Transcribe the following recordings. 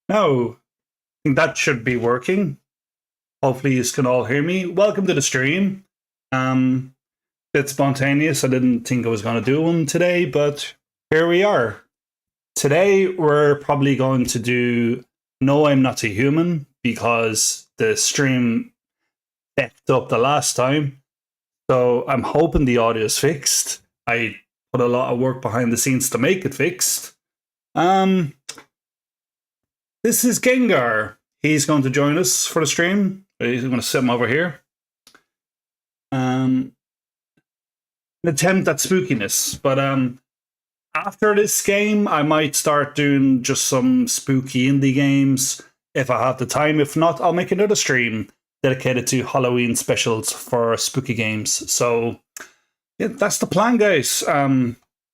Now, that should be working. Hopefully you can all hear me. Welcome to the stream. Bit spontaneous. I didn't think I was going to do one today, but here we are. Today we're probably going to do No, I'm Not a Human, because the stream effed up the last time. So I'm hoping the audio is fixed. I put a lot of work behind the scenes to make it fixed. This is Gengar. He's going to join us for the stream. He's going to sit him over here. An attempt at spookiness. But after this game, I might start doing just some spooky indie games if I have the time. If not, I'll make another stream dedicated to Halloween specials for spooky games. So yeah, that's the plan, guys.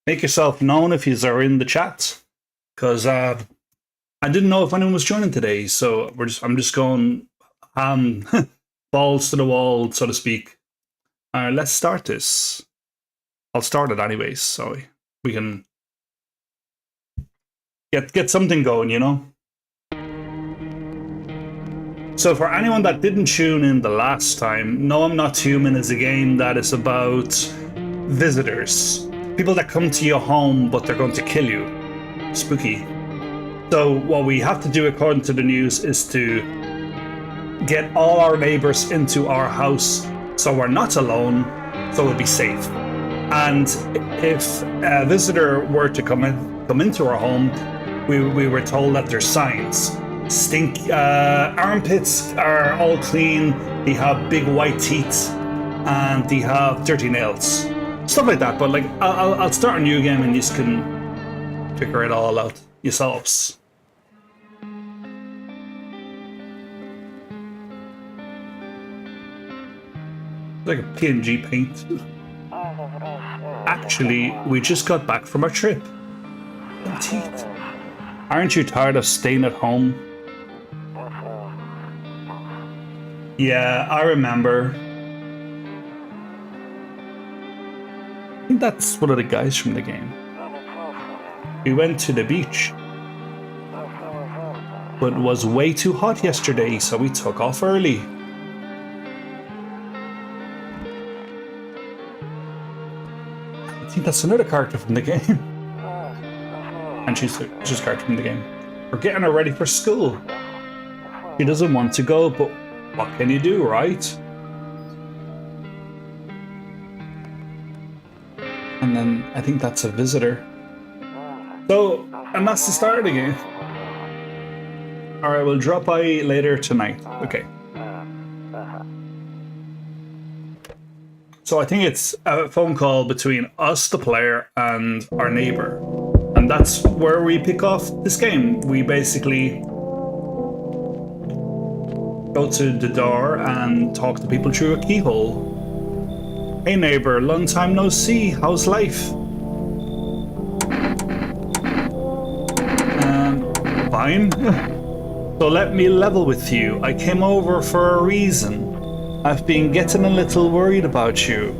Make yourself known if you are in the chat, because I didn't know if anyone was joining today, so I'm just going balls to the wall, so to speak. Let's start this. I'll start it anyways, so we can get something going, you know? So for anyone that didn't tune in the last time, No, I'm Not Human is a game that is about visitors. People that come to your home, but they're going to kill you. Spooky. So what we have to do, according to the news, is to get all our neighbours into our house so we're not alone, so we'll be safe. And if a visitor were to come into our home, we were told that there's signs. Armpits are all clean, they have big white teeth, and they have dirty nails. Stuff like that, but like I'll start a new game and you can figure it all out yourselves. Like a PNG paint. Actually, we just got back from our trip. Teeth. Aren't you tired of staying at home? Yeah, I remember. I think that's one of the guys from the game. We went to the beach, but it was way too hot yesterday, so we took off early. I think that's another character from the game. And she's just a character from the game. We're getting her ready for school. She doesn't want to go, but what can you do, right? And then I think that's a visitor. So, and that's the start of the game. Alright, we'll drop by later tonight. Okay. So I think it's a phone call between us, the player, and our neighbor. And that's where we pick off this game. We basically go to the door and talk to people through a keyhole. Hey neighbor, long time no see, how's life? Fine. So let me level with you. I came over for a reason. I've been getting a little worried about you.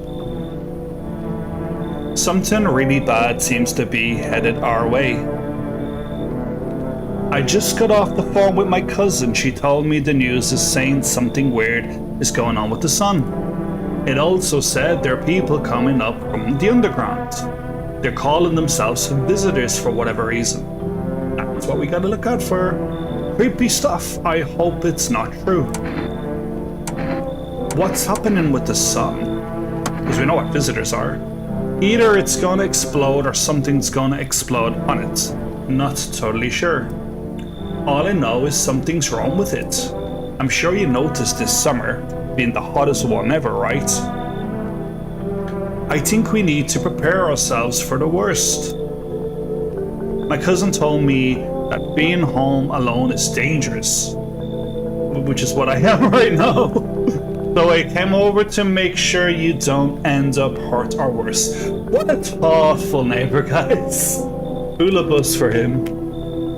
Something really bad seems to be headed our way. I just got off the phone with my cousin. She told me the news is saying something weird is going on with the sun. It also said there are people coming up from the underground. They're calling themselves visitors for whatever reason. That's what we gotta look out for. Creepy stuff. I hope it's not true. What's happening with the sun? Because we know what visitors are. Either it's gonna explode or something's gonna explode on it. Not totally sure. All I know is something's wrong with it. I'm sure you noticed this summer being the hottest one ever, right? I think we need to prepare ourselves for the worst. My cousin told me that being home alone is dangerous, which is what I am right now. So I came over to make sure you don't end up hurt or worse. What a thoughtful neighbor, guys. Hula bus for him.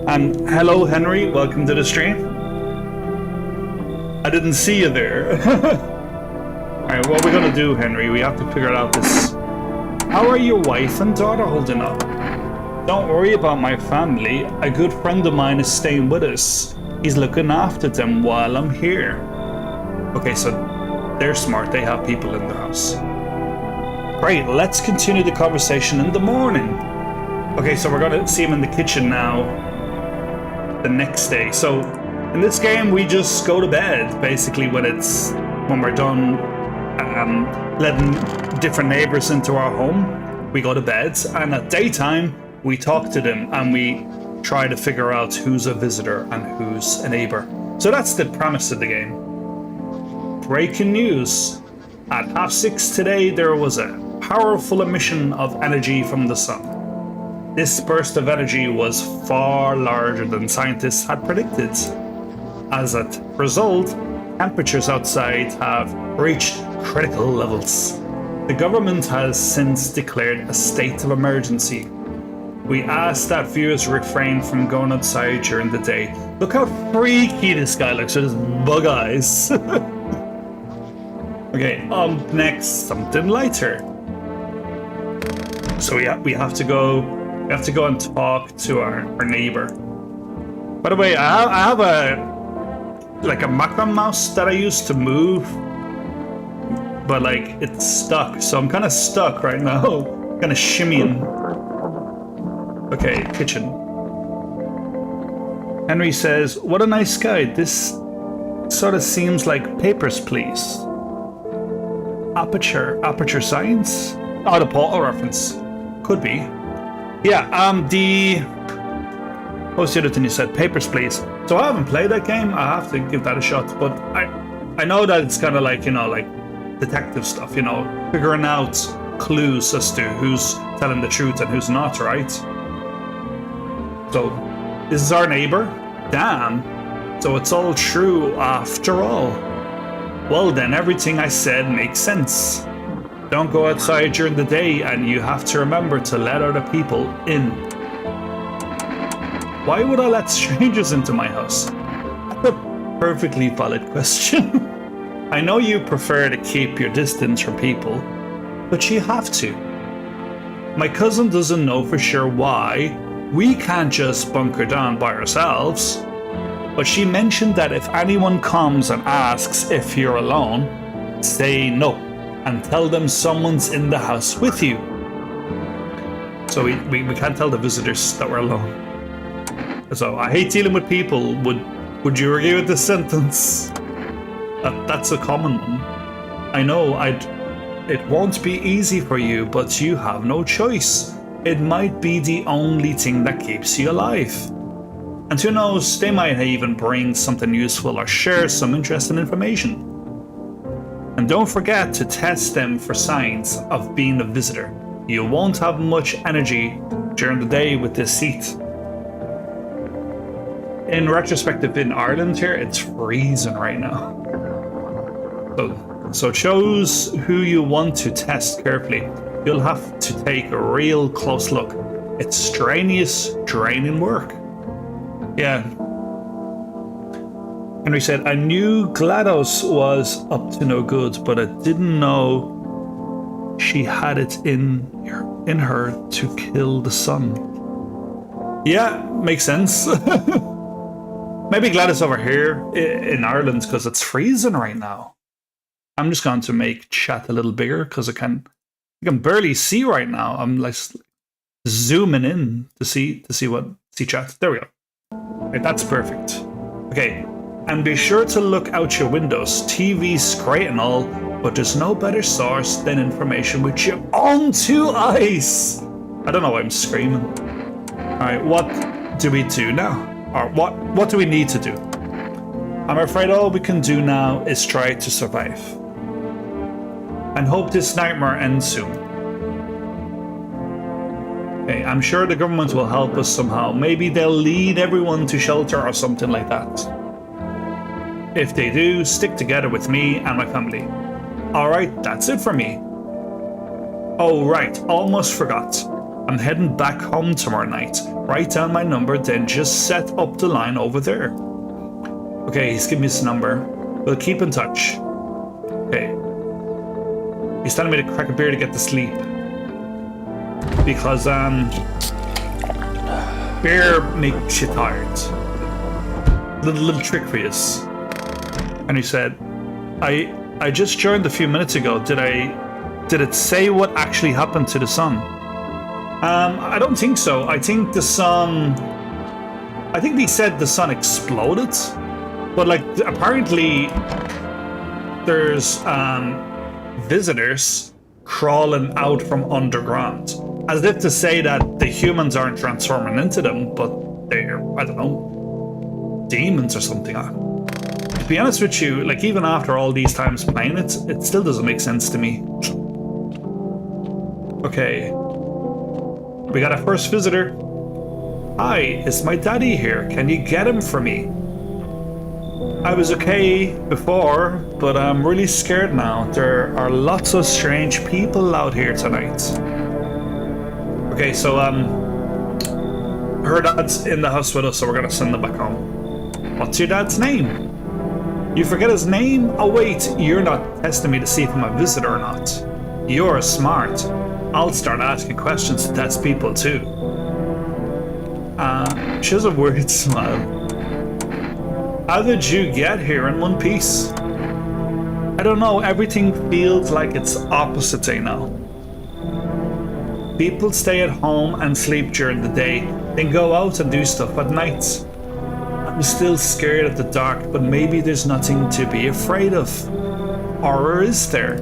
And hello, Henry. Welcome to the stream. I didn't see you there. Alright, what are we gonna do, Henry? We have to figure out this. How are your wife and daughter holding up? Don't worry about my family. A good friend of mine is staying with us. He's looking after them while I'm here. Okay, so they're smart. They have people in the house. Great, let's continue the conversation in the morning. Okay, so we're gonna see him in the kitchen now the next day. So in this game, we just go to bed, basically, when we're done letting different neighbors into our home. We go to bed, and at daytime, we talk to them, and we try to figure out who's a visitor and who's a neighbor. So that's the premise of the game. Breaking news. At 6:30 today, there was a powerful emission of energy from the sun. This burst of energy was far larger than scientists had predicted. As a result, temperatures outside have reached critical levels. The government has since declared a state of emergency. We ask that viewers refrain from going outside during the day. Look how freaky this guy looks with his bug eyes. Okay, next, something lighter. So we have to go and talk to our neighbor. By the way, I have a macro mouse that I use to move, but like it's stuck, so I'm kind of stuck right now, kind of shimmying. Okay, kitchen. Henry says, "What a nice guy. This sort of seems like Papers, Please." Aperture Science? Oh, the Portal reference. Could be. Yeah, what was the other thing you said? Papers, Please. So I haven't played that game. I have to give that a shot. But I know that it's kind of like, like detective stuff, figuring out clues as to who's telling the truth and who's not, right? So this is our neighbor. Damn. So it's all true after all. Well then, everything I said makes sense. Don't go outside during the day, and you have to remember to let other people in. Why would I let strangers into my house? That's a perfectly valid question. I know you prefer to keep your distance from people, but you have to. My cousin doesn't know for sure why we can't just bunker down by ourselves, but she mentioned that if anyone comes and asks if you're alone, say no and tell them someone's in the house with you. So we can't tell the visitors that we're alone. So I hate dealing with people. Would you agree with this sentence? That's a common one. I know it won't be easy for you, but you have no choice. It might be the only thing that keeps you alive. And who knows, they might even bring something useful or share some interesting information. And don't forget to test them for signs of being a visitor. You won't have much energy during the day with this seat. In retrospective, in Ireland here, it's freezing right now. So choose who you want to test carefully. You'll have to take a real close look. It's strenuous, draining work. Yeah. Henry said, I knew GLaDOS was up to no good, but I didn't know she had it in her in her to kill the sun. Yeah, makes sense. Maybe glad it's over here in Ireland because it's freezing right now. I'm just going to make chat a little bigger because I can barely see right now. I'm like zooming in to see chat. There we go. Right, that's perfect. Okay, and be sure to look out your windows. TV's great and all, but there's no better source than information with your own two eyes. I don't know why I'm screaming. All right, what do we do now? Or what do we need to do? I'm afraid all we can do now is try to survive. And hope this nightmare ends soon. Okay, I'm sure the government will help us somehow. Maybe they'll lead everyone to shelter or something like that. If they do, stick together with me and my family. Alright, that's it for me. Oh right, almost forgot. I'm heading back home tomorrow night. Write down my number, then just set up the line over there. Okay, he's giving me his number. We'll keep in touch. Okay. He's telling me to crack a beer to get to sleep. Because, beer makes you tired. Little trick for you. And he said, I just joined a few minutes ago. Did it say what actually happened to the sun? I don't think so. I think the sun... I think they said the sun exploded. But, like, apparently there's, visitors crawling out from underground. As if to say that the humans aren't transforming into them, but they're, I don't know, demons or something. To be honest with you, like, even after all these times playing it, it still doesn't make sense to me. Okay. We got a first visitor. Hi, is my daddy here? Can you get him for me? I was okay before, but I'm really scared now. There are lots of strange people out here tonight. Okay, so her dad's in the house with us, so we're gonna send him back home. What's your dad's name? You forget his name? Oh wait, you're not testing me to see if I'm a visitor or not. You're smart. I'll start asking questions to test people too. She has a weird smile. How did you get here in one piece? I don't know, everything feels like it's opposite day now. People stay at home and sleep during the day, then go out and do stuff at night. I'm still scared of the dark, but maybe there's nothing to be afraid of. Or is there?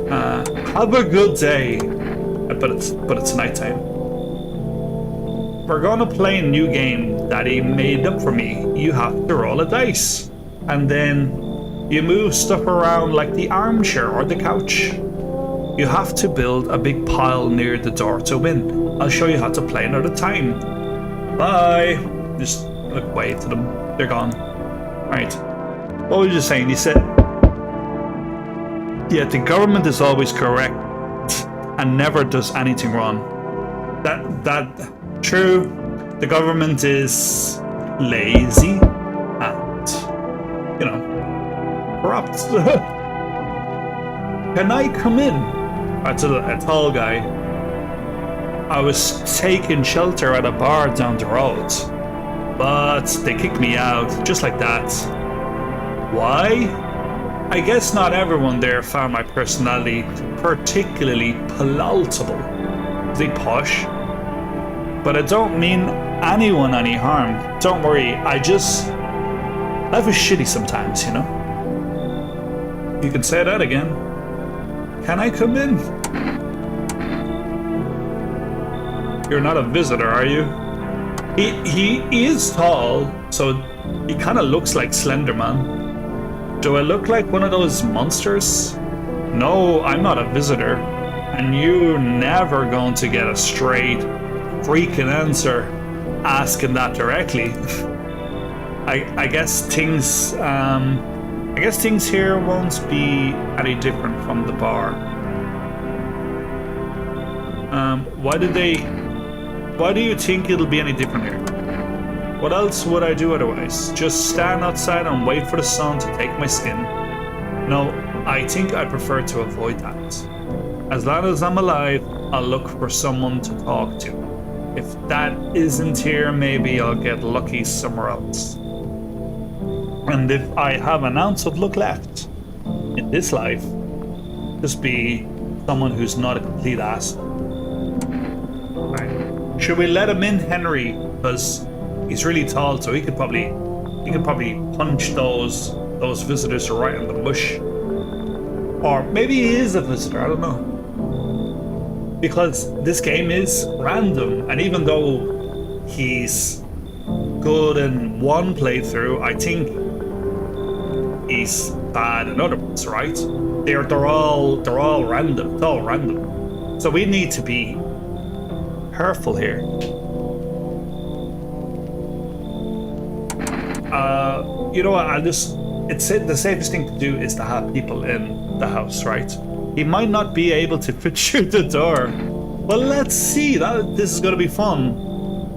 Have a good day. But it's nighttime. We're gonna play a new game that he made up for me. You have to roll a dice. And then you move stuff around like the armchair or the couch. You have to build a big pile near the door to win. I'll show you how to play another time. Bye. Just look, wave to them. They're gone. Right. What was you saying? You said... Yeah, the government is always correct and never does anything wrong. That true. The government is lazy and, you know, corrupt. Can I come in? That's a tall guy. I was taking shelter at a bar down the road, but they kicked me out just like that. Why? I guess not everyone there found my personality particularly palatable. Is he posh? But I don't mean anyone any harm. Don't worry, life is shitty sometimes, you know? You can say that again. Can I come in? You're not a visitor, are you? He is tall, so he kind of looks like Slender Man. Do I look like one of those monsters? No, I'm not a visitor. And you're never going to get a straight freaking answer asking that directly. I guess things here won't be any different from the bar. Why do you think it'll be any different here? What else would I do otherwise? Just stand outside and wait for the sun to take my skin? No, I think I prefer to avoid that. As long as I'm alive, I'll look for someone to talk to. If that isn't here, maybe I'll get lucky somewhere else. And if I have an ounce of luck left in this life, just be someone who's not a complete ass. Right. Should we let him in, Henry? Because he's really tall, so he could probably punch those visitors right in the bush. Or maybe he is a visitor, I don't know. Because this game is random, and even though he's good in one playthrough, I think he's bad in other ones, right? They're all random. It's all random. So we need to be careful here. You know what? The safest thing to do is to have people in the house, right? He might not be able to fit through the door. Well, let's see. This is going to be fun.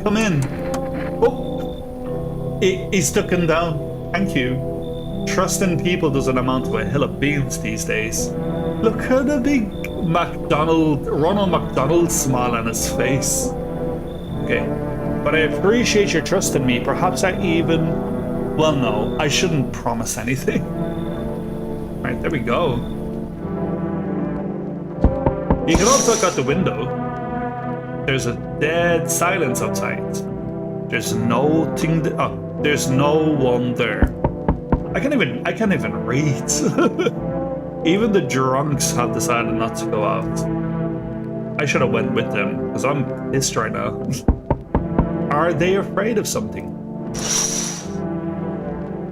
Come in. Oh, he's ducking down. Thank you. Trusting people doesn't amount to a hill of beans these days. Look at the big Ronald McDonald smile on his face. Okay, but I appreciate your trust in me. Perhaps I even... Well, no, I shouldn't promise anything. Right, there we go. You can also look out the window. There's a dead silence outside. There's nothing. There's no one there. I can't even read. Even the drunks have decided not to go out. I should have went with them because I'm pissed right now. Are they afraid of something?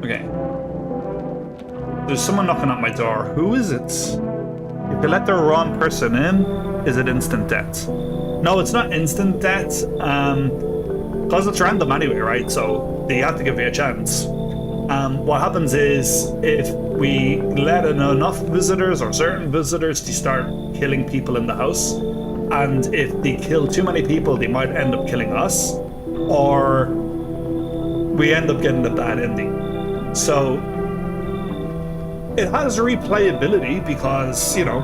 Okay. There's someone knocking at my door. Who is it? If you let the wrong person in, is it instant death? No, it's not instant death, because it's random anyway, right? So they have to give you a chance. What happens is, if we let in enough visitors or certain visitors to start killing people in the house, and if they kill too many people, they might end up killing us, or we end up getting a bad ending. So it has replayability because, you know,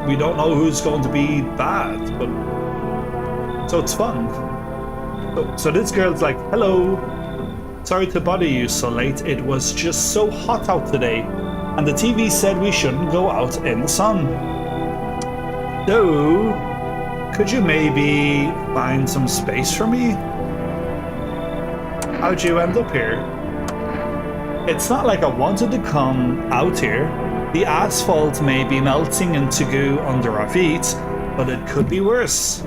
we don't know who's going to be bad, but so it's fun. So this girl's like, hello, sorry to bother you so late. It was just so hot out today, and the TV said we shouldn't go out in the sun. So, could you maybe find some space for me? How'd you end up here? It's not like I wanted to come out here. The asphalt may be melting into goo under our feet, but it could be worse.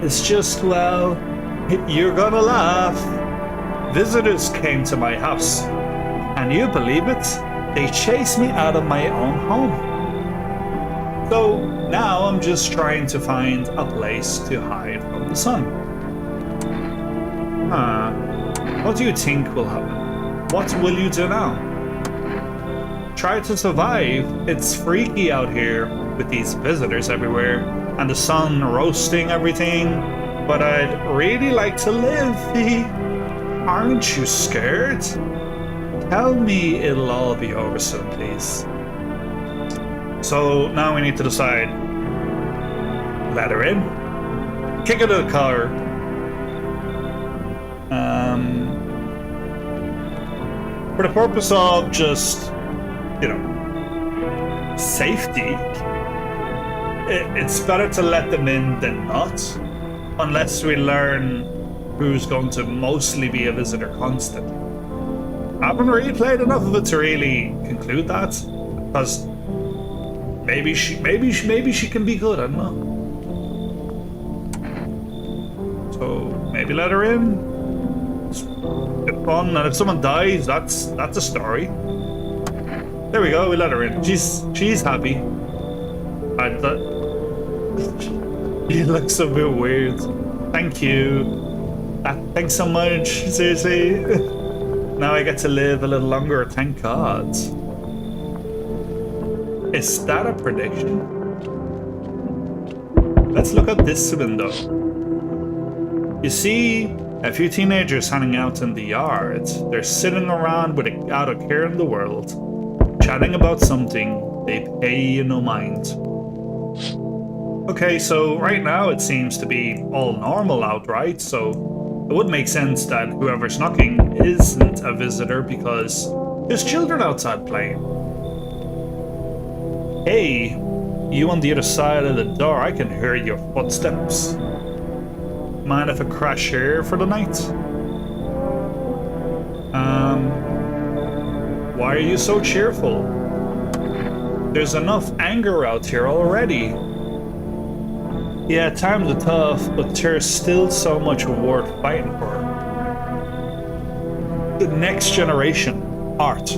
It's just, well, you're gonna laugh. Visitors came to my house, and you believe it? They chased me out of my own home. So now I'm just trying to find a place to hide from the sun. What do you think will happen? What will you do now? Try to survive. It's freaky out here with these visitors everywhere and the sun roasting everything, but I'd really like to live. Aren't you scared? Tell me it'll all be over soon, please. So now we need to decide. Let her in. Kick her to the car. For the purpose of just, safety, it's better to let them in than not, unless we learn who's going to mostly be a visitor constantly. I haven't really played enough of it to really conclude that, because maybe she can be good. I don't know. So maybe let her in. It's fun, and if someone dies, that's a story. There we go. We let her in. She's happy. She looks a bit weird. Thank you. Thanks so much. Seriously. Now I get to live a little longer. Thank God. Is that a prediction? Let's look at this window. You see a few teenagers hanging out in the yard. They're sitting around without a care in the world, chatting about something they pay no mind. Okay, so right now it seems to be all normal outright, so it would make sense that whoever's knocking isn't a visitor because there's children outside playing. Hey, you on the other side of the door, I can hear your footsteps. Mind if I crash here for the night? Why are you so cheerful? There's enough anger out here already. Yeah, times are tough, but there's still so much worth fighting for. The next generation, art,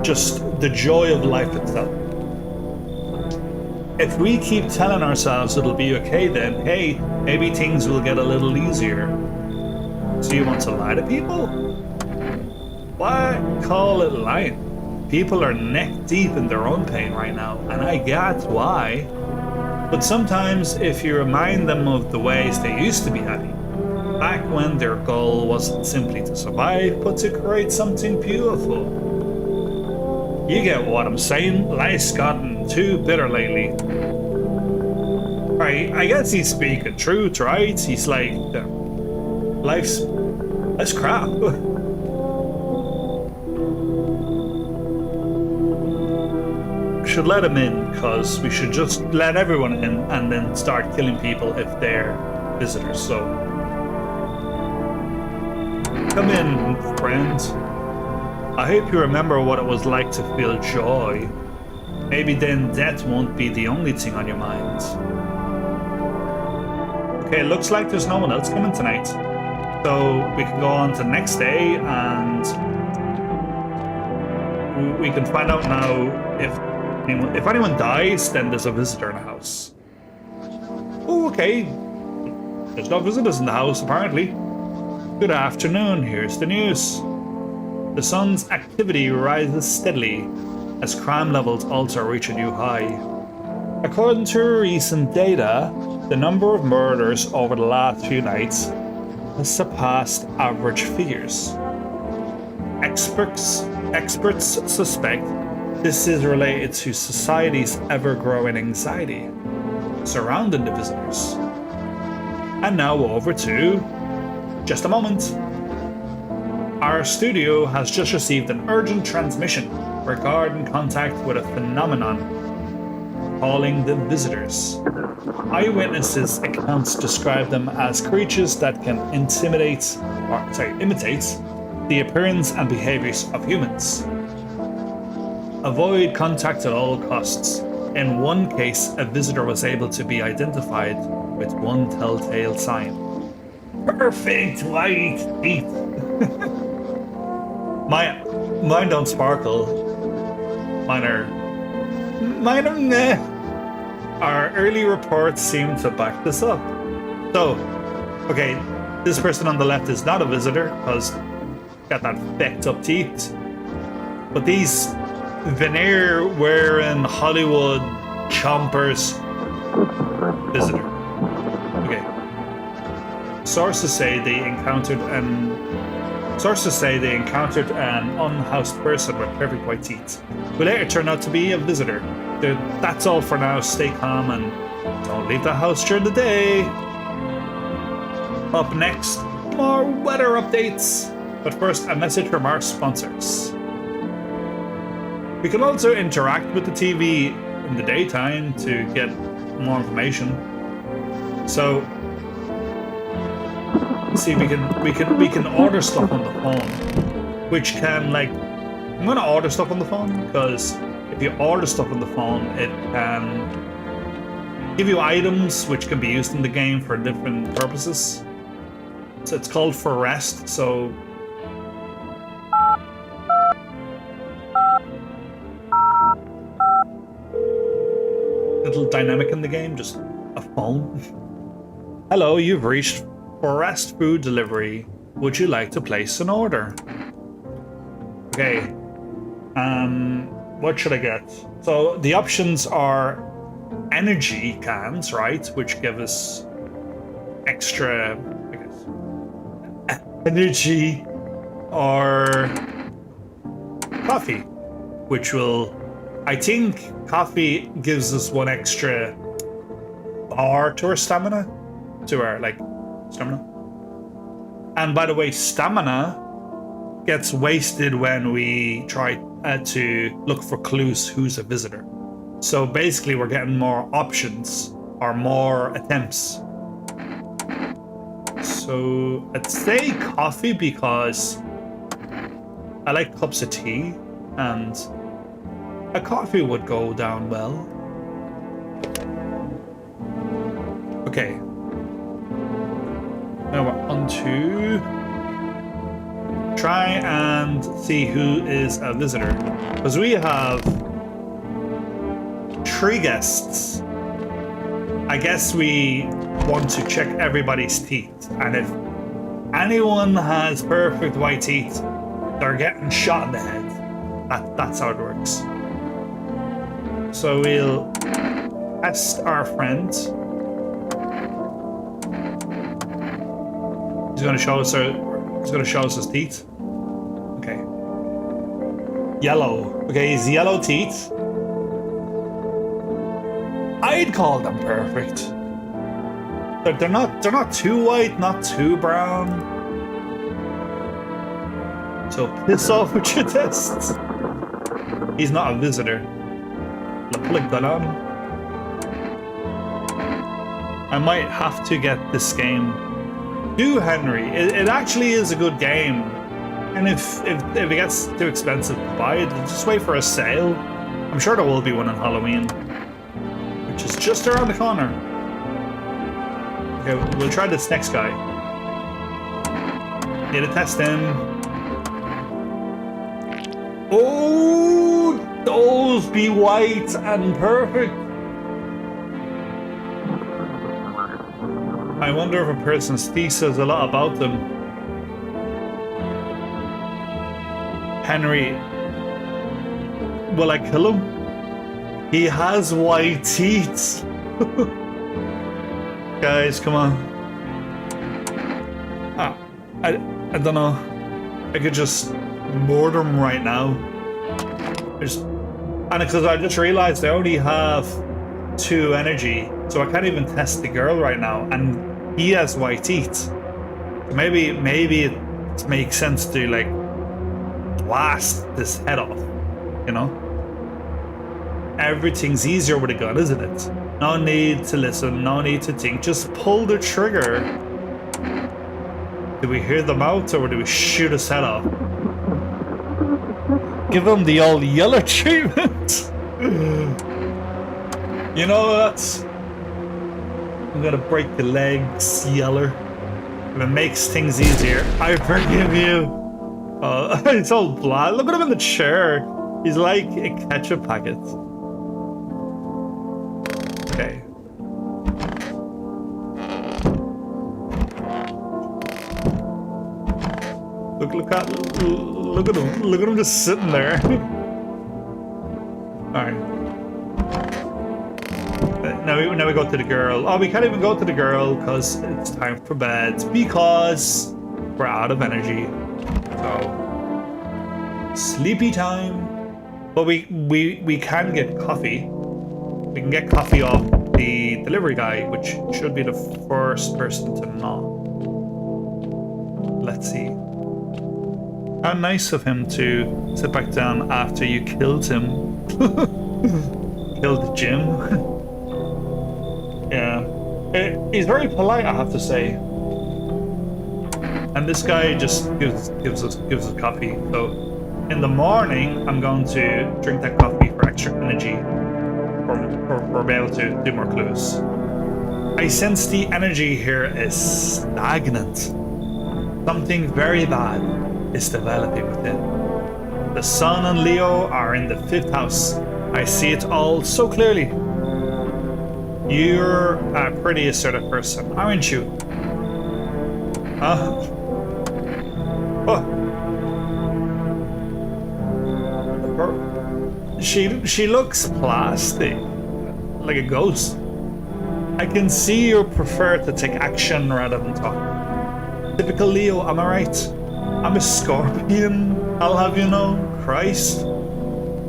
just the joy of life itself. If we keep telling ourselves it'll be okay, then hey, maybe things will get a little easier. So you want to lie to people? Why call it lying? People are neck deep in their own pain right now, and I get why. But sometimes if you remind them of the ways they used to be happy, back when their goal wasn't simply to survive, but to create something beautiful. You get what I'm saying? Life's gotten too bitter lately. Right, I guess he's speaking truth, right? He's like, life's crap. Should let him in, because we should just let everyone in and then start killing people if they're visitors. So come in, friend. I hope you remember what it was like to feel joy. Maybe then death won't be the only thing on your mind. Okay, looks like there's no one else coming tonight, so we can go on to the next day and we can find out now if anyone dies, then there's a visitor in the house. Oh, okay. There's no visitors in the house, apparently. Good afternoon, here's the news. The sun's activity rises steadily as crime levels also reach a new high. According to recent data, the number of murders over the last few nights has surpassed average figures. Experts suspect this is related to society's ever-growing anxiety surrounding the visitors. And now over to just a moment. Our studio has just received an urgent transmission regarding contact with a phenomenon calling the visitors. Eyewitnesses' accounts describe them as creatures that can imitate the appearance and behaviors of humans. Avoid contact at all costs. In one case, a visitor was able to be identified with one telltale sign. Perfect white teeth. Mine don't sparkle. Mine are meh. Our early reports seem to back this up. So, okay, this person on the left is not a visitor because got that fecked up teeth. But these veneer-wearing Hollywood chompers, visitor. Okay. Sources say they encountered an unhoused person with perfect white teeth, who later turned out to be a visitor. That's all for now. Stay calm and don't leave the house during the day. Up next, more weather updates. But first, a message from our sponsors. We can also interact with the TV in the daytime to get more information. So, see, we can order stuff on the phone, which can, like, I'm gonna order stuff on the phone because if you order stuff on the phone, it can give you items which can be used in the game for different purposes. So it's called For Rest. So little dynamic in the game, just a phone. Hello, you've reached For Rest Food Delivery. Would you like to place an order? Okay. What should I get? So the options are energy cans, right? Which give us extra, I guess, energy, or coffee, which will, I think coffee gives us one extra power to our stamina, to our like stamina. And by the way, stamina gets wasted when we try to look for clues who's a visitor. So basically we're getting more options or more attempts. So I'd say coffee because I like cups of tea and a coffee would go down well. Okay. Now we're on to try and see who is a visitor. Because we have 3 guests. I guess we want to check everybody's teeth. And if anyone has perfect white teeth, they're getting shot in the head. That's how it works. So we'll test our friend. He's going to show us his teeth. Okay. Yellow. Okay, he's yellow teeth. I'd call them perfect. They're not too white, not too brown. So piss off with your tests. He's not a visitor. Look that on. I might have to get this game. Do Henry. It actually is a good game. And if it gets too expensive to buy it, just wait for a sale. I'm sure there will be one on Halloween, which is just around the corner. Okay, we'll try this next guy. Need to test him. Oh, those be white and perfect. I wonder if a person's teeth says a lot about them. Henry, will I kill him? He has white teeth. Guys, come on. I don't know. I could just murder him right now. And because I just realized I only have 2 energy, so I can't even test the girl right now, and he has white teeth. Maybe it makes sense to like blast this head off, you know? Everything's easier with a gun, isn't it? No need to listen, no need to think, just pull the trigger. Do we hear them out or do we shoot his head off? Give him the old yellow treatment. You know what? I'm gonna break the legs, Yeller. If it makes things easier, I forgive you. Oh, it's all blah. Look at him in the chair. He's like a ketchup packet. Okay. Look at him. Look at him just sitting there. Alright. Now we go to the girl. Oh, we can't even go to the girl because it's time for bed because we're out of energy. So sleepy time. But we can get coffee. We can get coffee off the delivery guy, which should be the first person to knock. Let's see. How nice of him to sit back down after you killed him. Killed Jim. Yeah. He's very polite, I have to say. And this guy just gives us coffee. So in the morning, I'm going to drink that coffee for extra energy, for being able to do more clues. I sense the energy here is stagnant. Something very bad is developing within. The Sun and Leo are in the 5th house. I see it all so clearly. You're a pretty assertive person, aren't you? Huh? Oh. She looks plastic, like a ghost. I can see you prefer to take action rather than talk. Typical Leo, am I right? I'm a Scorpion, I'll have you know. Christ.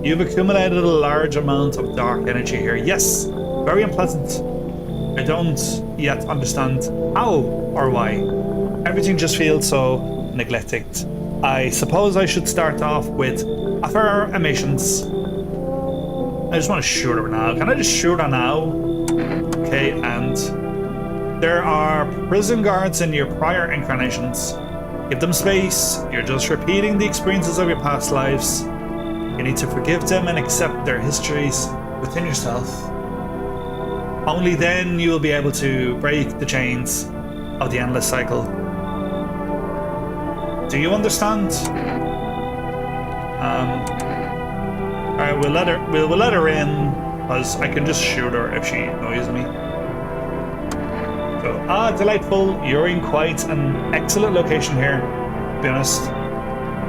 You've accumulated a large amount of dark energy here. Yes, very unpleasant. I don't yet understand how or why. Everything just feels so neglected. I suppose I should start off with affirmations. I just want to shoot her now. Can I just shoot her now? Okay, and there are prison guards in your prior incarnations. Give them space. You're just repeating the experiences of your past lives. You need to forgive them and accept their histories within yourself. Only then you will be able to break the chains of the endless cycle. Do you understand? Alright, we'll let her in, because I can just shoot her if she annoys me. So, delightful. You're in quite an excellent location here, to be honest.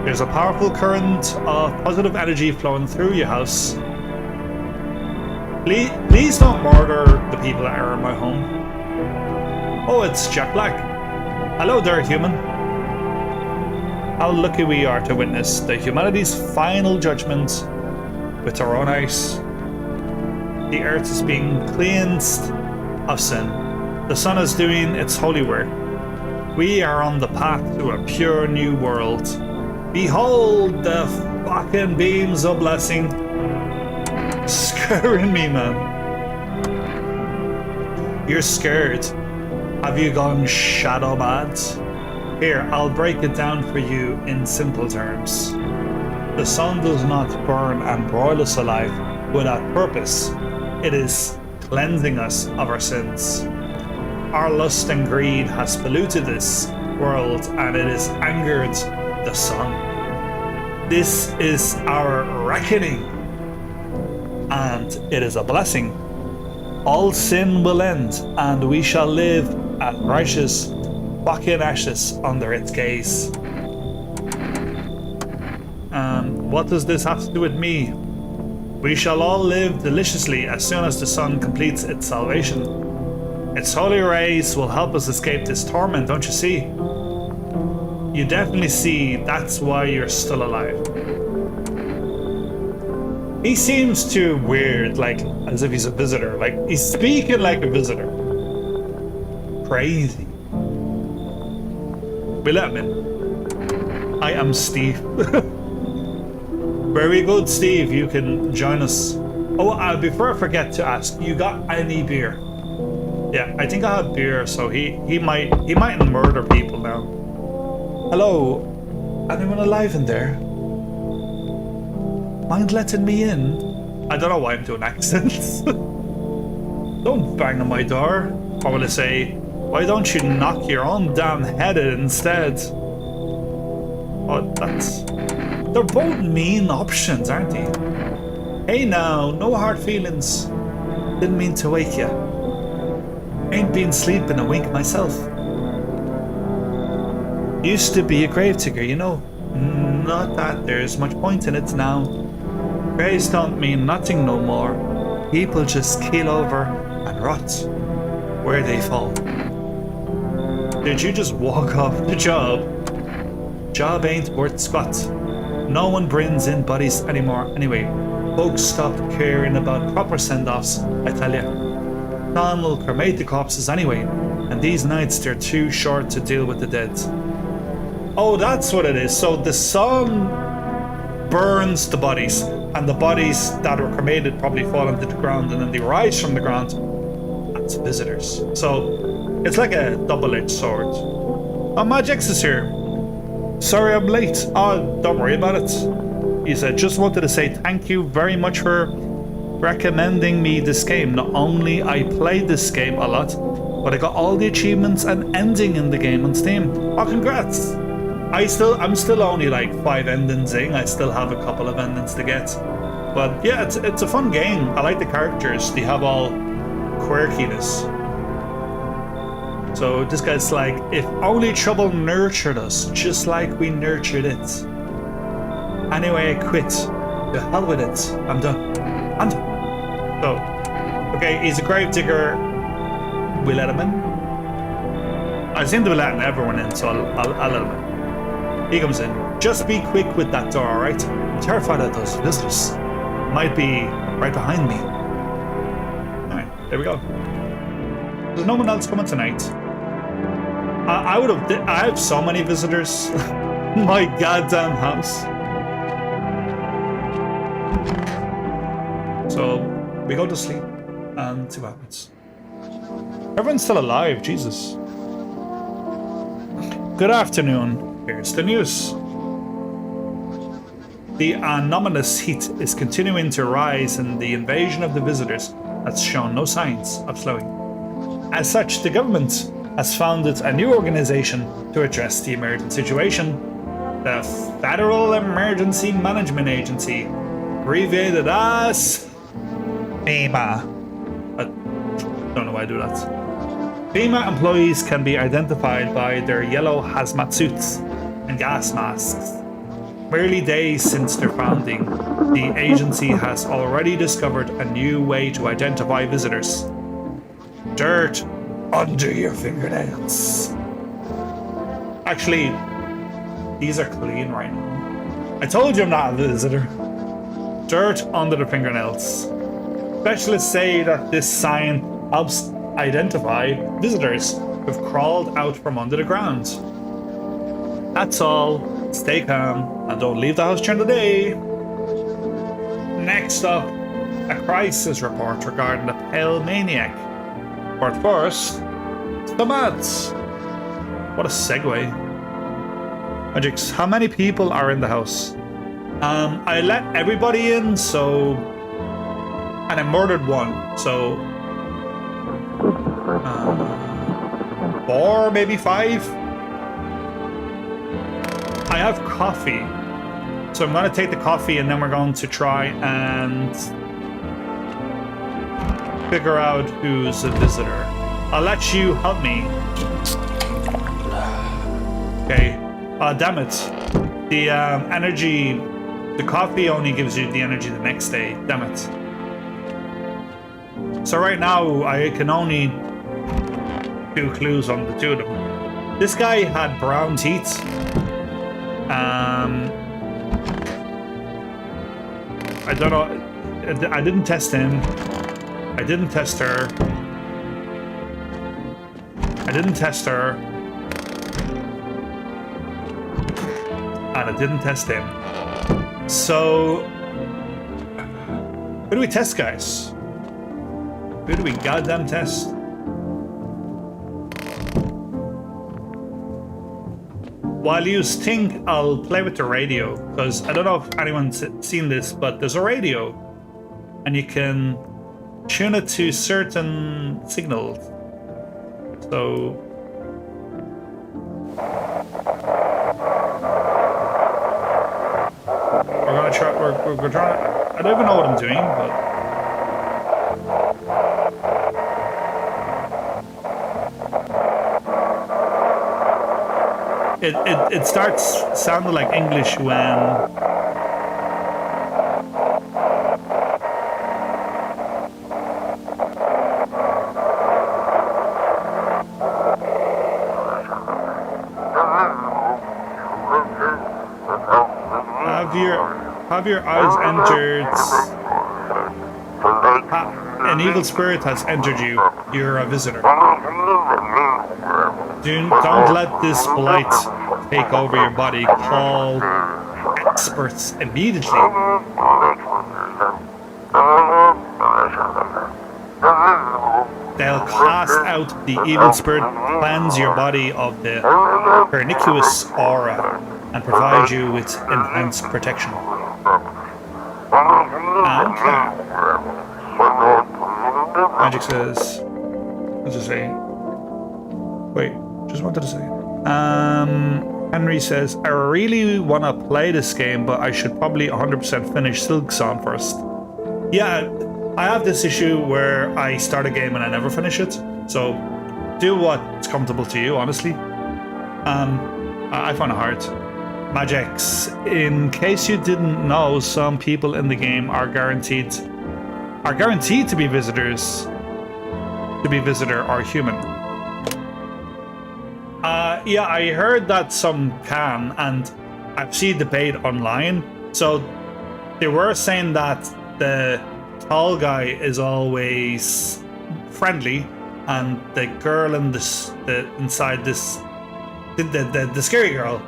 There's a powerful current of positive energy flowing through your house. Please don't murder the people that are in my home. Oh, it's Jack Black. Hello there, human. How lucky we are to witness the humanity's final judgment with our own eyes. The earth is being cleansed of sin. The sun is doing its holy work. We are on the path to a pure new world. Behold the fucking beams of blessing. Scaring me, man. You're scared. Have you gone shadow mad? Here, I'll break it down for you in simple terms. The sun does not burn and broil us alive without purpose. It is cleansing us of our sins. Our lust and greed has polluted this world, and it has angered the sun. This is our reckoning, and it is a blessing. All sin will end, and we shall live at righteous fucking ashes under its gaze. What does this have to do with me? We shall all live deliciously as soon as the sun completes its salvation. Its holy rays will help us escape this torment, don't you see? You definitely see that's why you're still alive. He seems too weird, like as if he's a visitor. Like he's speaking like a visitor. Crazy. We let him in. I am Steve. Very good, Steve. You can join us. Oh, before I forget to ask, you got any beer? Yeah, I think I have beer, so he mightn't murder people now. Hello, anyone alive in there? Mind letting me in? I don't know why I'm doing accents. Don't bang on my door. Or will I say, why don't you knock your own damn head in instead? Oh, they're both mean options, aren't they? Hey now, no hard feelings. Didn't mean to wake you. Ain't been sleeping a wink myself. Used to be a grave digger, you know. Not that there's much point in it now. Graves don't mean nothing no more. People just keel over and rot where they fall. Did you just walk off the job? Job ain't worth squat. No one brings in bodies anymore anyway. Folks stopped caring about proper send-offs, I tell ya. Don will cremate the corpses anyway, and these nights they're too short to deal with the dead. Oh, that's what it is. So the sun burns the bodies, and the bodies that were cremated probably fall into the ground, and then they rise from the ground. That's visitors. So it's like a double-edged sword. Oh, Magix is here. Sorry I'm late. Oh, don't worry about it. He said, just wanted to say thank you very much for recommending me this game. Not only I played this game a lot, but I got all the achievements and ending in the game on Steam. Oh, congrats. I'm still only like 5 endings in. I still have a couple of endings to get. But yeah, it's a fun game. I like the characters. They have all quirkiness. So this guy's like, if only trouble nurtured us, just like we nurtured it. Anyway, I quit. The hell with it. I'm done. So, okay, he's a grave digger. We let him in. I seem to be letting everyone in, so I'll let him in. He comes in. Just be quick with that door, alright? I'm terrified of those visitors. Might be right behind me. Alright, there we go. There's no one else coming tonight. I would have. I have so many visitors. My goddamn house. So we go to sleep and see what happens. Everyone's still alive. Jesus. Good afternoon. Here's the news. The anomalous heat is continuing to rise, and the invasion of the visitors has shown no signs of slowing. As such, the government has founded a new organization to address the emergent situation, the Federal Emergency Management Agency, abbreviated as FEMA. I don't know why I do that. FEMA employees can be identified by their yellow hazmat suits and gas masks. Merely days since their founding, the agency has already discovered a new way to identify visitors. Dirt under your fingernails. Actually, these are clean right now. I told you I'm not a visitor. Dirt under the fingernails. Specialists say that this sign helps identify visitors who've crawled out from under the ground. That's all. Stay calm and don't leave the house during the day. Next up, a crisis report regarding the pale maniac. But first, the ads. What a segue. Magix, how many people are in the house? I let everybody in, so... And I murdered one, so... 4, maybe 5? I have coffee, so I'm going to take the coffee and then we're going to try and figure out who's a visitor. I'll let you help me. Okay. Damn it. The energy, the coffee only gives you the energy the next day. Damn it. So right now I can only do clues on the two of them. This guy had brown teeth. I don't know. I didn't test him. I didn't test her. I didn't test her. And I didn't test him. So, who do we test, guys? Who do we goddamn test? While you think, I'll play with the radio, because I don't know if anyone's seen this, but there's a radio, and you can tune it to certain signals. So... we're gonna try, we're trying, I don't even know what I'm doing, but... It starts sounding like English when... Have your eyes entered... An evil spirit has entered you. You're a visitor. Don't let this blight take over your body. Call experts immediately. They'll cast out the evil spirit, cleanse your body of the pernicious aura, and provide you with enhanced protection. Okay. Magic says... Let's just say... Wait, just wanted to say... Henry says, I really want to play this game, but I should probably 100% finish Silksong first. Yeah, I have this issue where I start a game and I never finish it. So, do what's comfortable to you, honestly. I find it hard. Magix, in case you didn't know, some people in the game are guaranteed to be visitors, visitor or human. Yeah, I heard that some can, and I've seen debate online. So they were saying that the tall guy is always friendly, and the girl in this, inside this, the scary girl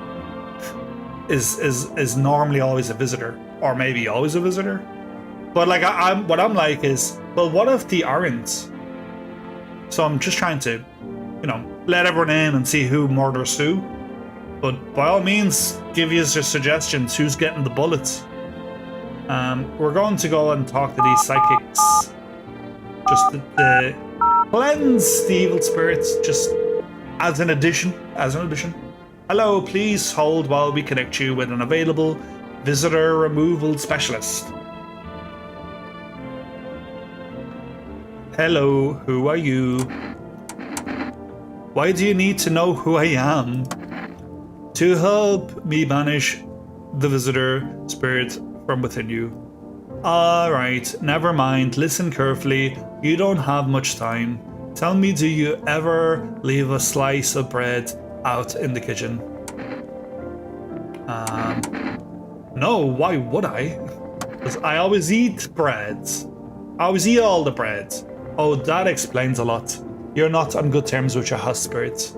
is normally always a visitor, or maybe always a visitor. But like what I'm like is, well, what if they aren't? So I'm just trying to, you know, let everyone in and see who murders who. But by all means, give us your suggestions. Who's getting the bullets? We're going to go and talk to these psychics. Just to cleanse the evil spirits, just as an addition. Hello, please hold while we connect you with an available visitor removal specialist. Hello, who are you? Why do you need to know who I am? To help me banish the visitor spirit from within you. Alright, never mind. Listen carefully. You don't have much time. Tell me, do you ever leave a slice of bread out in the kitchen? No, why would I? Because I always eat bread. I always eat all the bread. Oh, that explains a lot. You're not on good terms with your house spirits.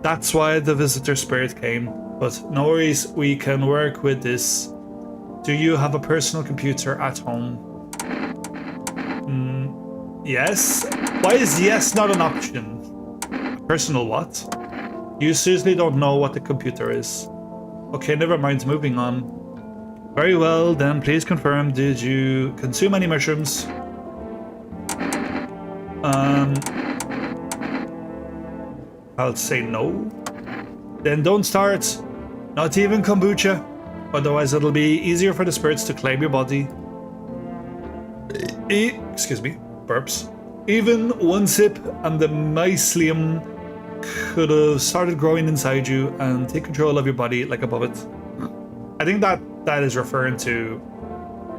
That's why the visitor spirit came. But no worries, we can work with this. Do you have a personal computer at home? Yes? Why is yes not an option? Personal what? You seriously don't know what the computer is. Okay, never mind, moving on. Very well, then please confirm, did you consume any mushrooms? I'll say no. Then don't start. Not even kombucha. Otherwise it'll be easier for the spirits to claim your body. Excuse me, burps. Even one sip and the mycelium could have started growing inside you and take control of your body like above it. I think that is referring to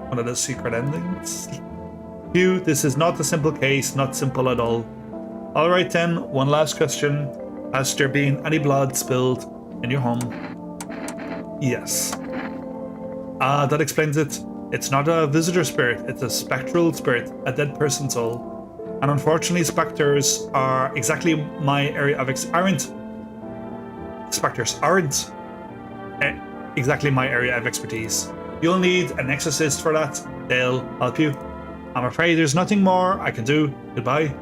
one of the secret endings. Hugh, this is not a simple case, not simple at all. Alright then, one last question. Has there been any blood spilled in your home? Yes. That explains it. It's not a visitor spirit, it's a spectral spirit, a dead person soul. And unfortunately, specters are exactly my area of Specters aren't exactly my area of expertise. You'll need an exorcist for that. They'll help you. I'm afraid there's nothing more I can do. Goodbye.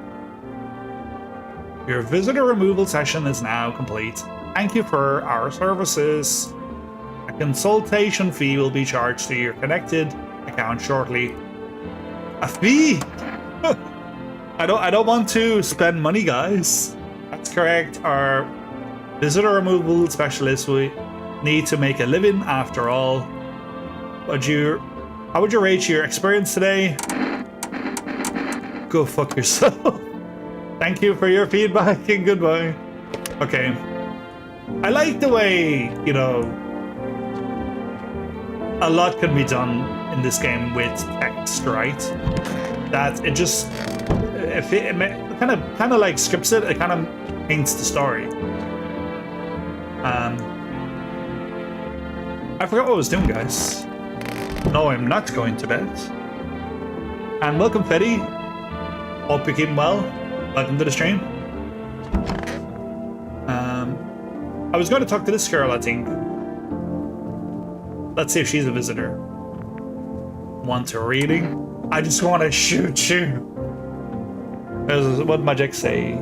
Your visitor removal session is now complete. Thank you for our services. A consultation fee will be charged to your connected account shortly. A fee? I don't want to spend money, guys. That's correct. Our visitor removal specialist will need to make a living after all. How would you rate your experience today? Go fuck yourself. Thank you for your feedback and goodbye. Okay. I like the way, you know, a lot can be done in this game with text, right? That it just, if it kind of like scripts it, it kind of paints the story. I forgot what I was doing, guys. No, I'm not going to bed. And welcome, Fetty. Hope you're keeping well. Welcome to the stream. I was going to talk to this girl, I think. Let's see if she's a visitor. Want a reading? I just want to shoot you. What did Magic say?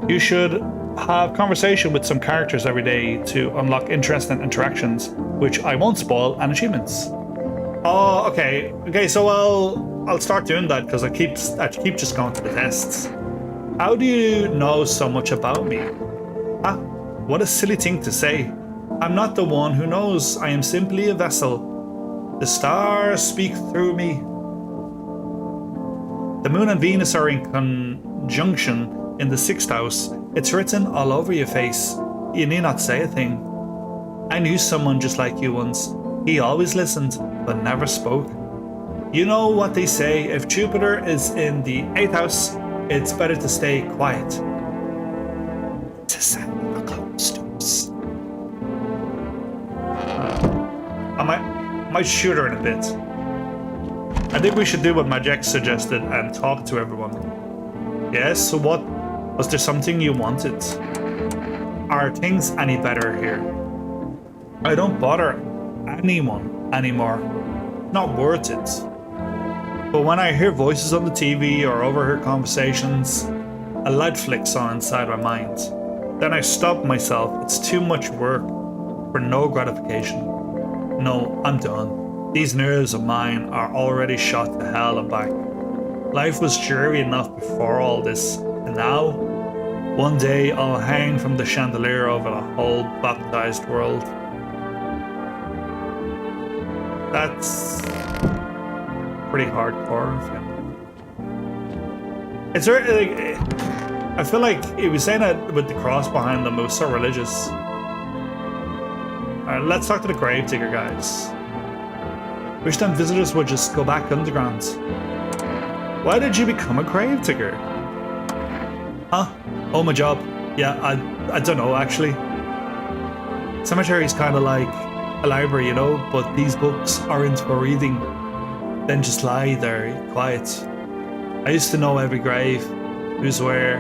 You should have conversation with some characters every day to unlock interesting interactions, which I won't spoil, and achievements. Oh, okay. Okay, so I'll start doing that because I keep just going to the tests. How do you know so much about me? Ah, what a silly thing to say. I'm not the one who knows. I am simply a vessel. The stars speak through me. The moon and Venus are in conjunction in the 6th house. It's written all over your face. You need not say a thing. I knew someone just like you once. He always listened, but never spoke. You know what they say, if Jupiter is in the 8th house, it's better to stay quiet. To send the costumes. I might shoot her in a bit. I think we should do what Majek suggested and talk to everyone. Yes, so what? Was there something you wanted? Are things any better here? I don't bother anyone anymore. Not worth it. But when I hear voices on the TV or overhear conversations, a light flicks on inside my mind. Then I stop myself. It's too much work for no gratification. No, I'm done. These nerves of mine are already shot to hell and back. Life was dreary enough before all this, and now, one day I'll hang from the chandelier over the whole baptized world. That's pretty hardcore. It's really, I feel like he was saying that with the cross behind them, it was so religious. Alright, let's talk to the gravedigger guys. Wish them visitors would just go back underground. Why did you become a gravedigger? Huh? Oh, my job. Yeah, I don't know, actually. Cemetery's kind of like a library, you know, but these books aren't for reading. Then just lie there, quiet. I used to know every grave, who's where,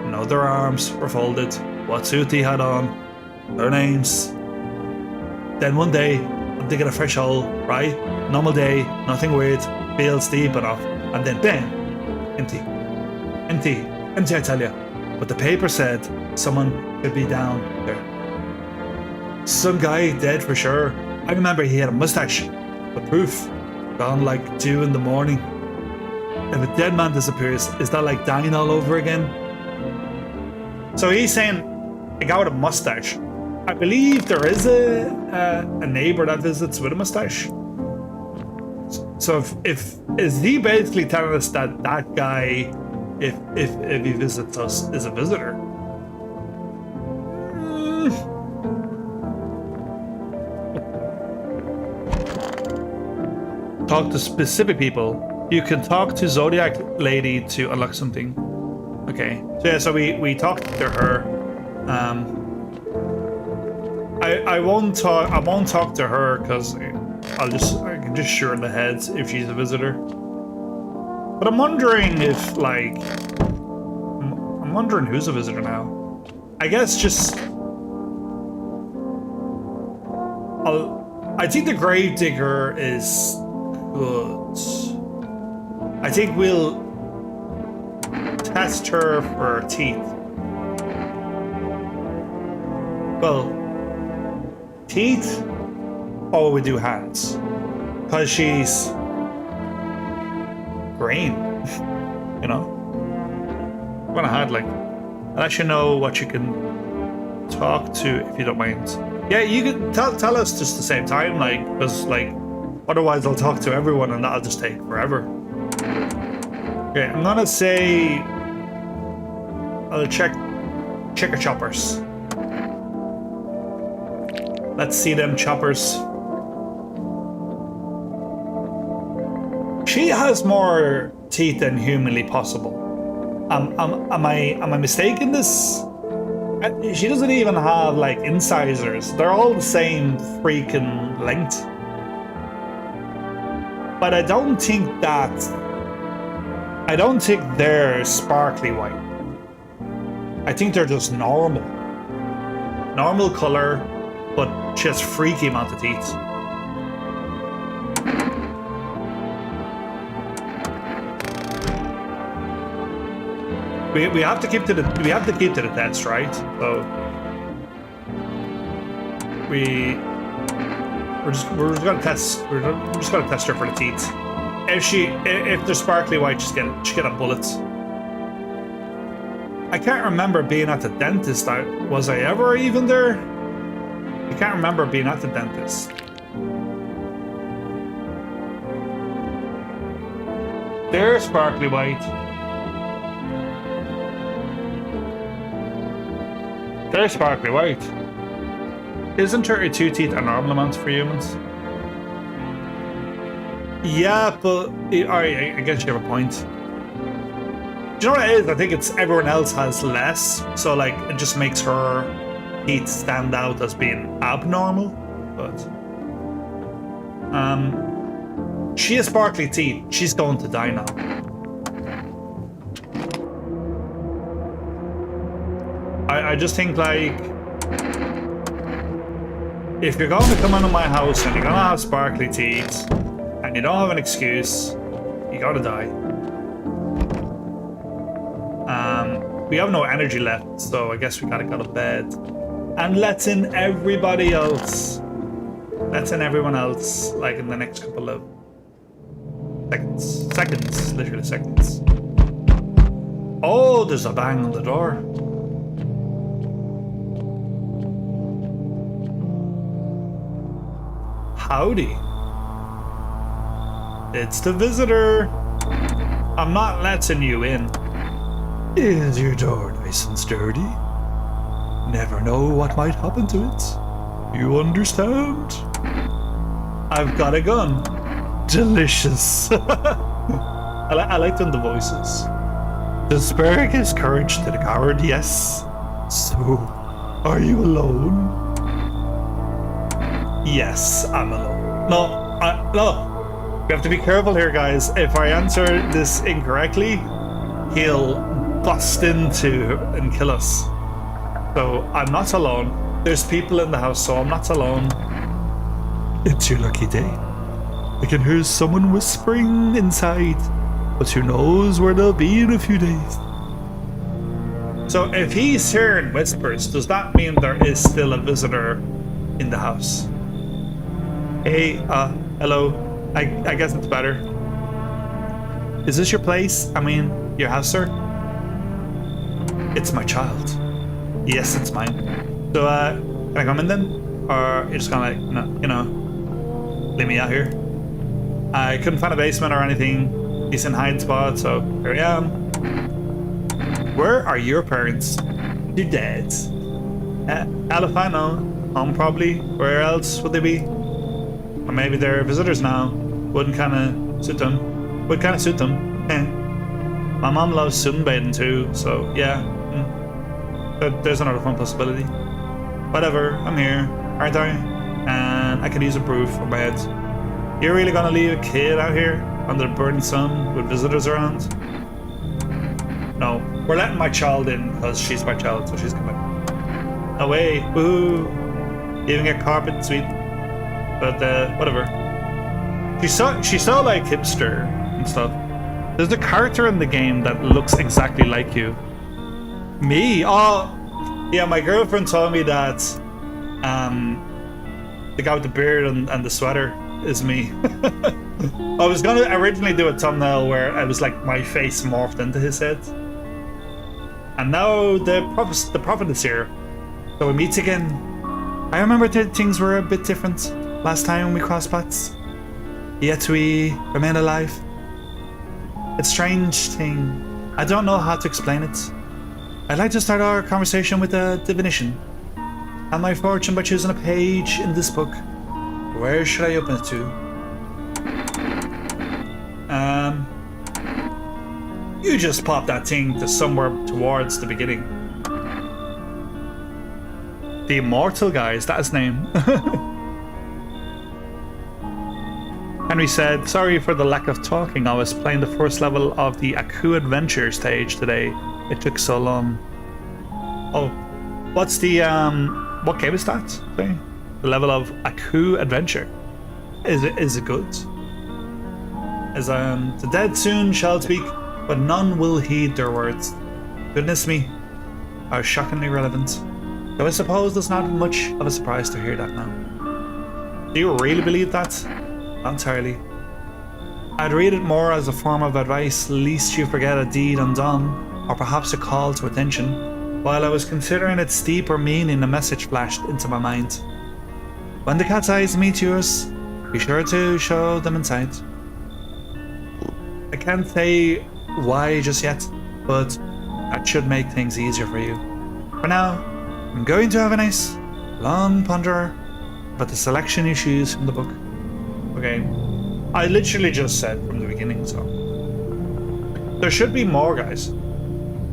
know their arms were folded, what suit they had on, their names. Then one day, I'm digging a fresh hole, right? Normal day, nothing weird, feels deep enough, and then bam! Empty. Empty. Empty, I tell you. But the paper said someone could be down there. Some guy dead for sure. I remember he had a mustache. But proof, gone like 2 in the morning. If a dead man disappears, is that like dying all over again? So he's saying a guy with a mustache. I believe there is a neighbor that visits with a mustache. So if is he basically telling us that that guy, if he visits us, is a visitor? Talk to specific people. You can talk to Zodiac Lady to unlock something. Okay. So yeah, so we talked to her. I won't talk to her because I can just shoot her in the head if she's a visitor. But I'm wondering if I'm wondering who's a visitor now. I guess just I think the gravedigger is good. I think we'll test her for her teeth. Well, teeth, or we do hands, because she's green. You know, I'm gonna hide I'll let you know what you can talk to if you don't mind. Yeah, you can tell us just the same time, because otherwise I'll talk to everyone and that'll just take forever. Okay, I'm gonna say I'll check her choppers. Let's see them choppers. She has more teeth than humanly possible. Am I mistaken this? She doesn't even have incisors. They're all the same freaking length. But I don't think they're sparkly white. I think they're just normal. Normal color, but she has freaky amount of teeth. We have to keep to the test, right? So we're just gonna test. We're just gonna test her for the teeth. If they're sparkly white, she's get a bullet. I can't remember being at the dentist. Was I ever even there? I can't remember being at the dentist. They're sparkly white. They're sparkly white. Isn't 32 teeth a normal amount for humans? Yeah, but I guess you have a point. Do you know what it is? I think it's everyone else has less, so it just makes her teeth stand out as being abnormal. But She has sparkly teeth. She's going to die now. I just think, like, if you're going to come into my house and you're going to have sparkly teeth and you don't have an excuse, you gotta die. We have no energy left, so I guess we gotta go to bed. And let's in everybody else. Let's in everyone else, like, in the next couple of seconds. Seconds, literally seconds. Oh, there's a bang on the door. Howdy. It's the visitor. I'm not letting you in. Is your door nice and sturdy? Never know what might happen to it. You understand? I've got a gun. Delicious. I like them, the voices. The spur gives courage to the coward, yes. So, are you alone? Yes, I'm alone. No. We have to be careful here, guys. If I answer this incorrectly, he'll bust into and kill us. So I'm not alone. There's people in the house, so I'm not alone. It's your lucky day. I can hear someone whispering inside, but who knows where they'll be in a few days. So if he's hearing whispers, does that mean there is still a visitor in the house? Hey, hello. I guess it's better. Is this your place? I mean, your house, sir? It's my child. Yes, it's mine. So, can I come in then? Or you're just gonna, leave me out here? I couldn't find a basement or anything. Decent hiding spot, so here I am. Where are your parents? They're dead. Alefino, home probably. Where else would they be? Or maybe they're visitors now. Wouldn't kind of suit them. Would kind of suit them. My mom loves sunbathing too, so yeah. But there's another fun possibility. Whatever, I'm here, aren't I? And I could use a proof for my head. You're really gonna leave a kid out here under the burning sun with visitors around? No, we're letting my child in because she's my child, so she's coming. No way, woohoo! Even get carpet, sweet. But whatever. She's so like hipster and stuff. There's a character in the game that looks exactly like you. Me? Oh, yeah. My girlfriend told me that the guy with the beard and the sweater is me. I was gonna originally do a thumbnail where I was like my face morphed into his head, and now the prophet is here, so we meet again. I remember things were a bit different last time we crossed paths, yet we remain alive. It's a strange thing. I don't know how to explain it. I'd like to start our conversation with a divination. And my fortune by choosing a page in this book. Where should I open it to? You just pop that thing to somewhere towards the beginning. The Immortal guy, is that his name? Henry said, sorry for the lack of talking. I was playing the first level of the Aku Adventure stage today. It took so long. Oh, what's the, what game is that? Sorry? The level of Aku Adventure. Is it good? As the dead soon shall speak, but none will heed their words. Goodness me, how shockingly relevant. Though I suppose there's not much of a surprise to hear that now. Do you really believe that? Not entirely. I'd read it more as a form of advice, lest you forget a deed undone, or perhaps a call to attention. While I was considering its deeper meaning, a message flashed into my mind. When the cat's eyes meet yours, be sure to show them insight. I can't say why just yet, but that should make things easier for you. For now, I'm going to have a nice, long ponder about the selection you choose from the book. Okay, I literally just said from the beginning, so. There should be more, guys.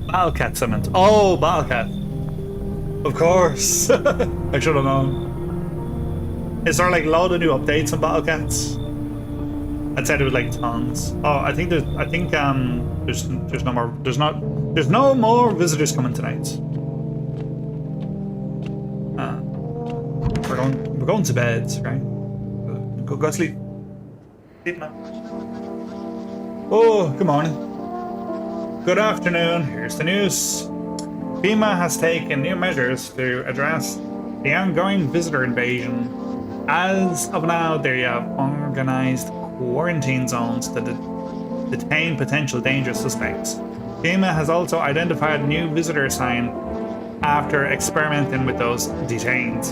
Battlecat cement. Oh, Battlecat. Of course. I should have known. Is there like a load of new updates on Battlecats? I'd said it was like tons. Oh, I think there's no more visitors coming tonight. We're going to bed, right? Go sleep. Sleep, man. Oh, good morning. Good afternoon. Here's the news. FEMA has taken new measures to address the ongoing visitor invasion. As of now, they have organized quarantine zones to detain potential dangerous suspects. FEMA has also identified a new visitor sign after experimenting with those detained.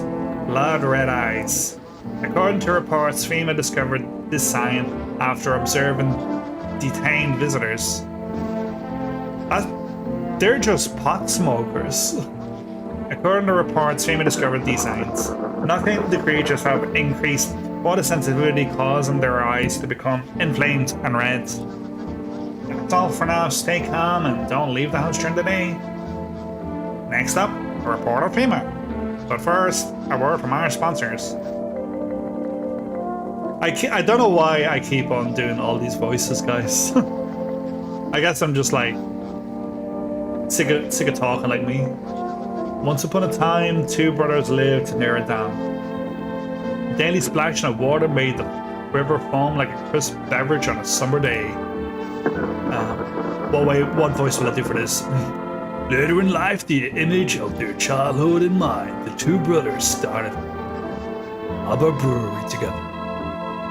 Blood red eyes. According to reports, FEMA discovered this sign after observing detained visitors. They're just pot smokers. According to reports, FEMA discovered these signs. Knocking the creatures have increased photosensitivity, causing their eyes to become inflamed and red. That's all for now. Stay calm and don't leave the house during the day. Next up, a report of FEMA. But first, a word from our sponsors. I don't know why I keep on doing all these voices, guys. I guess I'm just like sick of talking like me. Once upon a time, two brothers lived near a dam. Daily splashing of water made the river foam like a crisp beverage on a summer day. What voice will I do for this? Later in life, the image of their childhood in mind, the two brothers started a brewery together.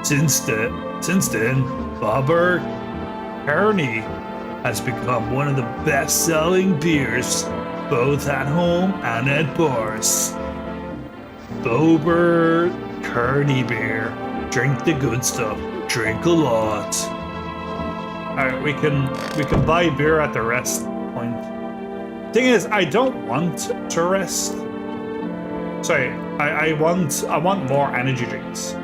Since then, Bobber Kearney has become one of the best-selling beers, both at home and at bars. Bobber Kearney beer. Drink the good stuff. Drink a lot. Alright, we can buy beer at the rest point. Thing is, I don't want to rest. Sorry, I want more energy drinks.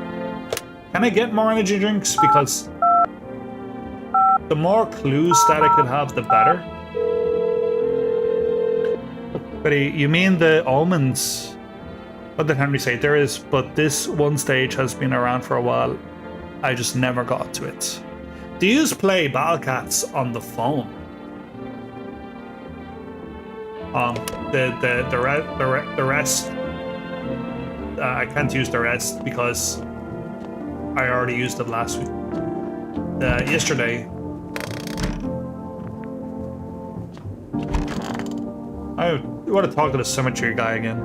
Can I get more energy drinks? Because the more clues that I could have, the better. But you mean the almonds? What did Henry say? There is, but this one stage has been around for a while. I just never got to it. Do you play Battle Cats on the phone? The rest. I can't use the rest because I already used it last week. Yesterday. I want to talk to the cemetery guy again.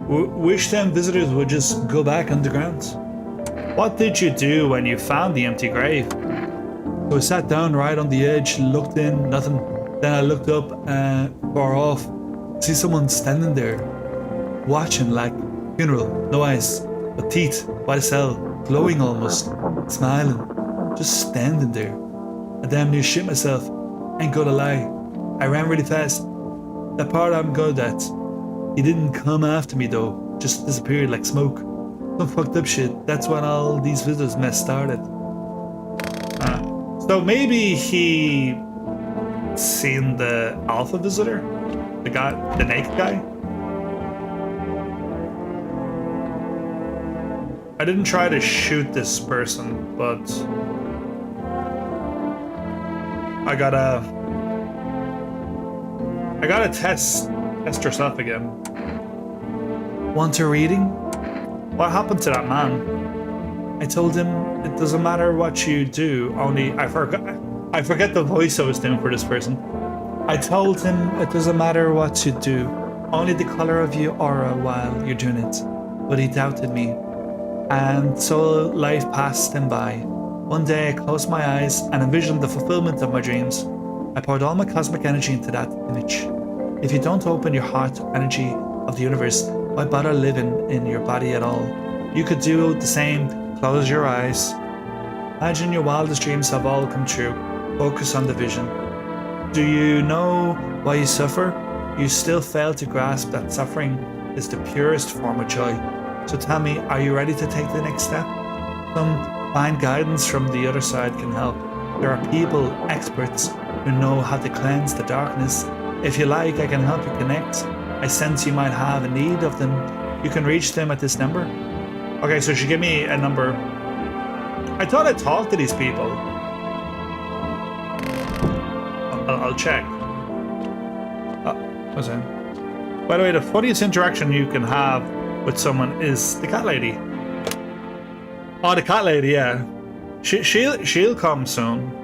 Wish them visitors would just go back underground. What did you do when you found the empty grave? So I sat down right on the edge, looked in, nothing. Then I looked up far off, see someone standing there, watching like funeral, no eyes, but teeth, white as hell, glowing almost, smiling, just standing there. I damn near shit myself, ain't gonna lie. I ran really fast. That part I'm good at. He didn't come after me though, just disappeared like smoke. Some fucked up shit. That's when all these visitors mess started. So maybe he seen the alpha visitor? The guy, the naked guy? I didn't try to shoot this person, but I gotta test yourself again. Want a reading? What happened to that man? I told him it doesn't matter what you do, only I forget the voice I was doing for this person. I told him it doesn't matter what you do, only the color of your aura while you're doing it. But he doubted me. And so life passed him by. One day I closed my eyes and envisioned the fulfillment of my dreams. I poured all my cosmic energy into that image. If you don't open your heart to energy of the universe, why bother living in your body at all? You could do the same. Close your eyes. Imagine your wildest dreams have all come true. Focus on the vision. Do you know why you suffer? You still fail to grasp that suffering is the purest form of joy. So tell me, are you ready to take the next step? Some fine guidance from the other side can help. There are people, experts, who know how to cleanse the darkness. If you like, I can help you connect. I sense you might have a need of them. You can reach them at this number. Okay, so she gave me a number. I thought I talked to these people. I'll check. What's that? By the way, the funniest interaction you can have with someone is the cat lady. Oh, the cat lady, yeah. She'll come soon.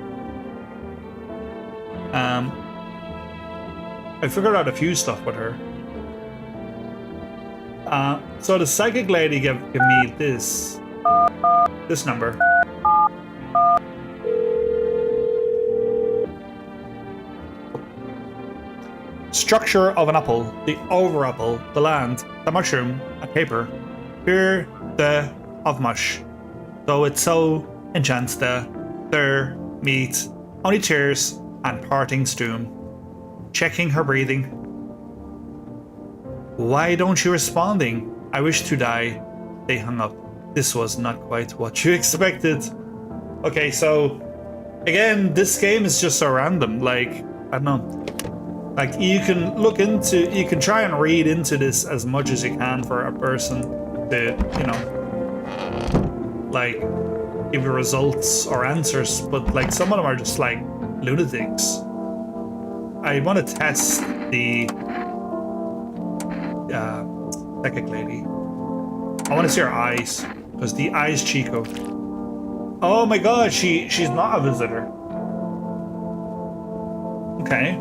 I figured out a few stuff with her. So the psychic lady gave me this number. Structure of an apple, the over apple, the land, the mushroom, a paper, here the of mush. Though it so enchants there meet only tears and parting doom. Checking her breathing. Why don't you responding? I wish to die. They hung up. This was not quite what you expected. Okay, so again, this game is just so random. Like, I don't know. Like, you can try and read into this as much as you can for a person to, you know, like, give you results or answers, but like some of them are just like lunatics. I want to test the psychic lady. I want to see her eyes, because the eyes Chico. Oh my god, she's not a visitor. Okay.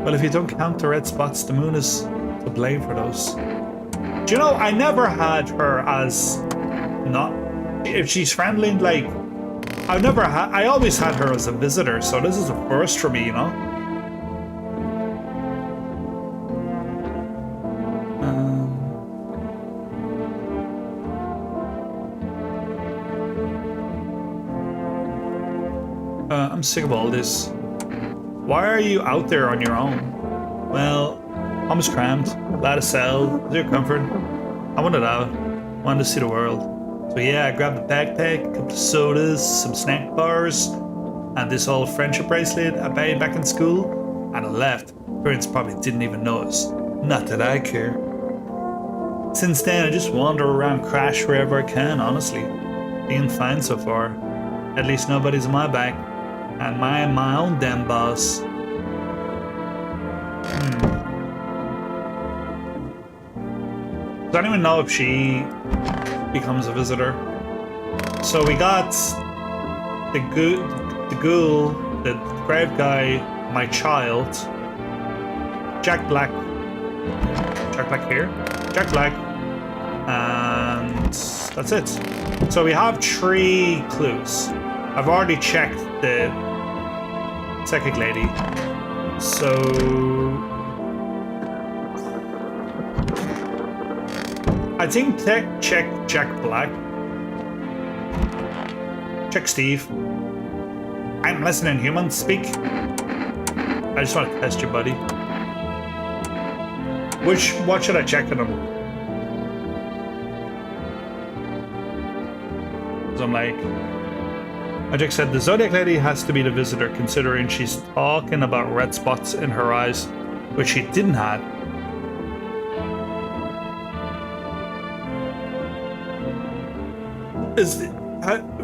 Well, if you don't count the red spots, the moon is to blame for those. Do you know, I never had her as not... If she's friendly, like... I always had her as a visitor, so this is a first for me, you know? I'm sick of all this. Why are you out there on your own? Well, I'm just crammed. Glad to sell. To your comfort. I wanted out. Wanted to see the world. So yeah, I grabbed a backpack, a couple of sodas, some snack bars, and this old friendship bracelet I made back in school, and I left. Parents probably didn't even notice. Not that I care. Since then, I just wander around, crash wherever I can, honestly. Being fine so far. At least nobody's on my back. And my own damn boss. Does anyone know if she becomes a visitor? So we got the ghoul, the grave guy, my child, Jack Black here, Jack Black, and that's it. So we have 3 clues. I've already checked the psychic lady, so I think check Jack Black. Check Steve. I'm listening, human. Speak. I just want to test you, buddy. What should I check on him? So I'm like, Magic said the Zodiac Lady has to be the visitor, considering she's talking about red spots in her eyes, which she didn't have.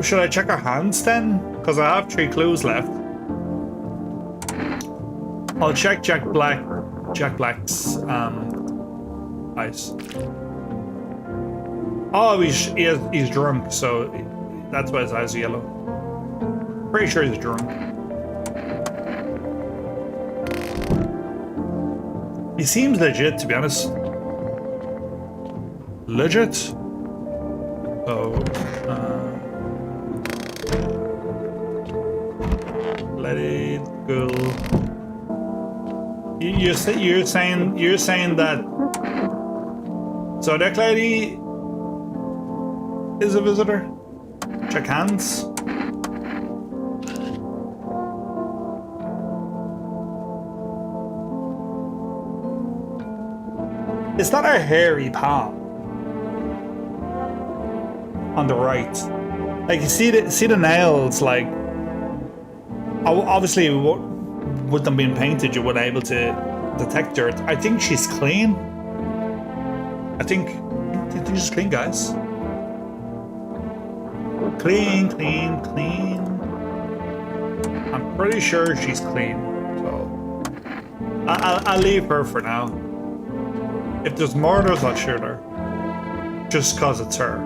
Should I check her hands then? Because I have 3 clues left. I'll check Jack Black's eyes. Oh, he's drunk, so that's why his eyes are yellow. Pretty sure he's drunk. He seems legit, to be honest. Legit? So, let it go. You're saying that Zodiac Lady is a visitor? Check hands. Is that a hairy palm on the right? Like, you see the nails, like, obviously with them being painted you wouldn't be able to detect dirt. I think she's clean. I think Did you just clean, guys? Clean, clean, clean. I'm pretty sure she's clean, so I'll leave her for now. If there's murders, I'll shoot her. Just cause it's her.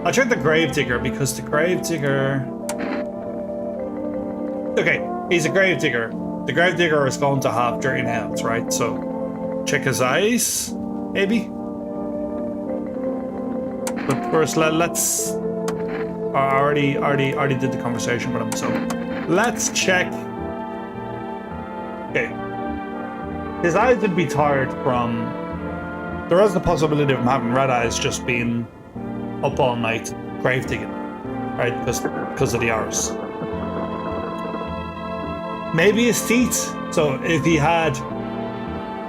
I'll check the gravedigger because the gravedigger... Okay, he's a gravedigger. The gravedigger is going to have dirty nails, right? So check his eyes, maybe. But first, let's. I already did the conversation with him, so let's check. Okay, his eyes would be tired from. There is the possibility of him having red eyes, just being up all night grave digging, right? Because of the hours. Maybe his teeth. So if he had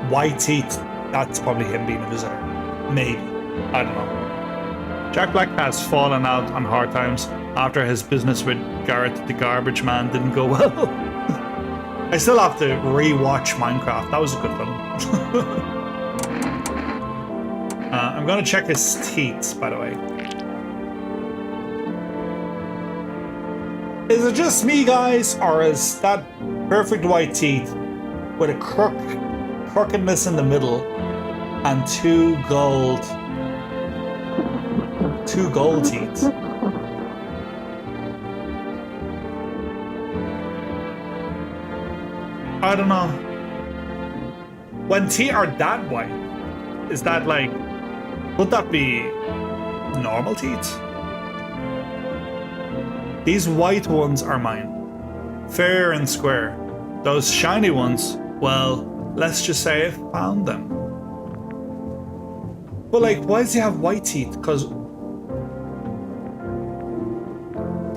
white teeth, that's probably him being a visitor. Maybe. I don't know. Jack Black has fallen out on hard times after his business with Garrett the Garbage Man didn't go well. I still have to re-watch Minecraft. That was a good film. I'm gonna check his teeth, by the way. Is it just me, guys, or is that perfect white teeth with a crookedness in the middle and two gold teeth? I don't know. When teeth are that white, is that like, would that be normal teeth? These white ones are mine. Fair and square. Those shiny ones, well, let's just say I found them. But like, why does he have white teeth? Because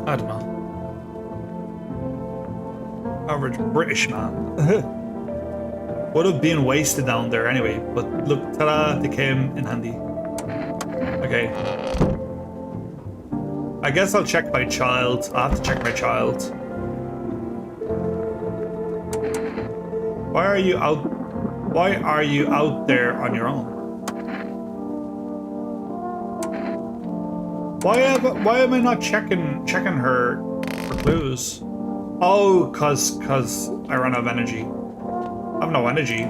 I don't know. Average British man. Would have been wasted down there anyway, but look, ta-da, they came in handy. Okay. I guess I'll check my child. I'll have to check my child. Why are you out there on your own? Why am I not checking her for clues? Oh, cause I run out of energy. I have no energy.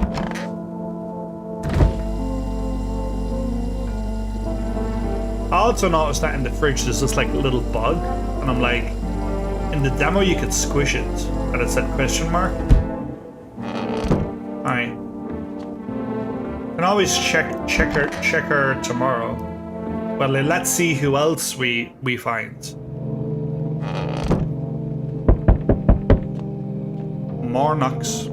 I also noticed that in the fridge there's this like little bug, and I'm like, in the demo you could squish it, and it said question mark. Alright. Can always check her tomorrow. Well, let's see who else we find. More knocks.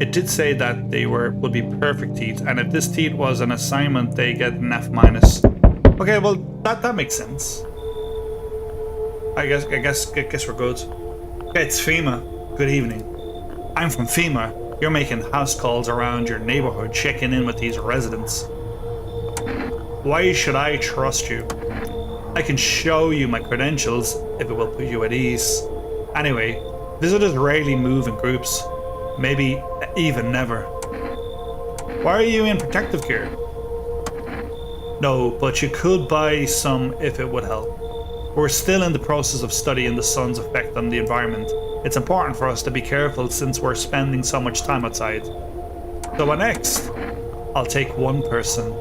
It did say that they would be perfect teeth, and if this teeth was an assignment, they get an F-. Okay, well that makes sense. I guess we're good. Okay, it's FEMA. Good evening. I'm from FEMA. You're making house calls around your neighborhood, checking in with these residents. Why should I trust you? I can show you my credentials if it will put you at ease. Anyway, visitors rarely move in groups. Maybe even never. Why are you in protective gear? No, but you could buy some if it would help. We're still in the process of studying the sun's effect on the environment. It's important for us to be careful since we're spending so much time outside. So what next? I'll take one person.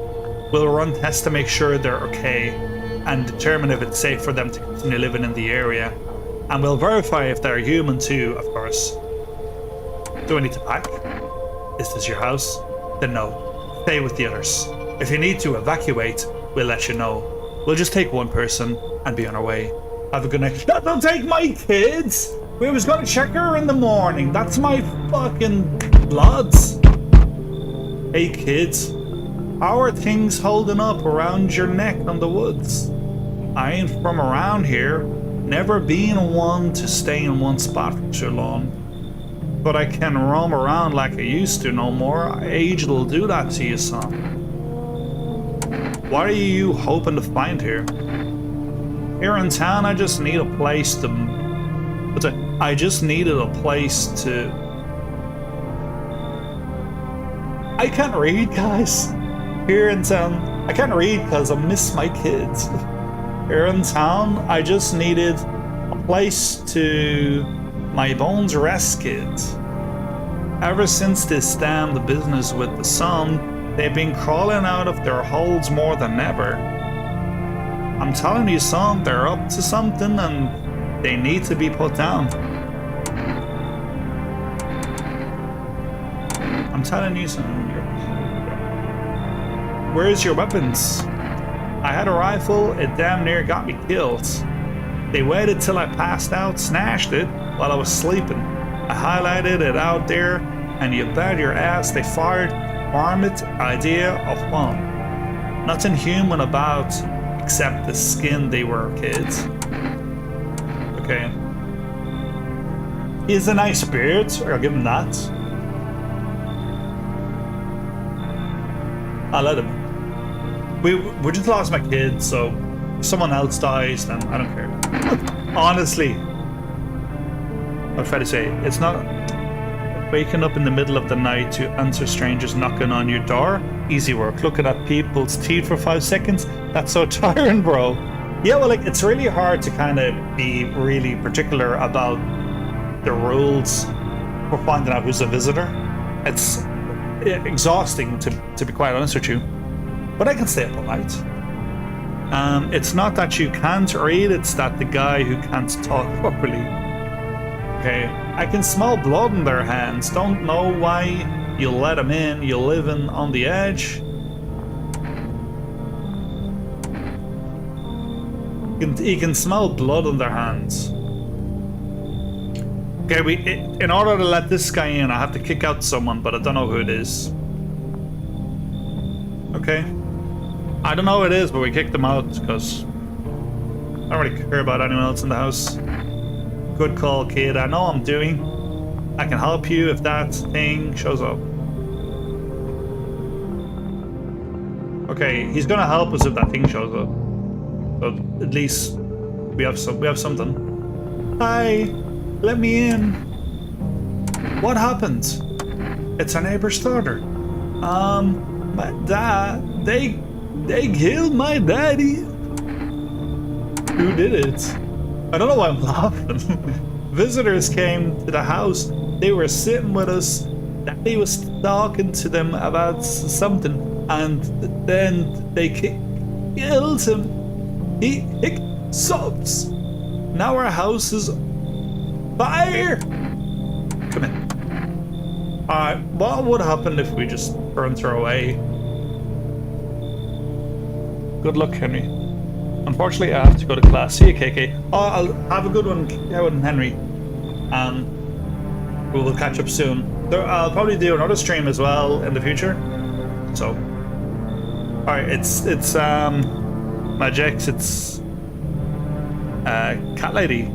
We'll run tests to make sure they're okay and determine if it's safe for them to continue living in the area. And we'll verify if they're human too, of course. Do I need to pack? Is this your house? Then no. Stay with the others. If you need to evacuate, we'll let you know. We'll just take one person and be on our way. Have a good night. Don't take my kids! We was gonna check her in the morning. That's my fucking lads. Hey kids, how are things holding up around your neck on the woods? I ain't from around here. Never been one to stay in one spot for too long. But I can roam around like I used to no more. Age'll do that to you, son. What are you hoping to find here? Here in town, I just need a place to... I just needed a place to... I can't read, guys. Here in town, I can't read because I miss my kids. Here in town, I just needed a place to my bones rest, kids. Ever since this damned business with the sun, they've been crawling out of their holes more than ever. I'm telling you, son, they're up to something and they need to be put down. I'm telling you, son. Where's your weapons? I had a rifle, it damn near got me killed. They waited till I passed out, snatched it while I was sleeping. I highlighted it out there, and you bet your ass they fired varmint idea of fun. Nothing human about except the skin they were, kids. Okay. He has a nice beard, I'll give him that. I'll let him. We just lost my kid, so if someone else dies, then I don't care. Honestly, I'll try to say, it's not waking up in the middle of the night to answer strangers knocking on your door. Easy work. Looking at people's teeth for 5 seconds. That's so tiring, bro. Yeah, well, like, it's really hard to kind of be really particular about the rules for finding out who's a visitor. It's exhausting, to be quite honest with you. But I can stay up all night. It's not that you can't read, it's that the guy who can't talk properly. Okay, I can smell blood in their hands. Don't know why you let them in. You're living on the edge. You can smell blood in their hands. Okay, in order to let this guy in, I have to kick out someone, but I don't know who it is. Okay. I don't know who it is, but we kicked them out because I don't really care about anyone else in the house. Good call, kid. I know what I'm doing. I can help you if that thing shows up. Okay, he's gonna help us if that thing shows up. So at least we have something. Hi, let me in. What happened? It's our neighbor's daughter. My dad, they killed my daddy. Who did it? I don't know why I'm laughing. Visitors came to the house. They were sitting with us. Daddy was talking to them about something, and then they killed him. He sobs. Now our house is fire. Come in. Alright, what would happen if we just burned her away? Good luck, Henry. Unfortunately, I have to go to class. See you, KK. Oh, I'll have a good one, Kevin and Henry. We will catch up soon. I'll probably do another stream as well in the future. So, alright, it's Magix, it's Cat Lady.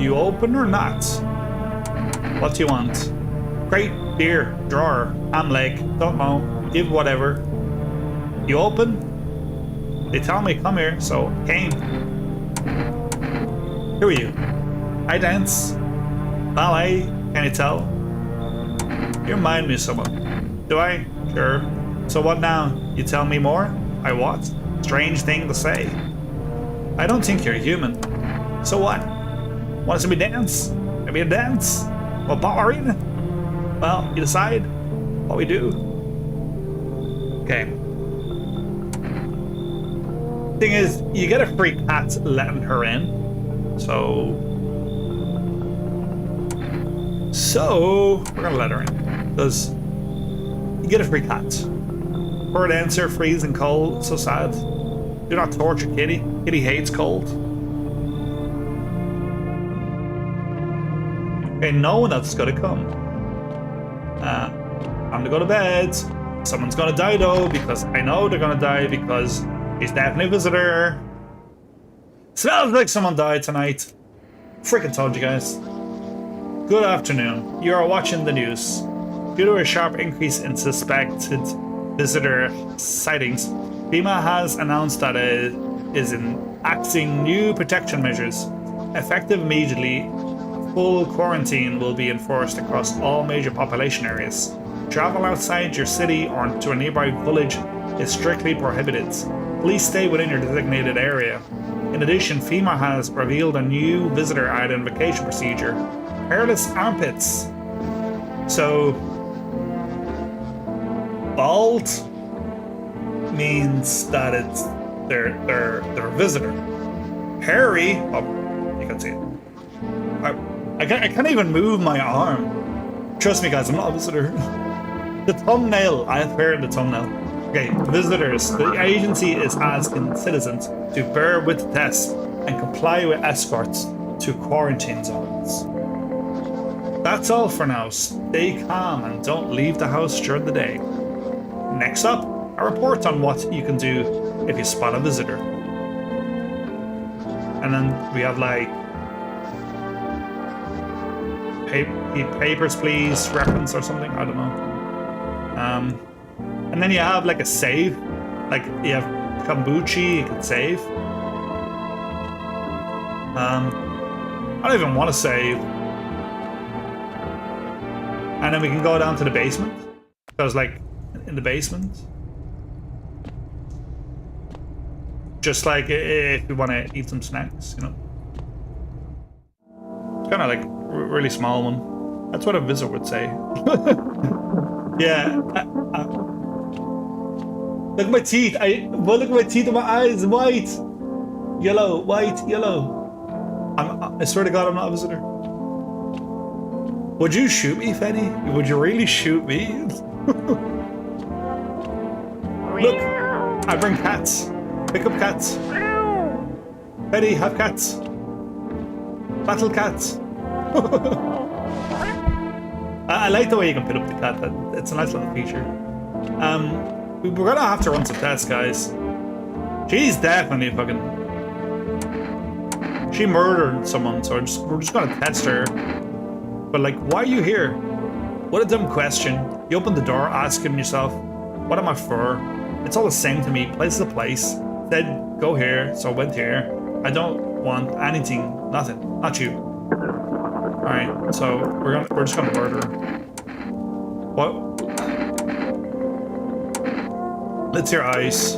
You open or not? What do you want? Crate, beer, drawer, ham leg, don't know, give whatever. You open? They tell me come here, so came. Who are you? I dance. Ballet, can you tell? You remind me of someone. Do I? Sure. So what now? You tell me more? I what? Strange thing to say. I don't think you're human. So what? Want to see me dance? Maybe a dance? Or ballerina? Well, you decide what we do. Okay. Thing is, you get a free cat letting her in. So we're gonna let her in. Because you get a free cat. Poor dancer, freezing cold, so sad. Do not torture Kitty. Kitty hates cold. Okay, no one else is gonna come. I'm gonna go to bed. Someone's gonna die though, because I know they're gonna die because he's definitely a visitor. Smells like someone died tonight. Freaking told you guys. Good afternoon. You are watching the news. Due to a sharp increase in suspected visitor sightings, FEMA has announced that it is enacting new protection measures. Effective immediately, full quarantine will be enforced across all major population areas. Travel outside your city or to a nearby village is strictly prohibited. Please stay within your designated area. In addition, FEMA has revealed a new visitor identification procedure. Hairless armpits. So, bald means that it's they're a visitor. Hairy, oh, you can see it. I can't even move my arm. Trust me, guys, I'm not a visitor. The thumbnail, I have heard the thumbnail. Okay, visitors. The agency is asking citizens to bear with the test and comply with escorts to quarantine zones. That's all for now. Stay calm and don't leave the house during the day. Next up, a report on what you can do if you spot a visitor. And then we have like papers please reference or something, I don't know. And then you have like a save, like you have kombucha you can save. I don't even want to save. And then we can go down to the basement. So it's like in the basement. Just like if you want to eat some snacks, you know. It's kind of like a really small one. That's what a visitor would say. Yeah. Look at my teeth. Look at my teeth and my eyes. White. Yellow. White. Yellow. I swear to God, I'm not a visitor. Would you shoot me, Fetty? Would you really shoot me? Look, I bring cats. Pick up cats. Fetty, have cats. Battle cats. I like the way you can pick up the cat. It's a nice little feature. We're gonna have to run some tests, guys. She's definitely fucking... She murdered someone, so we're just gonna test her. But like, why are you here? What a dumb question. You open the door asking yourself, what am I for? It's all the same to me. Place is a place. Said go here, so I went here. I don't want anything, nothing, not you. Alright, so we're just gonna murder her. What? Let's hear eyes,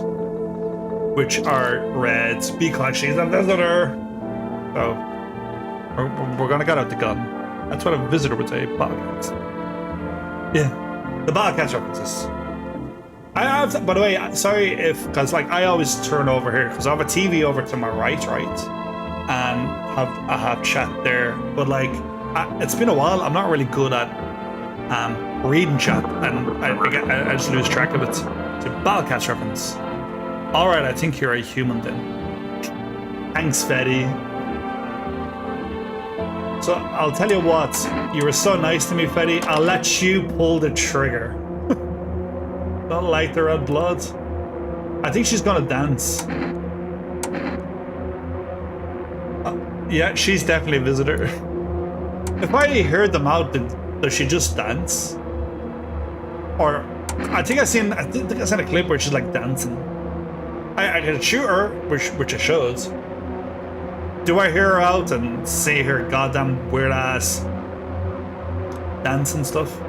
which are red because she's a visitor. So we're gonna get out the gun. That's what a visitor would say. Bobcats. Yeah, the Bobcats references. I have, by the way, sorry if, because like I always turn over here because I have a TV over to my right, and I have chat there. But like, it's been a while. I'm not really good at reading chat, and I just lose track of it. So Bobcats reference. All right, I think you're a human then. Thanks, Fetty. So I'll tell you what, you were so nice to me, Fetty. I'll let you pull the trigger. Don't like the red blood. I think she's gonna dance. Yeah, she's definitely a visitor. If I heard them out, does she just dance? Or I think I seen a clip where she's like dancing. I can shoot her, which I should. Do I hear her out and see her goddamn weird ass dance and stuff?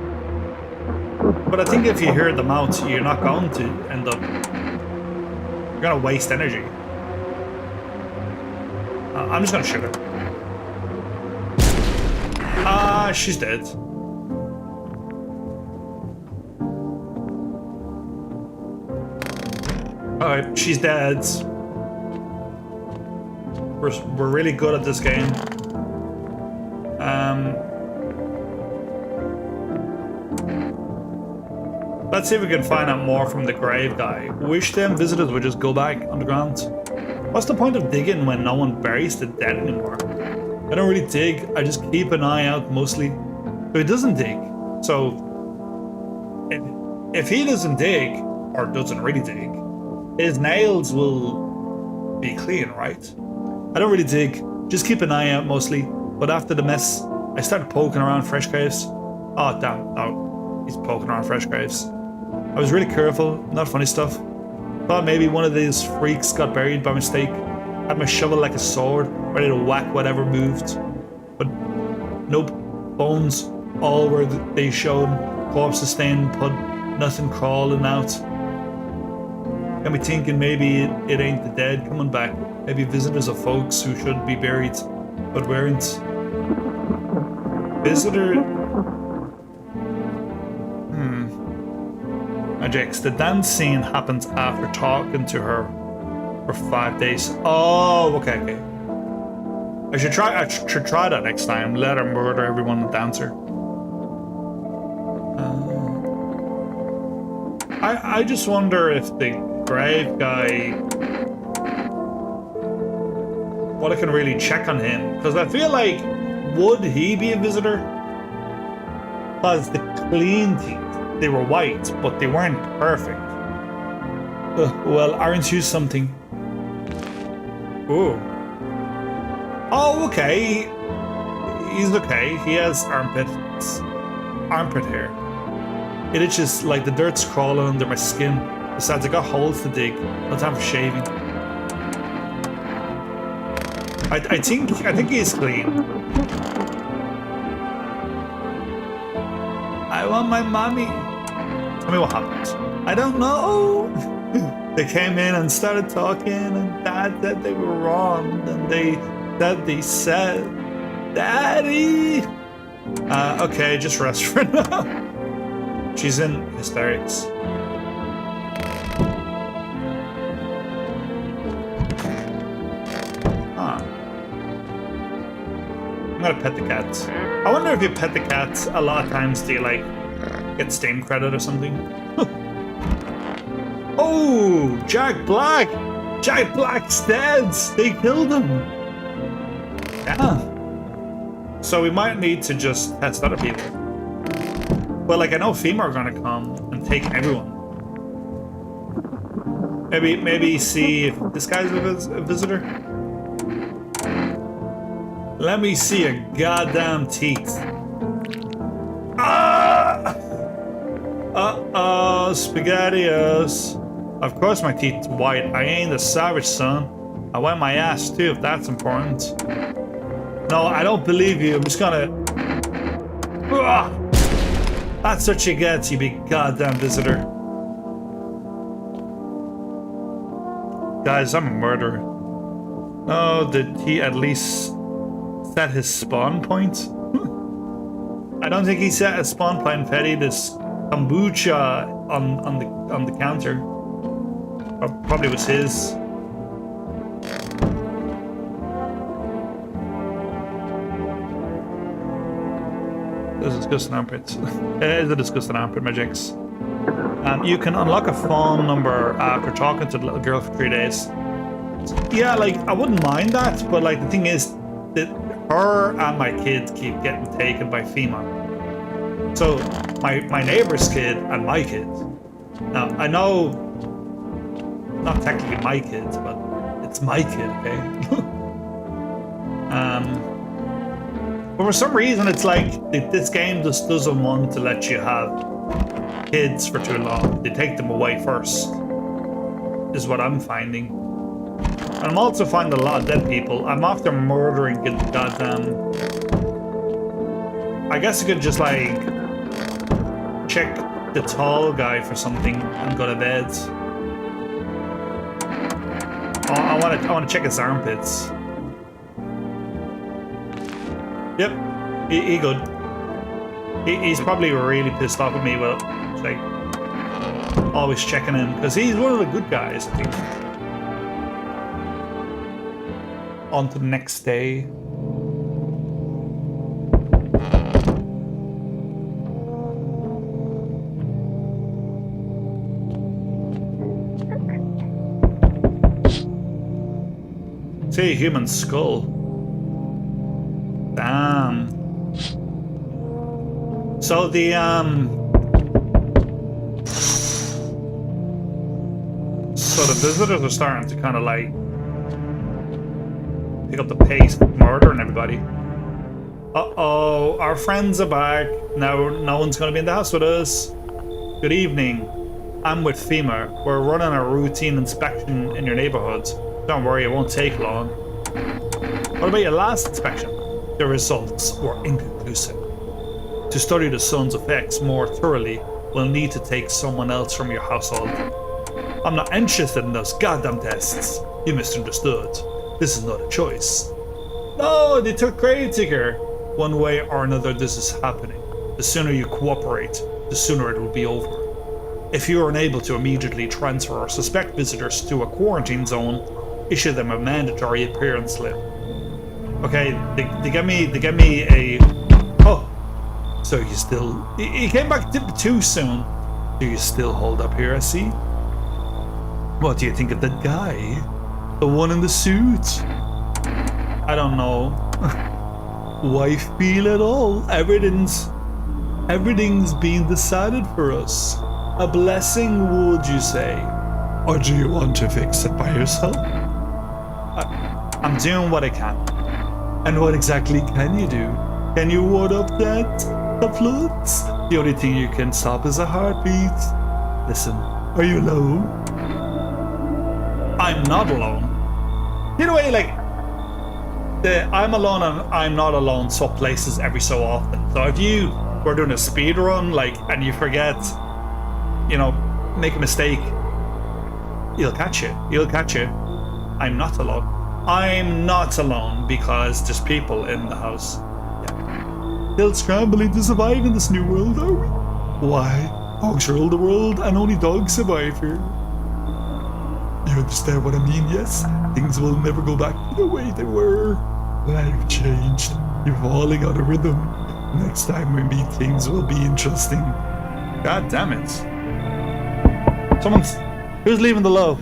But I think if you hear them out, you're not going to end up... You're gonna waste energy. I'm just gonna shoot her. She's dead. Alright, she's dead. We're really good at this game. Let's see if we can find out more from the grave guy. Wish them visitors would just go back underground. What's the point of digging when no one buries the dead anymore? I don't really dig, I just keep an eye out mostly. So he doesn't dig. So if he doesn't dig, or doesn't really dig, his nails will be clean, right? I don't really dig, just keep an eye out mostly. But after the mess, I started poking around fresh graves. Oh damn, no, he's poking around fresh graves. I was really careful, not funny stuff. Thought maybe one of these freaks got buried by mistake. Had my shovel like a sword, ready to whack whatever moved. But nope, bones all where they showed. corpses staying put, nothing crawling out. Got me thinking maybe it ain't the dead coming back. Maybe visitors of folks who should be buried, but weren't. Visitor... Ajax, the dance scene happens after talking to her for 5 days. Oh, okay. I should try that next time. Let her murder everyone and dance her. I just wonder if the grave guy, what I can really check on him, because I feel like, would he be a visitor? Because the clean teeth, they were white, but they weren't perfect. Well, aren't you something? Ooh. Oh, okay. He's okay. He has armpit hair. It itches like the dirt's crawling under my skin. Besides, I got holes to dig. No time for shaving. I think he's clean. I want my mommy. Tell me what happened. I don't know. They came in and started talking, and Dad said they were wrong, and they said, Daddy. Okay, just rest for now. She's in hysterics. I'm gonna pet the cat. I wonder if you pet the cat, a lot of times do you like get Steam credit or something? Oh, Jack Black! Jack Black's dead! They killed him! Yeah. So we might need to just test other people. Well, like I know FEMA are gonna come and take everyone. Maybe see if this guy's a visitor. Let me see your goddamn teeth. Ah! Uh-oh, SpaghettiOs. Of course my teeth are white. I ain't a savage, son. I wipe my ass too, if that's important. No, I don't believe you. I'm just gonna... Ugh! That's what you get, you big goddamn visitor. Guys, I'm a murderer. Oh, did he at least set his spawn point? I don't think he set a spawn point, Petty. This kombucha on the counter probably was his. This is disgusting armpit. It is a disgusting armpit, Magix. You can unlock a phone number after talking to the little girl for 3 days. Yeah, like, I wouldn't mind that, but like, the thing is that her and my kid keep getting taken by FEMA. So, my neighbour's kid and my kid. Now, I know, not technically my kids, but it's my kid, okay? But for some reason, it's like this game just doesn't want to let you have kids for too long. They take them away first, is what I'm finding. And I'm also finding a lot of dead people. I'm after murdering goddamn... I guess I could just like check the tall guy for something and go to bed. Oh, I want to check his armpits. Yep, he good. He's probably really pissed off at me. Well, like always checking in because he's one of the good guys, I think. On to the next day. See a human skull. Damn. So the visitors are starting to kind of like pick up the pace of murdering everybody. Uh-oh, our friends are back. Now no one's going to be in the house with us. Good evening. I'm with FEMA. We're running a routine inspection in your neighborhood. Don't worry, it won't take long. What about your last inspection? The results were inconclusive. To study the sun's effects more thoroughly, we'll need to take someone else from your household. I'm not interested in those goddamn tests. You misunderstood. This is not a choice. No, they took Gravedigger. One way or another, this is happening. The sooner you cooperate, the sooner it will be over. If you are unable to immediately transfer or suspect visitors to a quarantine zone, issue them a mandatory appearance slip. Okay, they get me a... Oh, so you still... He came back too soon. Do you still hold up here, I see? What do you think of that guy? The one in the suit? I don't know. Why feel at all? Everything's being decided for us. A blessing, would you say? Or do you want to fix it by yourself? I'm doing what I can. And what exactly can you do? Can you ward up the floods? The only thing you can stop is a heartbeat. Listen, are you alone? I'm not alone. In a way, like, I'm alone and I'm not alone swap places every so often. So if you were doing a speed run, like, and you forget, you know, make a mistake, you'll catch it. I'm not alone. I'm not alone because there's people in the house. Yeah. Still scrambling to survive in this new world, are we? Why? Dogs rule the world and only dogs survive here. You understand what I mean, yes? Things will never go back to the way they were. Life changed. You're falling out of rhythm. Next time we meet, things will be interesting. God damn it. Who's leaving the love?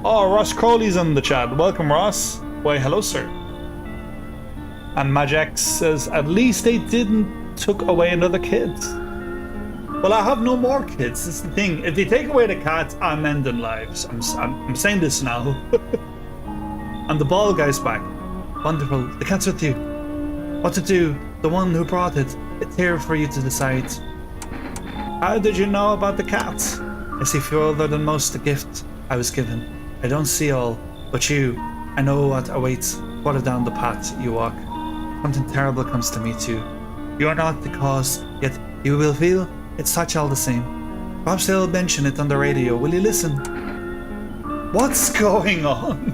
Oh, Ross Crowley's in the chat. Welcome, Ross. Why, hello, sir. And Majax says, at least they didn't took away another kid. Well, I have no more kids. That's the thing. If they take away the cat, I'm ending lives. I'm saying this now. And the ball guy's back. Wonderful. The cat's with you. What to do? The one who brought it. It's here for you to decide. How did you know about the cat? I see further than most the gift I was given. I don't see all, but you. I know what awaits further down the path you walk. Something terrible comes to me too. You are not the cause, yet you will feel its touch all the same. Perhaps they'll mention it on the radio. Will you listen? What's going on?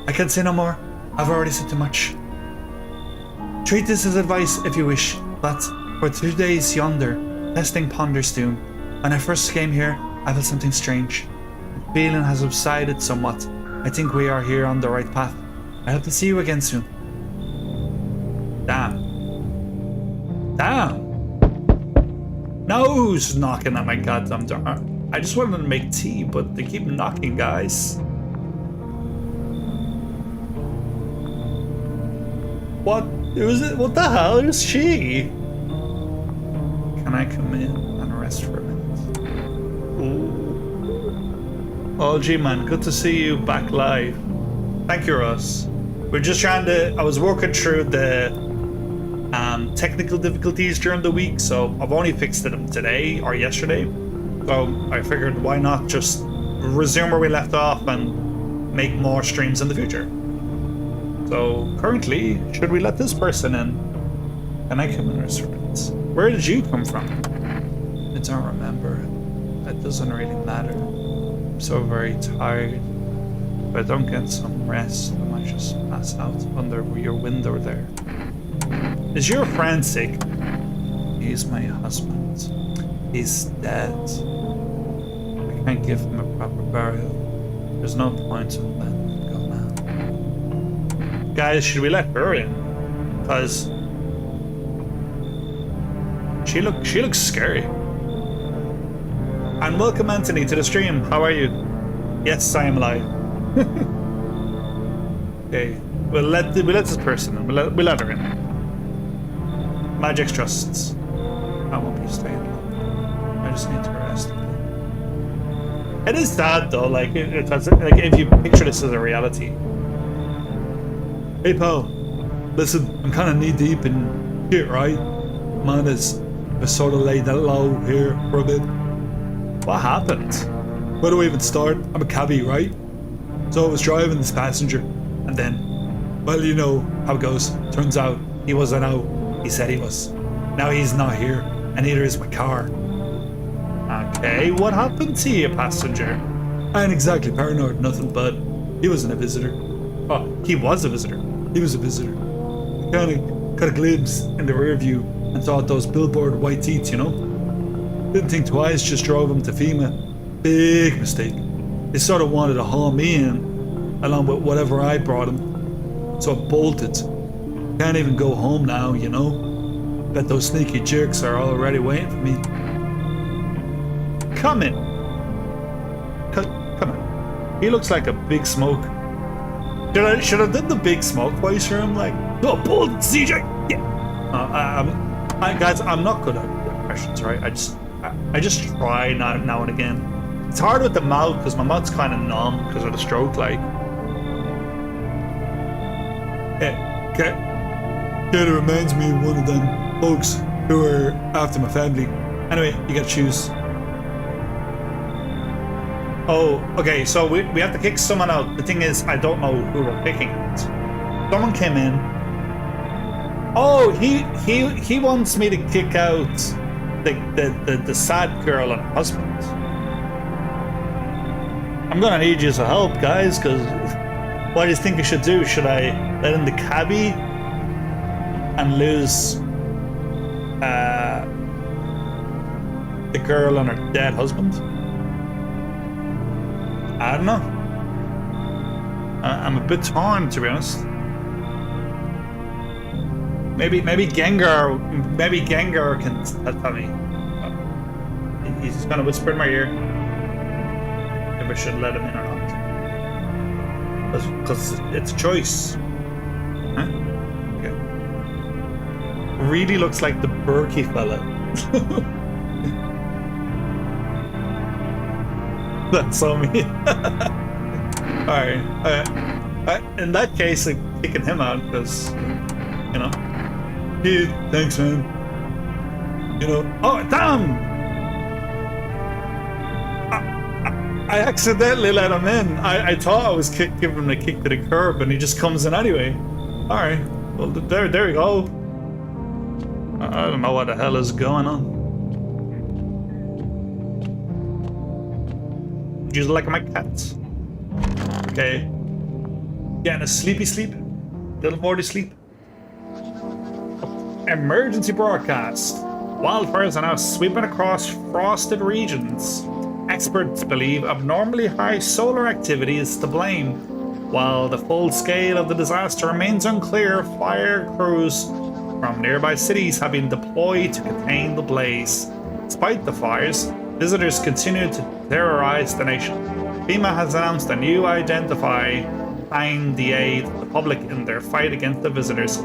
I can't say no more. I've already said too much. Treat this as advice if you wish, but for 2 days yonder, testing ponders doom. When I first came here, I felt something strange. The feeling has subsided somewhat. I think we are here on the right path. I hope to see you again soon. Damn. Now who's knocking at my goddamn door? I just wanted to make tea, but they keep knocking, guys. What? Who's it? What the hell is she? Can I come in and rest for a minute? Ooh. Oh, gee, man, good to see you back live. Thank you, Russ. We're just trying to... I was working through the technical difficulties during the week, so I've only fixed them today or yesterday. So I figured why not just resume where we left off and make more streams in the future. So currently, should we let this person in? Can I come in restaurants? Where did you come from? I don't remember. It doesn't really matter. I'm so very tired. If I don't get some rest, I might just pass out under your window there. Is your friend sick? He's my husband. He's dead. I can't give him a proper burial. There's no point in letting him go now. Guys, should we let her in? Because she looks scary. And welcome, Anthony, to the stream. How are you? Yes, I am alive. Okay, we'll let this person in. We'll let her in. Magic's trusts. I won't be staying long. I just need to rest. It is sad though, like if you picture this as a reality. Hey pal, listen, I'm kind of knee deep in shit, right? Man, I sort of laid that low here for a bit. What happened? Where do I even start? I'm a cabbie, right? So I was driving this passenger, and then, well, you know how it goes. Turns out he wasn't out. He said he was. Now he's not here, and neither is my car. Okay, what happened to you, passenger? I ain't exactly paranoid, nothing, but he wasn't a visitor. Oh, he was a visitor. He was a visitor. Kind of got a glimpse in the rear view and thought those billboard white teeth, you know? Didn't think twice, just drove him to FEMA. Big mistake. They sort of wanted to haul me in, along with whatever I brought him. So I bolted. Can't even go home now, you know? Bet those sneaky jerks are already waiting for me. Come in. Come on. He looks like a big smoke. Should I done the big smoke voice for him? Like, oh, pull CJ. Yeah. Guys, I'm not good at impressions, right? I just try now and again. It's hard with the mouth because my mouth's kind of numb because of the stroke. Like, okay. It reminds me of one of them folks who are after my family. Anyway, you gotta choose. Oh, okay, so we have to kick someone out. The thing is, I don't know who we're picking out. Someone came in. Oh, he wants me to kick out the sad girl and her husband. I'm gonna need you to help, guys, because what do you think I should do? Should I let in the cabbie and lose the girl and her dead husband? I don't know. I'm a bit torn, to be honest. Maybe Gengar can tell me. He's gonna whisper in my ear if I should let him in or not. Because it's a choice. Huh? Okay. Really looks like the Berkey fella. That's on me. Alright. In that case, I'm kicking him out because, you know. Dude, thanks, man. You know. Oh, damn! I accidentally let him in. I thought I was giving him a kick to the curb, and he just comes in anyway. Alright. Well, there we go. I don't know what the hell is going on. Just like my cats. Okay. Getting a sleepy sleep. Little more to sleep. Emergency broadcast. Wildfires are now sweeping across frosted regions. Experts believe abnormally high solar activity is to blame. While the full scale of the disaster remains unclear, fire crews from nearby cities have been deployed to contain the blaze. Despite the fires, visitors continue to terrorize the nation. FEMA has announced a new identifier trying to aid the public in their fight against the visitors.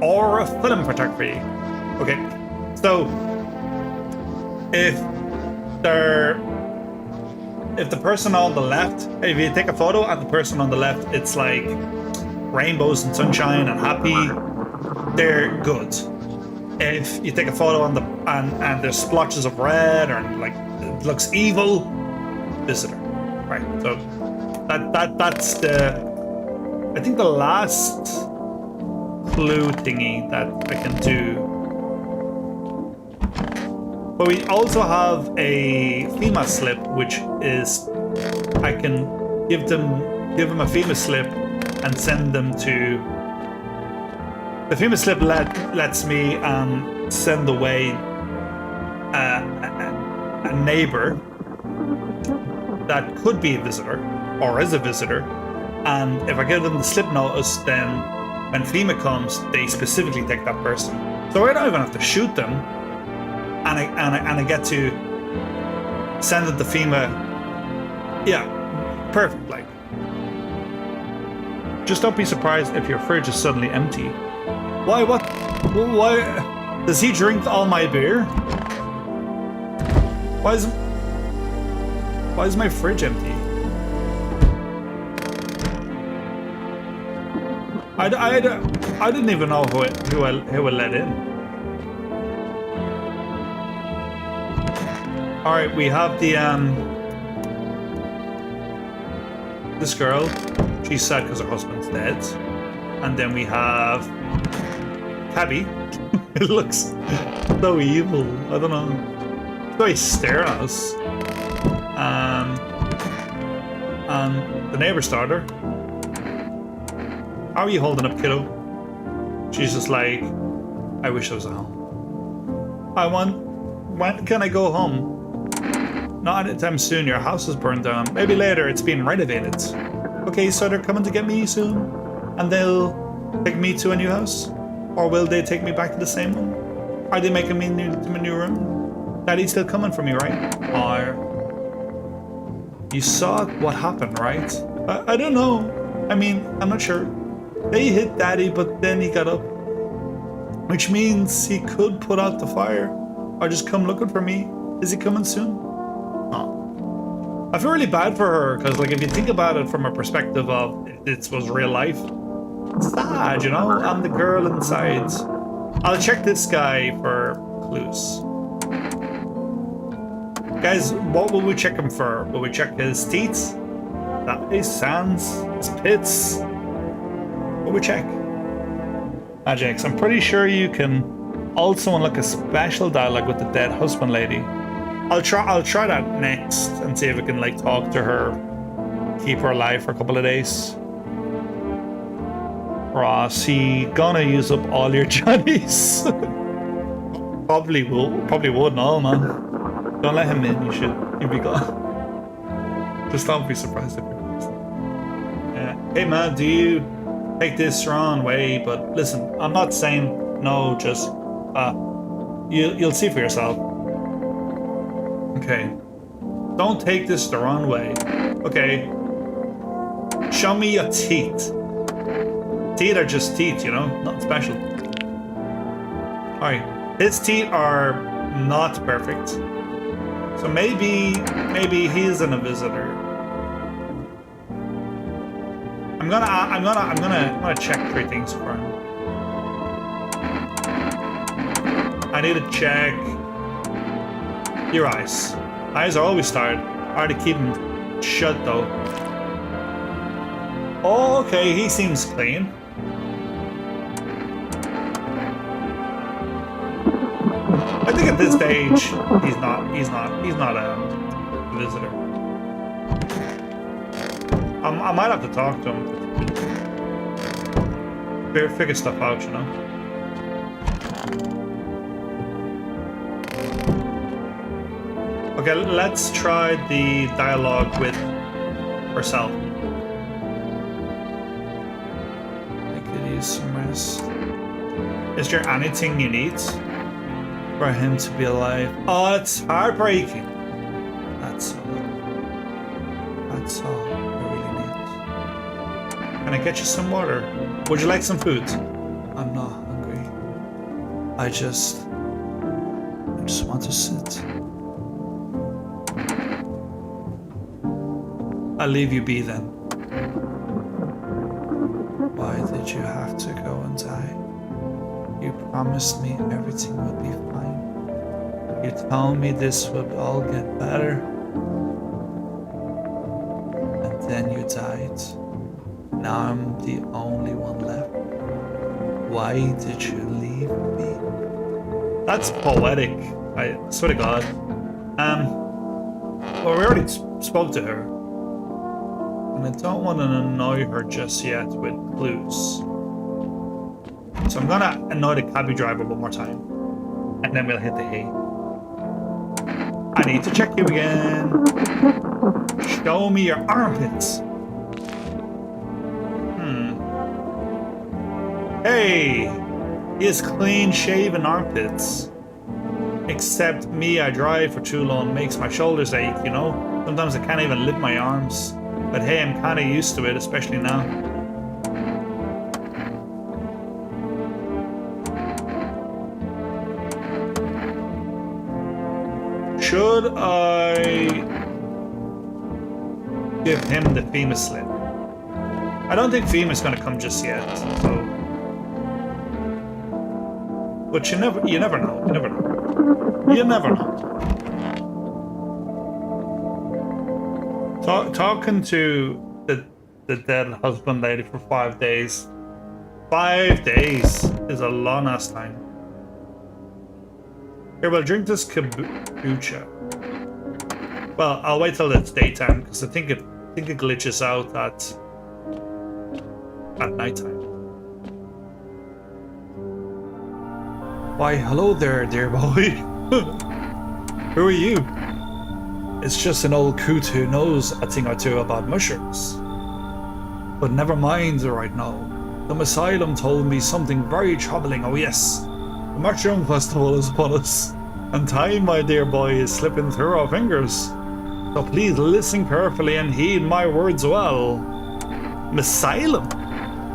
Or a film photography. Okay, so if the person on the left, if you take a photo and the person on the left, it's like rainbows and sunshine and happy, they're good. If you take a photo on and there's splotches of red or like it looks evil, visitor. Right. So that's I think the last clue thingy that I can do. But we also have a FEMA slip, which is I can give them a FEMA slip and send them to. The FEMA slip lets me send away a neighbor that could be a visitor or is a visitor, and if I give them the slip notice, then when FEMA comes, they specifically take that person. So I don't even have to shoot them, and I get to send it to FEMA. Yeah, perfect. Like, just don't be surprised if your fridge is suddenly empty. Why? What? Why? Does he drink all my beer? Why is my fridge empty? I didn't even know who I let in. All right, we have the this girl. She's sad because her husband's dead, and then we have Cabby. It looks so evil. I don't know. It's very staring at us. And the neighbour's daughter. How are you holding up, kiddo? She's just like, I wish I was at home. When can I go home? Not anytime soon. Your house is burned down. Maybe later. It's being renovated. Okay, so they're coming to get me soon, and they'll take me to a new house, or will they take me back to the same one? Are they making me to my new room? Daddy's still coming for me, right? Or you saw what happened, right? I don't know. I mean, I'm not sure. They hit Daddy, but then he got up, which means he could put out the fire, or just come looking for me. Is he coming soon? I feel really bad for her, because like if you think about it from a perspective of if this was real life, it's sad, you know? I'm the girl inside. I'll check this guy for clues. Guys, what will we check him for? Will we check his teeth? His sands? His pits? What will we check? Magics. I'm pretty sure you can also unlock a special dialogue with the dead husband lady. I'll try that next and see if I can like talk to her, keep her alive for a couple of days. Ross, he gonna use up all your Johnnies. Probably would, no man. Don't let him in. He'd be gone. Just don't be surprised if he does. Yeah. Hey man, do you take this the wrong way? But listen, I'm not saying no. Just you'll see for yourself. Okay. Don't take this the wrong way. Okay. Show me your teeth. Teeth are just teeth, you know? Nothing special. Alright. His teeth are not perfect. So maybe he's in a visitor. I'm gonna check 3 things for him. I need to check your eyes. Eyes are always tired. Hard to keep them shut though. Oh, okay, he seems clean. I think at this stage he's not a visitor. I might have to talk to him. Figure stuff out, you know. Okay, let's try the dialogue with herself. I could use some rest. Is there anything you need for him to be alive? Oh, it's heartbreaking. That's all. That's all I really need. Can I get you some water? Would you like some food? I'm not hungry. I just want to sit. I'll leave you be then. Why did you have to go and die? You promised me everything would be fine. You told me this would all get better. And then you died. Now I'm the only one left. Why did you leave me? That's poetic. I swear to God. Well, we already spoke to her. And I don't want to annoy her just yet with clues. So I'm gonna annoy the cabby driver one more time. And then we'll hit the hay. I need to check you again. Show me your armpits. Hey! He has clean shaven armpits. Except me, I drive for too long, makes my shoulders ache, you know? Sometimes I can't even lift my arms. But hey, I'm kinda used to it, especially now. Should I give him the famous slip? I don't think FEMA's gonna come just yet, so. But you never know. You never know. You never know. Talking to the dead husband lady for 5 days. 5 days is a long ass time. Here, we'll drink this kombucha. Well, I'll wait till it's daytime because I think it glitches out at nighttime. Why, hello there, dear boy. Who are you? It's just an old coot who knows a thing or two about mushrooms. But never mind right now. The asylum told me something very troubling. Oh yes, the mushroom festival is upon us, and time, my dear boy, is slipping through our fingers. So please listen carefully and heed my words well. Asylum?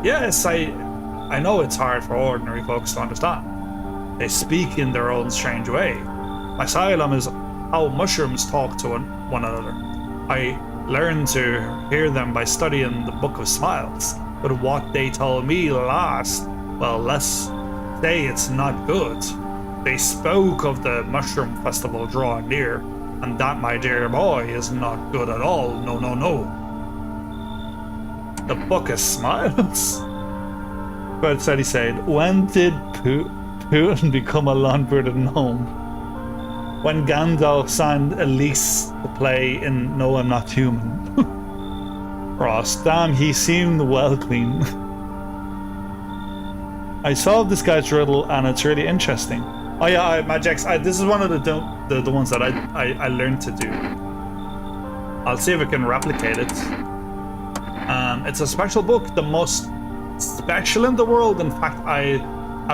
Yes, I know it's hard for ordinary folks to understand. They speak in their own strange way. Asylum is how mushrooms talk to one another. I learned to hear them by studying the Book of Smiles, but what they told me last, well, let's say it's not good. They spoke of the mushroom festival drawing near, and that, my dear boy, is not good at all. No, no, no. The Book of Smiles? But said he said, when did Putin become a long-bearded gnome? When Gandalf signed a lease to play in No, I'm Not Human. Ross, damn, he seemed well clean. I solved this guy's riddle and it's really interesting. Oh yeah, Magix, this is one of the ones that I learned to do. I'll see if I can replicate it. It's a special book, the most special in the world. In fact, I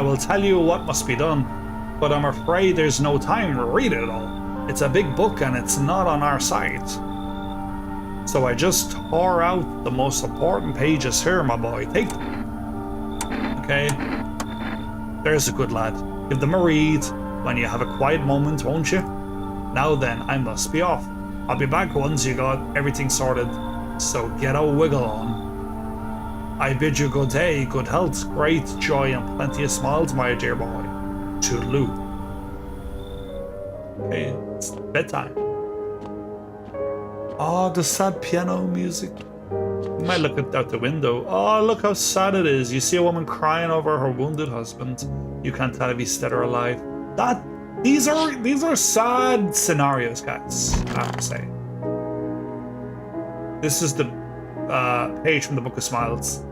will tell you what must be done, but I'm afraid there's no time to read it all. It's a big book and it's not on our site. So I just tore out the most important pages here, my boy. Take them. Okay? There's a good lad. Give them a read when you have a quiet moment, won't you? Now then, I must be off. I'll be back once you got everything sorted, so get a wiggle on. I bid you good day, good health, great joy, and plenty of smiles, my dear boy. Toodaloo. Okay, it's bedtime. Oh, the sad piano music. You might look out the window. Oh, look how sad it is. You see a woman crying over her wounded husband. You can't tell if he's dead or alive. These are sad scenarios, guys, I have to say. This is the page from the Book of Smiles.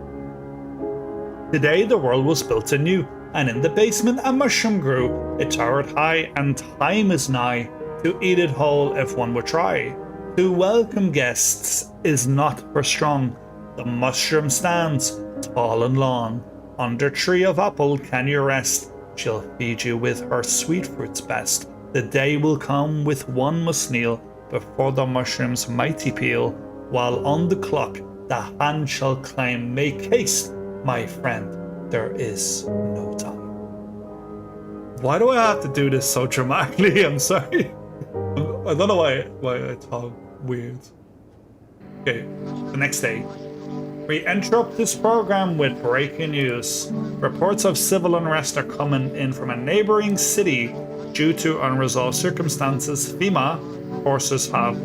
Today the world was built anew, and in the basement a mushroom grew. It towered high, and time is nigh to eat it whole if one would try. To welcome guests is not for strong. The mushroom stands tall and long. Under tree of apple can you rest. She'll feed you with her sweet fruits best. The day will come with one must kneel before the mushroom's mighty peel. While on the clock the hand shall climb. Make haste, my friend, there is no time. Why do I have to do this so dramatically? I'm sorry. I don't know why I talk weird. Okay, the next day. We interrupt this program with breaking news. Reports of civil unrest are coming in from a neighboring city due to unresolved circumstances. FEMA forces have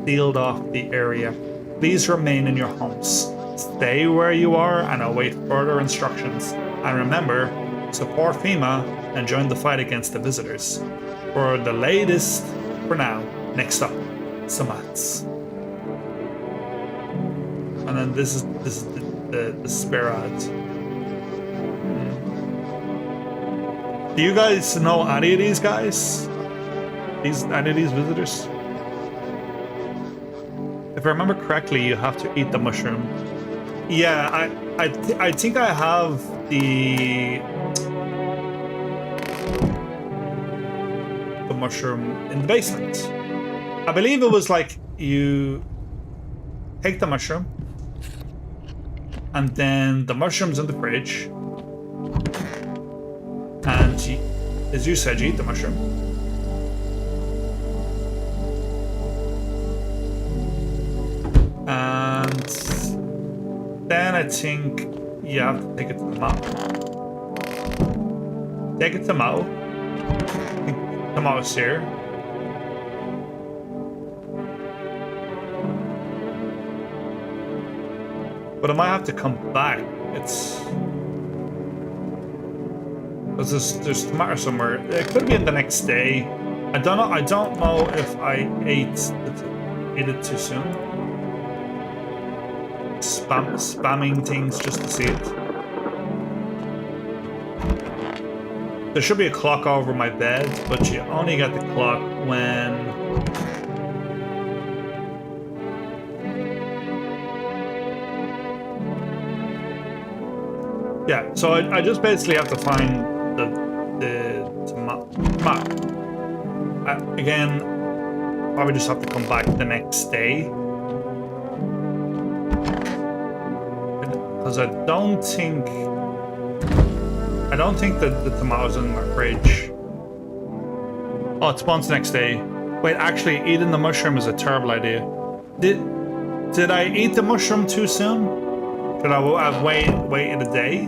sealed off the area. Please remain in your homes. Stay where you are and await further instructions. And remember, support FEMA and join the fight against the visitors. For the latest, for now, next up, some ads. And then this is the spare ads. Do you guys know any of these guys? Any of these visitors? If I remember correctly, you have to eat the mushroom. Yeah, I think I have the mushroom in the basement. I believe it was like you take the mushroom, and then the mushroom's in the fridge, and as you said, you eat the mushroom. And then I think you have to take it to the mouth. Take it to mouth. I think the mouse here. But I might have to come back. There's tomato somewhere. It could be in the next day. I don't know. I don't know if I ate it too soon. Spamming things just to see it. There should be a clock over my bed, but you only get the clock when... Yeah, so I just basically have to find the tomato. Again, probably just have to come back the next day. Because I don't think that the tomatoes in my fridge. Oh, it spawns the next day. Wait, actually, eating the mushroom is a terrible idea. Did I eat the mushroom too soon? Should I have waited a day?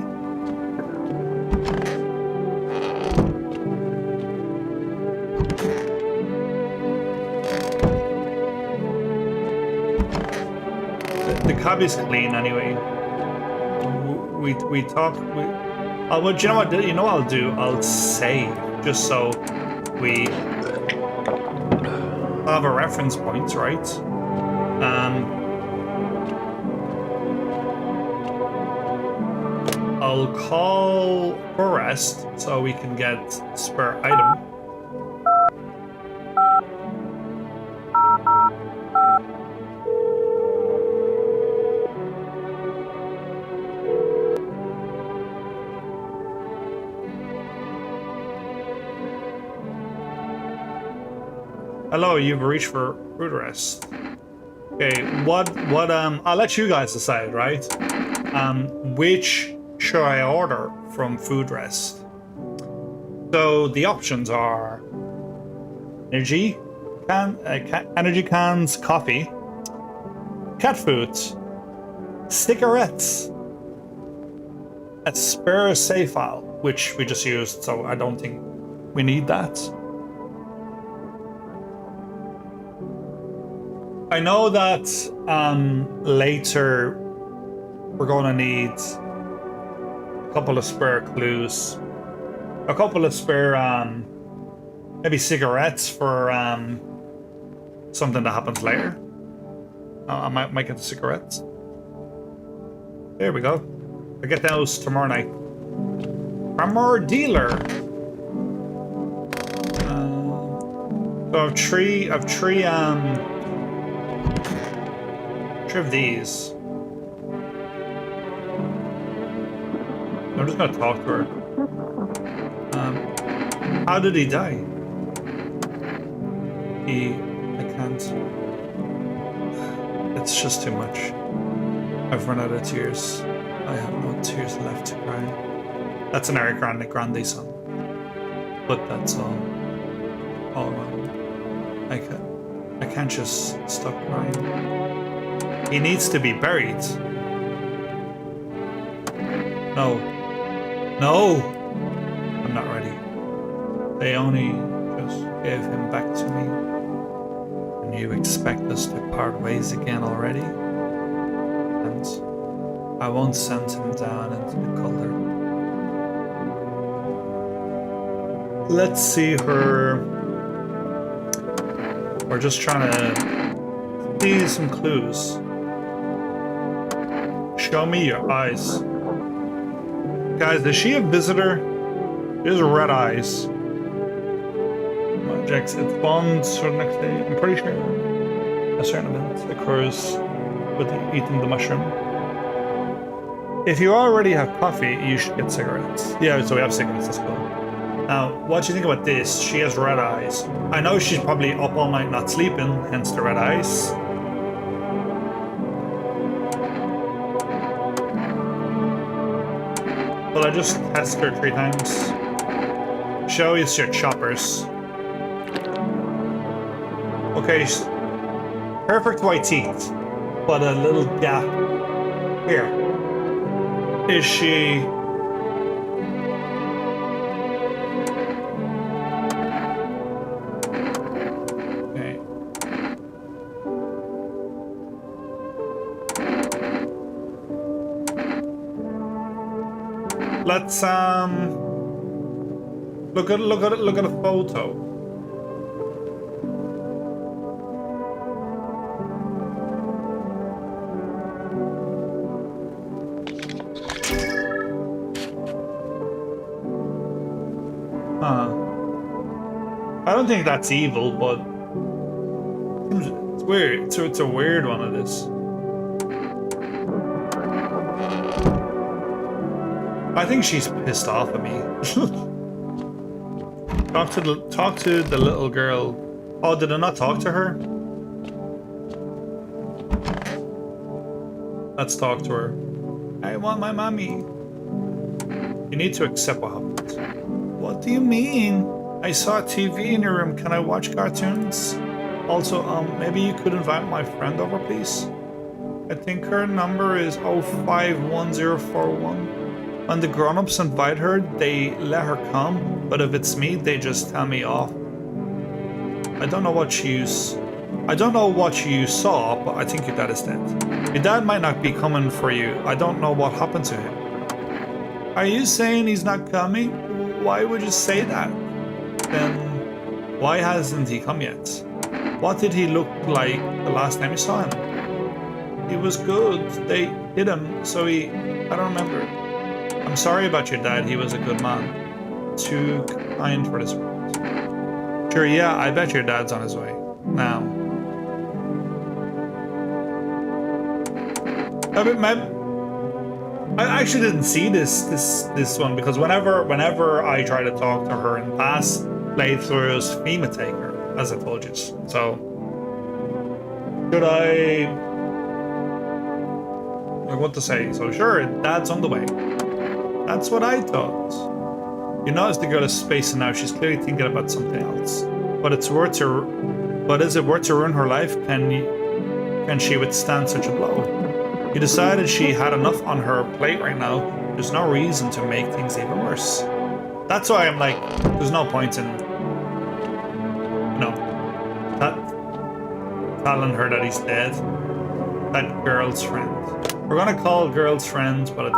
The cabbage is clean anyway. We talk. Oh, well, do you know what? You know what I'll do? I'll save just so we have a reference point, right? I'll call for rest so we can get spare item. Hello, you've reached for food rest. Okay, I'll let you guys decide, right? Which should I order from food rest? So the options are energy cans, coffee, cat food, cigarettes, a spare save file, which we just used, so I don't think we need that. I know that later we're going to need a couple of spare clues, a couple of spare maybe cigarettes for something that happens later. I might get the cigarettes. There we go. I get those tomorrow night. Armor dealer. So I've three of these. I'm just gonna talk to her. How did he die? I can't. It's just too much. I've run out of tears. I have no tears left to cry. That's an Eric Grande song. But that's all wrong. I can't just stop crying. He needs to be buried. No. No! I'm not ready. They only just gave him back to me. And you expect us to part ways again already? And I won't send him down into the color. Let's see her. We're just trying to see some clues. Show me your eyes. Guys, is she a visitor? She has red eyes. Objects, it spawns for the next day. I'm pretty sure a certain amount occurs with eating the mushroom. If you already have coffee, you should get cigarettes. Yeah, so we have cigarettes, that's cool. Now, what do you think about this? She has red eyes. I know she's probably up all night not sleeping, hence the red eyes. But I just test her 3 times. Show us your choppers. Okay, perfect white teeth, but a little gap here. Is she... Okay. Let's Look at a photo. I don't think that's evil, but it's weird. It's a weird one, it is. I think she's pissed off at me. Talk to the little girl. Oh, did I not talk to her? Let's talk to her. I want my mommy. You need to accept what happened. What do you mean? I saw a TV in your room. Can I watch cartoons? Also, maybe you could invite my friend over, please? I think her number is 051041. When the grown-ups invite her, they let her come, but if it's me, they just tell me off. I don't know what you saw, but I think your dad is dead. Your dad might not be coming for you. I don't know what happened to him. Are you saying he's not coming? Why would you say that? Then why hasn't he come yet? What did he look like the last time you saw him? He was good. They hit him, so I don't remember. I'm sorry about your dad. He was a good man. Too kind for this world. Sure, yeah, I bet your dad's on his way. Now. I actually didn't see this one because whenever I try to talk to her in past playthroughs, FEMA take her, as I told you. So should I what to say? So sure, dad's on the way. That's what I thought. You notice the girl is spacing now. She's clearly thinking about something else. But is it worth to ruin her life? Can she withstand such a blow? You decided she had enough on her plate right now. There's no reason to make things even worse. That's why I'm like, there's no point in, telling her that he's dead. That girl's friend. We're gonna call girl's friend, but I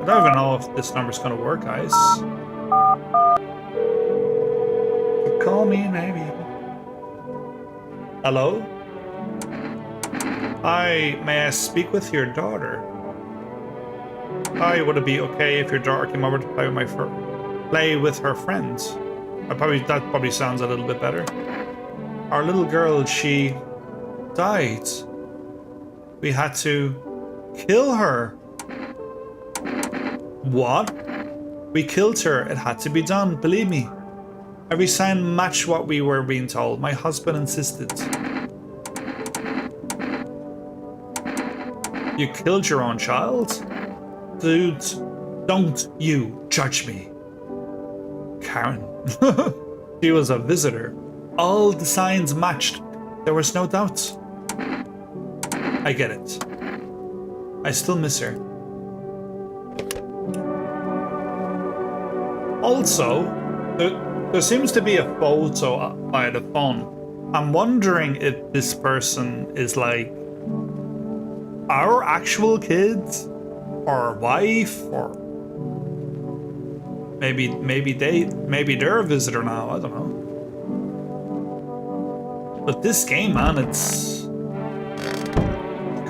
don't even know if this number's gonna work, guys. Call me, maybe. Hello? Hi, may I speak with your daughter? Hi, would it be okay if your daughter came over to play with her friends? That probably sounds a little bit better. Our little girl, she died. We had to kill her. What? We killed her. It had to be done, believe me. Every sign matched what we were being told. My husband insisted. You killed your own child? Dude, don't you judge me. Karen. She was a visitor. All the signs matched. There was no doubt. I get it. I still miss her. Also, there seems to be a photo by the phone. I'm wondering if this person is like our actual kids, or wife, or maybe they're a visitor now. I don't know. But this game, man, it's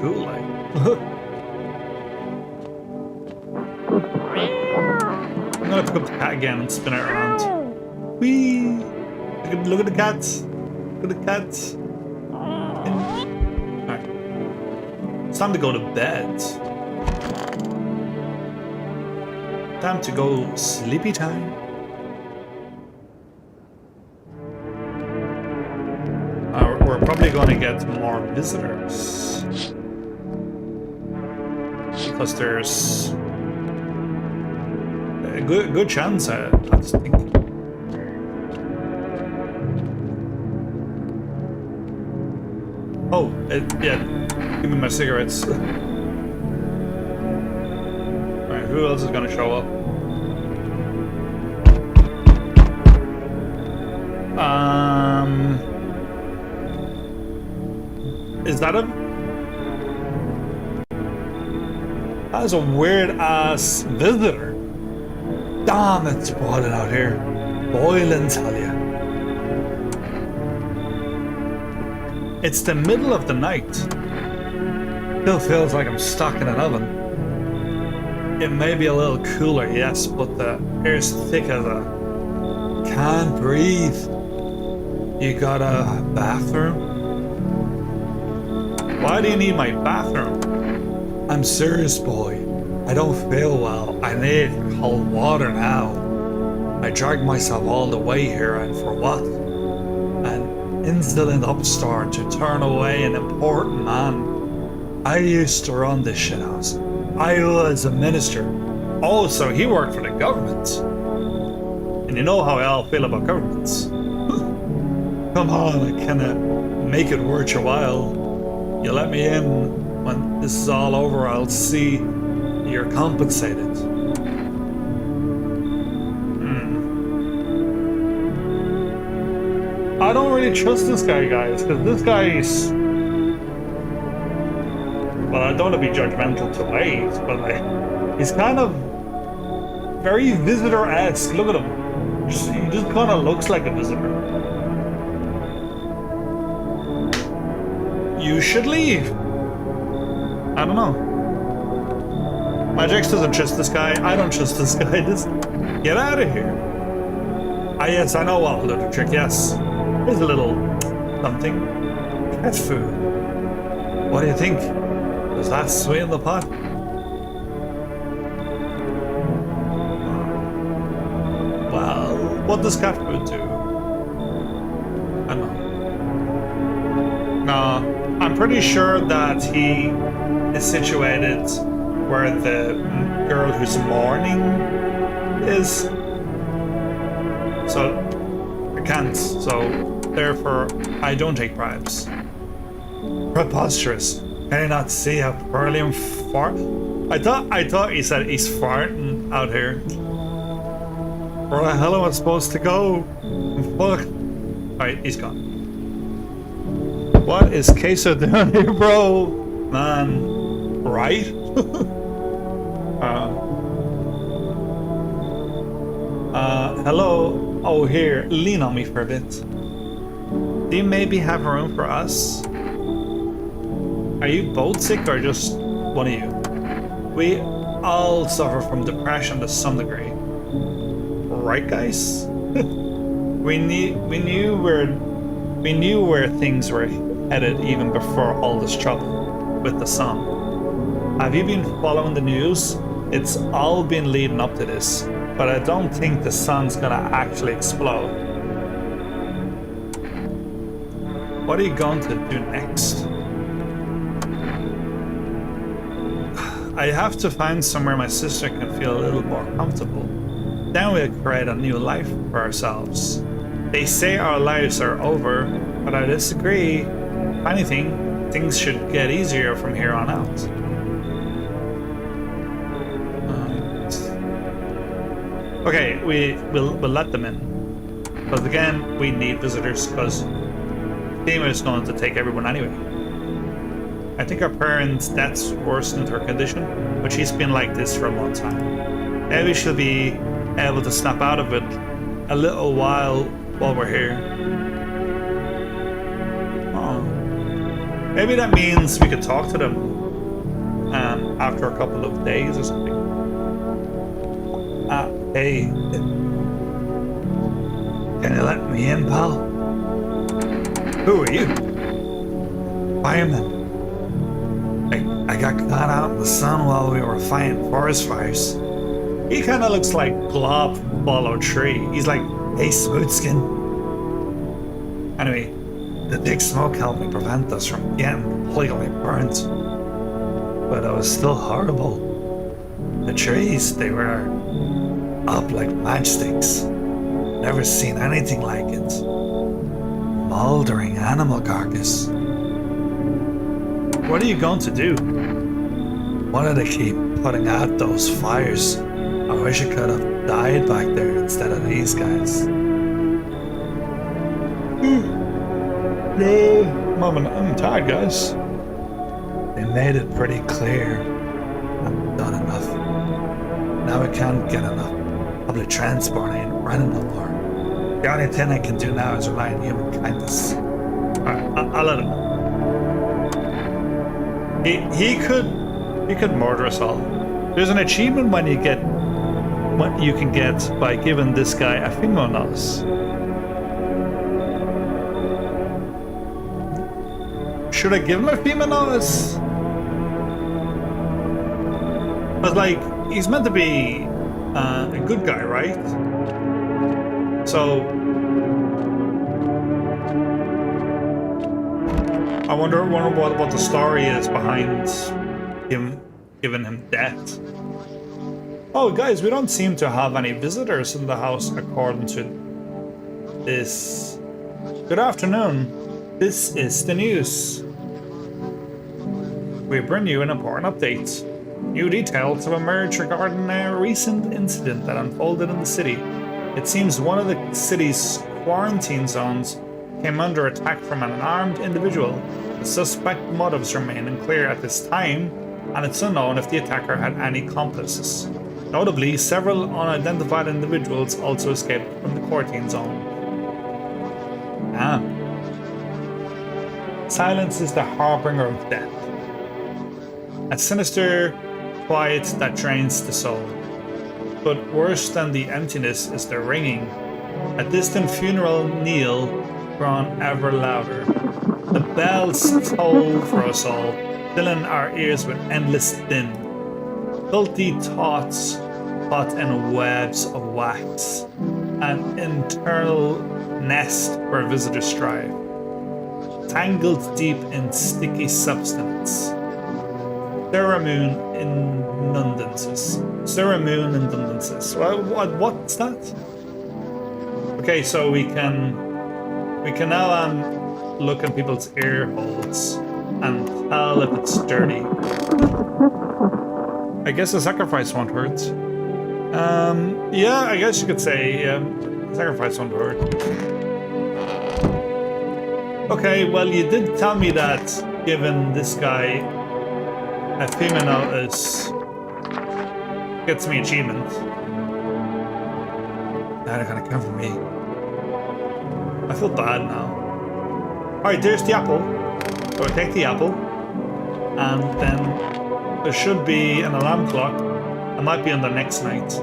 cool. Like. I'm gonna pick up the cat again and spin it around. Whee! Look at the cat. Look at the cat. Alright. It's time to go to bed. Time to go sleepy time. We're probably going to get more visitors. Because there's a good chance, I just think. Oh, yeah, give me my cigarettes. Alright, who else is gonna show up? Is that him? That is a weird ass visitor. Damn, it's boiling out here. Boiling, tell ya. It's the middle of the night. Still feels like I'm stuck in an oven. It may be a little cooler, yes, but the air's thick as a... Can't breathe. You got a bathroom? Why do you need my bathroom? I'm serious, boy. I don't feel well. I need cold water now. I dragged myself all the way here, and for what? An insolent upstart to turn away an important man. I used to run this shithouse. I was a minister. Oh, so he worked for the government. And you know how I all feel about governments. Come on, I kinda make it worth your while. You let me in. When this is all over, I'll see you're compensated. I don't really trust this guy, guys, because this guy's... Well, I don't want to be judgmental to ways, but like, he's kind of very visitor-esque. Look at him. He just kind of looks like a visitor. You should leave. I don't know. Magix doesn't trust this guy. I don't trust this guy. Just get out of here. Ah, yes, I know what will do the trick. Yes. Here's a little something. Cat food. What do you think? Does that sweeten the pot? Well, what does cat food do? I don't know. No, I'm pretty sure that he is situated where the girl who's mourning is. So I can't. So therefore, I don't take bribes. Preposterous. Can you not see how poorly I'm fart? I thought he said he's farting out here. Where the hell am I supposed to go? Fuck. Alright, he's gone. What is Queso doing here, bro? Man, right? Hello. Oh, here, lean on me for a bit. Do you maybe have room for us? Are you both sick or just one of you? We all suffer from depression to some degree. Right, guys? we knew where things were headed even before all this trouble with the sun. Have you been following the news? It's all been leading up to this, but I don't think the sun's gonna actually explode. What are you going to do next? I have to find somewhere my sister can feel a little more comfortable. Then we'll create a new life for ourselves. They say our lives are over, but I disagree. If anything, things should get easier from here on out. Okay, we'll let them in. But again, we need visitors because Dima is going to take everyone anyway. I think our parents' deaths worsened her condition, but she's been like this for a long time. Maybe she'll be able to snap out of it a little while we're here. Oh. Maybe that means we could talk to them after a couple of days or something. Hey. Can you let me in, pal? Who are you? Fireman. I got caught out in the sun while we were fighting forest fires. He kind of looks like Glob Follow Tree. He's like, hey, Smoothskin. Anyway, the thick smoke helped me prevent us from getting completely burnt. But it was still horrible. The trees, they were up like matchsticks. Never seen anything like it. Moldering animal carcass. What are you going to do? Why do they keep putting out those fires? I wish I could have died back there instead of these guys. Yeah, I'm tired, guys. They made it pretty clear. I've done enough. Now I can't get enough. Public transport ain't running no more. The only thing I can do now is rely on human kindness. Alright, I'll let him know. He could murder us all. There's an achievement when you get what you can get by giving this guy a female nose. Should I give him a female nose? But like, he's meant to be a good guy, right? So I wonder what the story is behind him giving him death. Oh, guys, we don't seem to have any visitors in the house according to this. Good afternoon. This is the news. We bring you an important update. New details have emerged regarding a recent incident that unfolded in the city. It seems one of the city's quarantine zones came under attack from an unarmed individual. The suspect motives remain unclear at this time, and it's unknown if the attacker had any accomplices. Notably, several unidentified individuals also escaped from the quarantine zone. Silence is the harbinger of death. A sinister quiet that drains the soul. But worse than the emptiness is the ringing. A distant funeral knell grown ever louder. The bells toll for us all, filling our ears with endless din. Filthy thoughts caught in webs of wax, an internal nest where visitors strive, tangled deep in sticky substance. Ceremony indulgences. What's that? Okay, so we can now look at people's ear holes and tell if it's dirty. I guess the sacrifice won't hurt. Yeah, I guess you could say sacrifice won't hurt. Okay, well, you did tell me that giving this guy a female is gets me achievement. Now they're gonna come for me. I feel bad now. Alright, there's the apple. So I take the apple, and then there should be an alarm clock. It might be on the next night.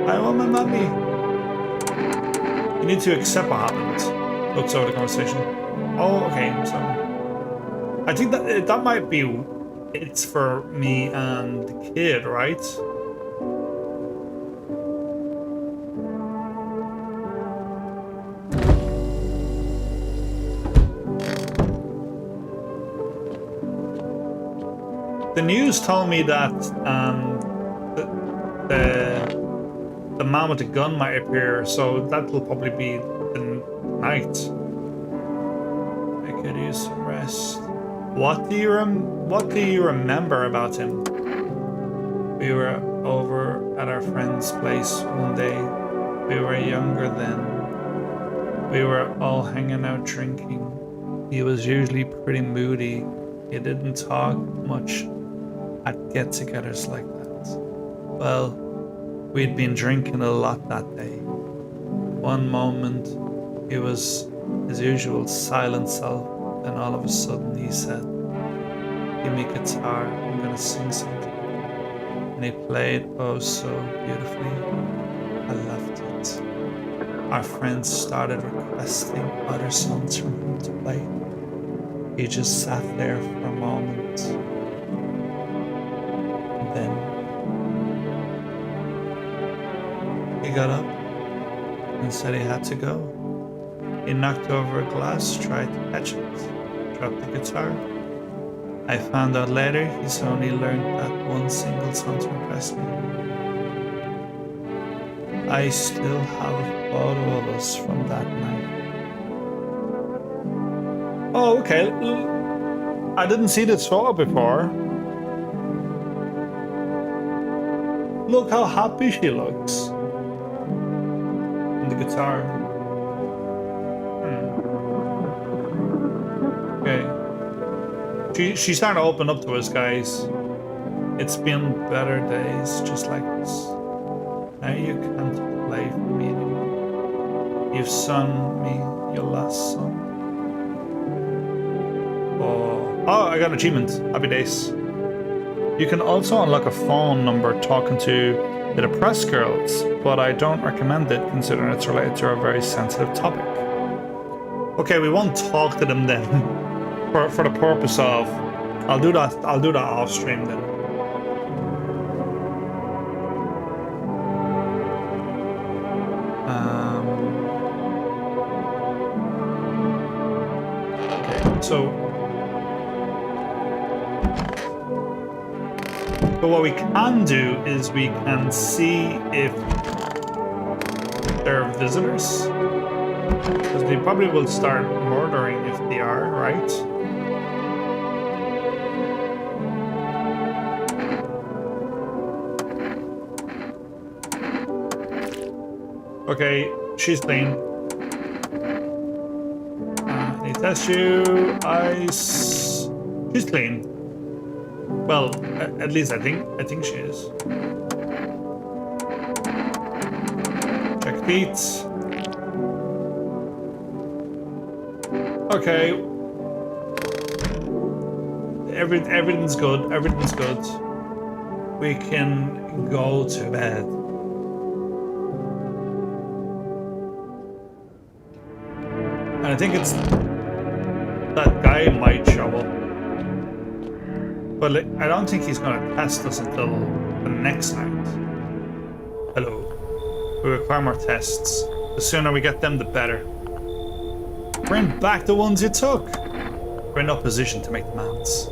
I want my mommy. You need to accept what happened. Looks over the conversation. Oh, okay. So I think that might be it's for me and the kid, right? The news told me that the man with the gun might appear, so that will probably be the night. I could use some rest. What do you remember about him? We were over at our friend's place one day. We were younger then. We were all hanging out drinking. He was usually pretty moody. He didn't talk much at get-togethers like that. Well, we'd been drinking a lot that day. One moment, he was his usual silent self, then all of a sudden he said, "Give me a guitar, I'm gonna sing something." And he played oh so beautifully. I loved it. Our friends started requesting other songs from him to play. He just sat there for a moment. Then he got up and said he had to go. He knocked over a glass, tried to catch it, dropped the guitar. I found out later he's only learned that one single song to impress me. I still have a photo of us from that night. Oh, okay. I didn't see this photo before. Look how happy she looks. And the guitar. Okay. She's starting to open up to us, guys. It's been better days just like this. Now you can't play for me anymore. You've sung me your last song. Oh, I got an achievement. Happy days. You can also unlock a phone number talking to the depressed girls, but I don't recommend it considering it's related to a very sensitive topic. Okay, we won't talk to them then. for the purpose of, I'll do that off stream then. Okay, so but what we can do is we can see if they're visitors. Because they probably will start murdering if they are, right? Okay, she's clean. They test you. Ice. She's clean. Well, at least I think she is. Check feet. Okay. Everything's good. Everything's good. We can go to bed. And I think it's that guy might show up. But like, I don't think he's gonna test us until the next night. Hello. We require more tests. The sooner we get them, the better. Bring back the ones you took. We're in no position to make demands.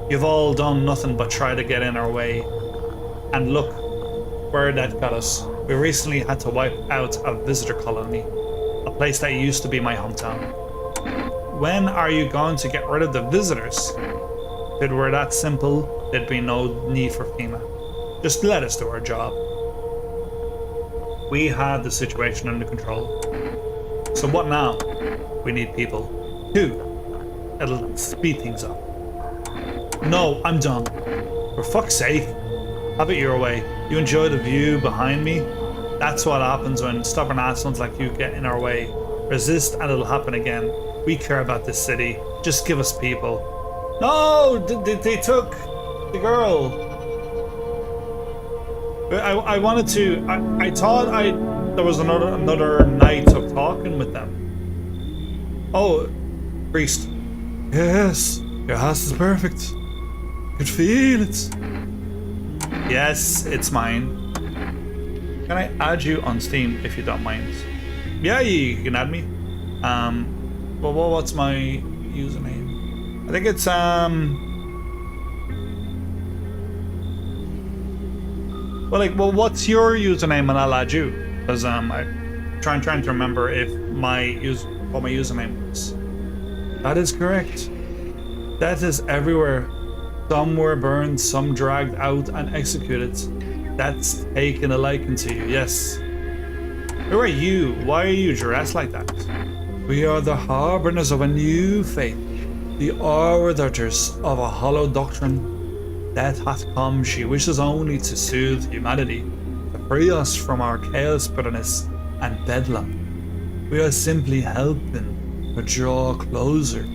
You've all done nothing but try to get in our way. And look where that got us. We recently had to wipe out a visitor colony. A place that used to be my hometown. When are you going to get rid of the visitors? If it were that simple, there'd be no need for FEMA. Just let us do our job. We had the situation under control. So what now? We need people. 2. It'll speed things up. No, I'm done. For fuck's sake. Have it your way. You enjoy the view behind me? That's what happens when stubborn assholes like you get in our way. Resist and it'll happen again. We care about this city. Just give us people. No! They took the girl. I wanted to... I thought there was another night of talking with them. Oh, priest. Yes, your house is perfect. I could feel it. Yes, it's mine. Can I add you on Steam if you don't mind? Yeah, you can add me. Well, what's my username? I think it's well, what's your username and I'll add you? Because I'm trying to remember if what my username was. That is correct. That is everywhere. Some were burned, some dragged out and executed. That's taken a liking to you, yes. Who are you? Why are you dressed like that? We are the harbingers of a new faith, the arbiters of a hollow doctrine. Death hath come, she wishes only to soothe humanity, to free us from our chaos, bitterness, and bedlam. We are simply helping to draw closer.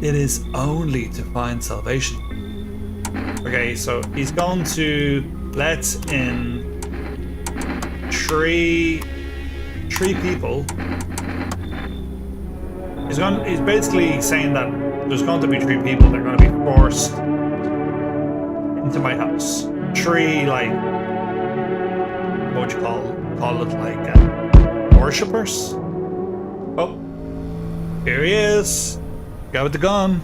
It is only to find salvation. Okay, so he's going to let in three people. He's basically saying that there's going to be 3 people that are going to be forced into my house. 3, like, what would you call it, like, worshippers? Oh, here he is. Guy with the gun.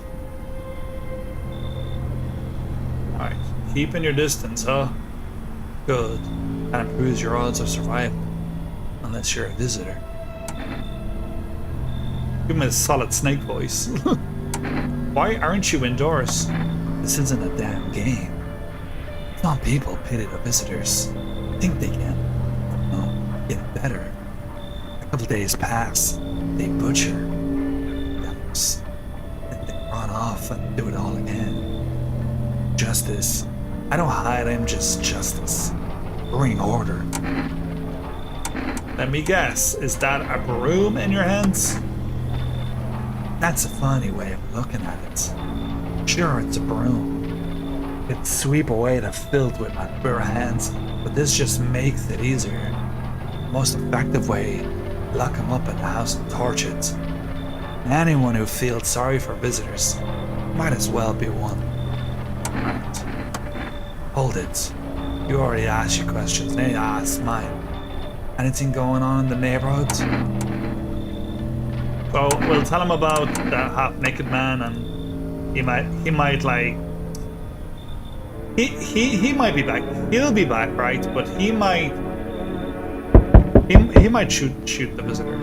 Alright, keeping your distance, huh? Good. That improves your odds of survival. Unless you're a visitor. Give him a solid snake voice. Why aren't you indoors? This isn't a damn game. Some people pity the visitors. Think they can. No, get better. A couple days pass. they butcher themselves, then they run off and do it all again. Justice. I don't hide, I'm just justice. Bring order. Let me guess, is that a broom in your hands? That's a funny way of looking at it. Sure, it's a broom. It'd sweep away the filth with my bare hands, but this just makes it easier. The most effective way, lock 'em up in the house and torch it. Anyone who feels sorry for visitors might as well be one. Right. Hold it. You already asked your questions, now you ask mine. Anything going on in the neighborhood? So we'll tell him about the half-naked man, and he might like he might be back. He'll be back, right? But he might shoot the visitor.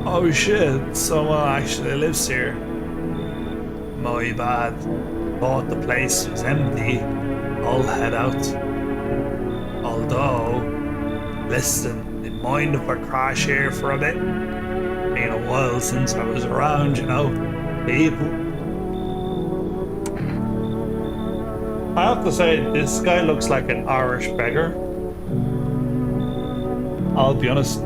Oh shit! Someone actually lives here. My bad. Thought the place was empty. I'll head out. Although, listen, you mind if I crash here for a bit? Been a while since I was around, you know, people. I have to say, this guy looks like an Irish beggar. I'll be honest.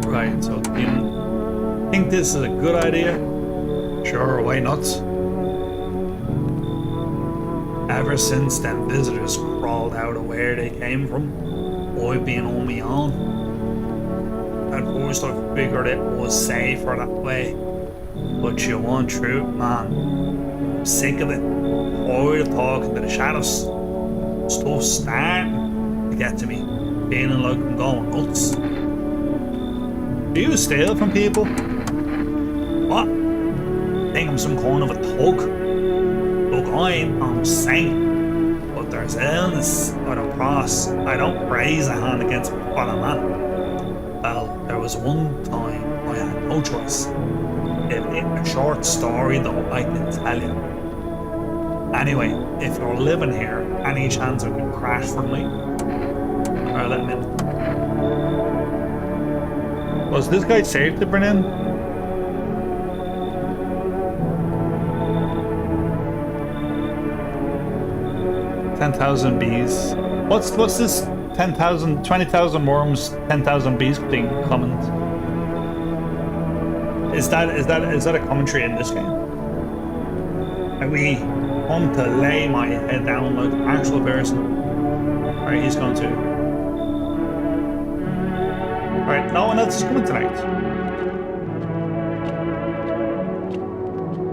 Right, so you think this is a good idea? Sure, why not? Ever since them visitors crawled out of where they came from, I've been on my own. At first I figured it was safer that way, but you want truth, man. I'm sick of it. Tired of talking to the shadows. Stuff's starting to get to me, feeling like I'm going nuts. Do you steal from people? What? Think I'm some kind of a thug? Look, I'm sane, but there's illness or a cross. I don't raise a hand against my fellow man. Well, there was one time I had no choice. A short story though I can tell you. Anyway, if you're living here, any chance I could crash for me? Or let me in. Was this guy safe to bring in? $10,000 bees. What's this 10,000, 20,000 worms, 10,000 bees thing comment? Is that a commentary in this game? Are we on to lay my head down like an actual person? Alright, he's going to. Alright, no one else is coming tonight.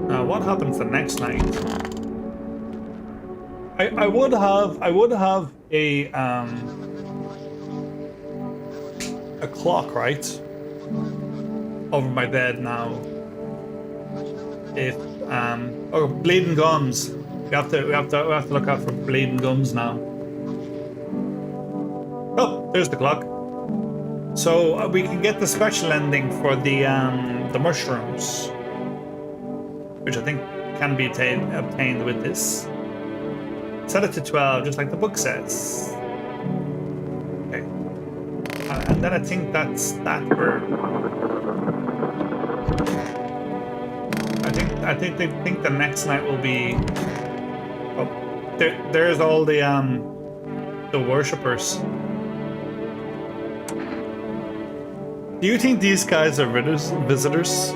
Now what happens the next night? I would have a clock, right, over my bed now. If oh, bleeding gums. We have to look out for bleeding gums now. Oh, there's the clock. So we can get the special ending for the mushrooms, which I think can be obtained with this. Set it to 12, just like the book says. Okay. And then I think that's that for. I think they think the next night will be. Oh, there's all the worshippers. Do you think these guys are visitors?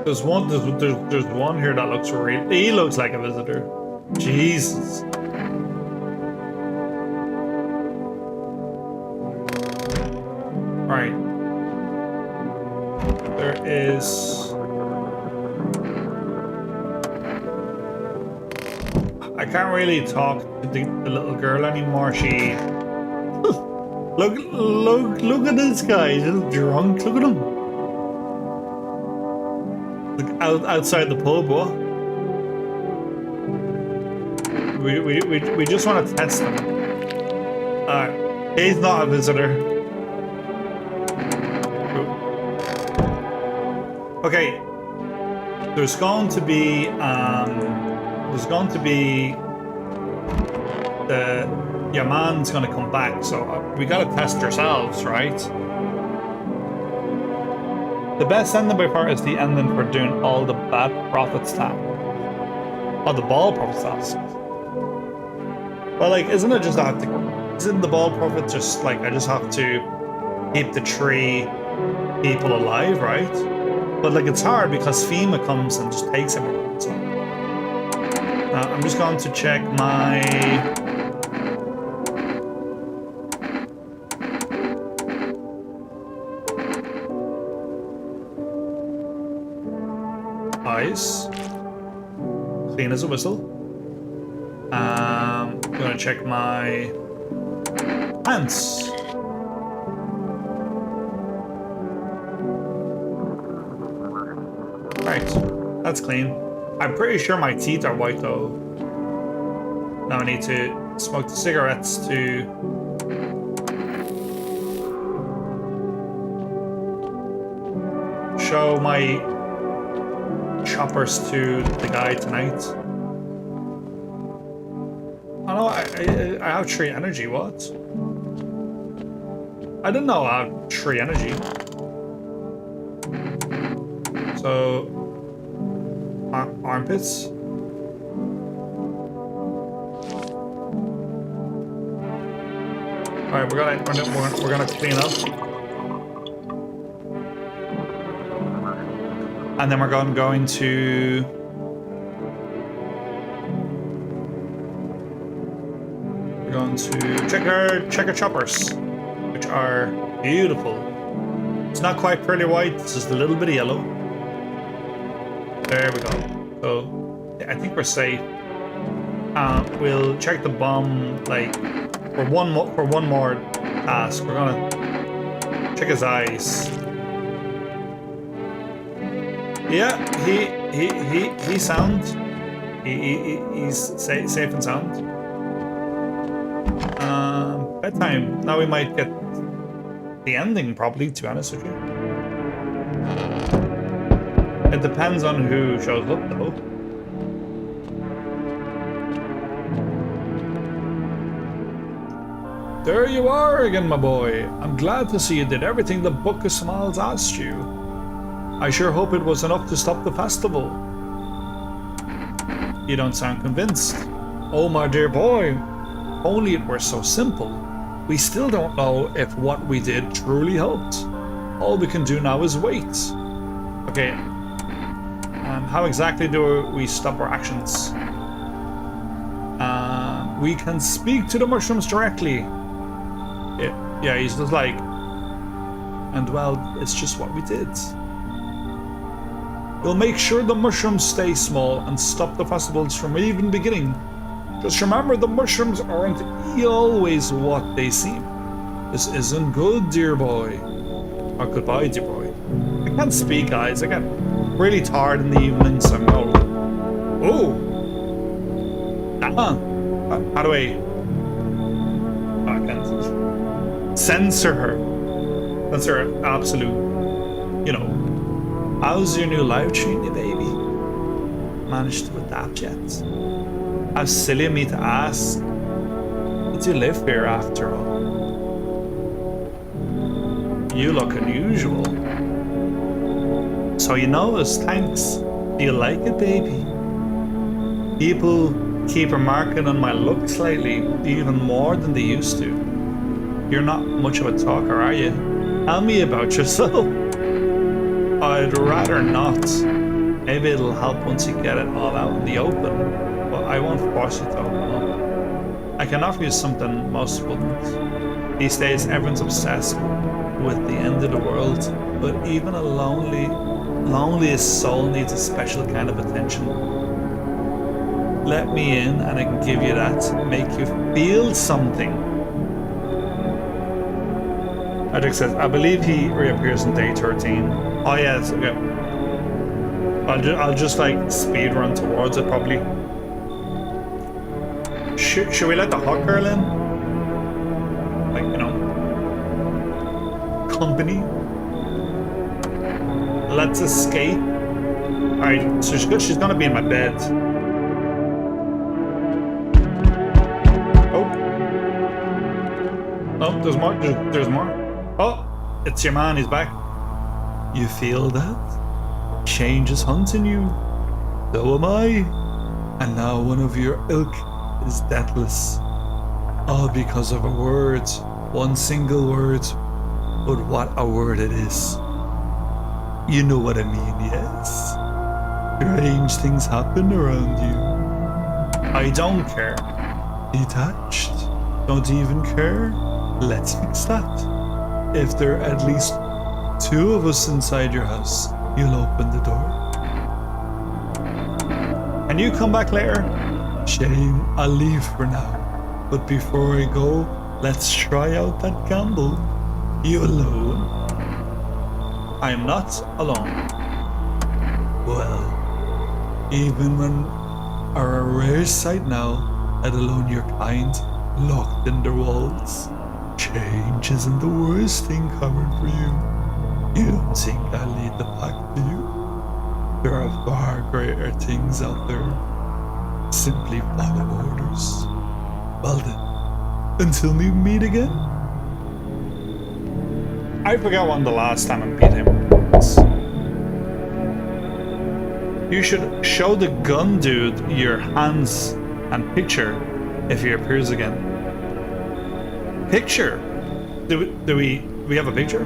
There's one here that looks real. He looks like a visitor. Jesus. Right. There is. I can't really talk to the little girl anymore. She. Look at this guy. He's just drunk. Look at him. Outside the pub, what? We just want to test him. Alright, he's not a visitor. Okay. There's going to be your man's gonna come back, so we gotta test ourselves, right? The best ending by far is the ending for doing all the bad prophets tasks. Oh, the ball prophets tasks. Well, like, isn't it just I have to? Isn't the ball prophet just like I just have to keep the 3 people alive, right? But like it's hard because FEMA comes and just takes everyone. So I'm just going to check my. Eyes. Clean as a whistle. I'm gonna check my hands. Right, that's clean. I'm pretty sure my teeth are white though. Now I need to smoke the cigarettes to show my choppers to the guy tonight. Oh no, I have 3 energy, what? I didn't know I have 3 energy. So, armpits. All right, we're gonna clean up, and then we're going to check our choppers, which are beautiful. It's not quite pearly white; it's just a little bit of yellow. There we go. So I think we're safe. We'll check the bomb like for one more task. We're gonna check his eyes. Yeah, he's sound. He's safe and sound. Bedtime. Now we might get the ending probably. To be honest with you. It depends on who shows up, though. There you are again, my boy. I'm glad to see you did everything the Book of Smiles asked you. I sure hope it was enough to stop the festival. You don't sound convinced. Oh, my dear boy. Only it were so simple. We still don't know if what we did truly helped. All we can do now is wait. Okay. How exactly do we stop our actions? We can speak to the mushrooms directly. Yeah, he's just like, and well, it's just what we did. We'll make sure the mushrooms stay small and stop the festivals from even beginning. Just remember, the mushrooms aren't always what they seem. This isn't good, dear boy. Or goodbye, dear boy. I can't speak, guys. I get really tired in the evenings. I'm all. Oh! How do I. Oh, I can't. Censor her. Censor her absolute. You know. How's your new life treating you, baby? Managed to adapt yet? How silly of me to ask. But you live here after all. You look unusual. So you notice, thanks. Do you like it, baby? People keep remarking on my looks lately, even more than they used to. You're not much of a talker, are you? Tell me about yourself. I'd rather not. Maybe it'll help once you get it all out in the open, but I won't force you to open up. I can offer you something most wouldn't. These days, everyone's obsessed with the end of the world, but even a loneliest soul needs a special kind of attention. Let me in and I can give you that, make you feel something. Adric says, I believe he reappears in day 13. Oh yes, okay. I'll just like speed run towards it probably. Should we let the hot girl in? Like, you know, company? Let's escape. Alright, so she's gonna be in my bed. Oh. Oh, there's more. There's more. Oh, it's your man, he's back. You feel that? Change is haunting you. So am I. And now one of your ilk is deathless. All because of a word. One single word. But what a word it is. You know what I mean, yes? Strange things happen around you. I don't care. Detached? Don't even care? Let's fix that. If there are at least 2 of us inside your house, you'll open the door. Can you come back later? Shame, I'll leave for now. But before I go, let's try out that gamble. You alone? I'm not alone. Well, even when are a rare sight now, let alone your kind, locked in their walls. Change isn't the worst thing coming for you. You don't think I'll lead the pack, do you? There are far greater things out there. Simply follow orders. Well then, until we meet again. I forgot when the last time I beat him was. You should show the gun dude your hands and picture if he appears again. Picture? Do we have a picture?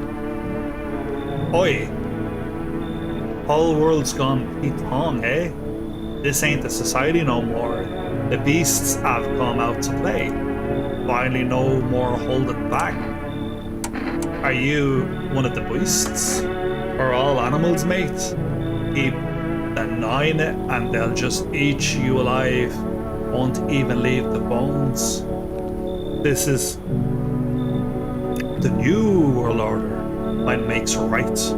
Oi. Whole world's gone Python, eh? This ain't the society no more. The beasts have come out to play. Finally no more holding back. Are you one of the beasts? Are all animals, mate? Keep denying it and they'll just eat you alive. Won't even leave the bones. This is the new world order. Might makes right.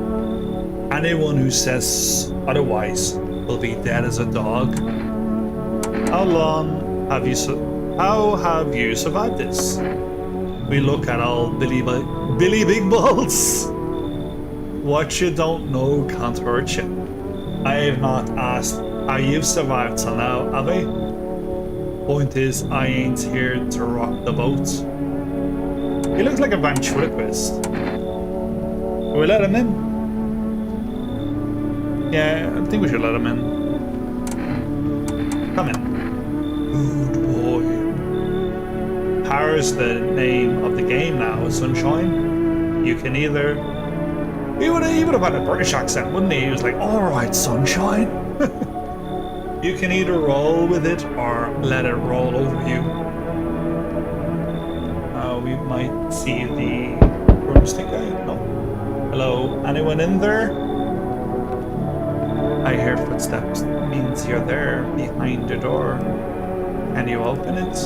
Anyone who says otherwise will be dead as a dog. How long have you survived this? We look at all Billy Big Balls. What you don't know can't hurt you. I have not asked how you've survived till now, have I? Point is, I ain't here to rock the boat. He looks like a ventriloquist. Will we let him in? Yeah, I think we should let him in. Come in. Good boy. Power's the name of the game now, Sunshine. You can either... He would have had a British accent, wouldn't he? He was like, alright, Sunshine. You can either roll with it or let it roll over you. We might see the broomstick guy. No. Hello, anyone in there? I hear footsteps. It means you're there behind the door. Can you open it?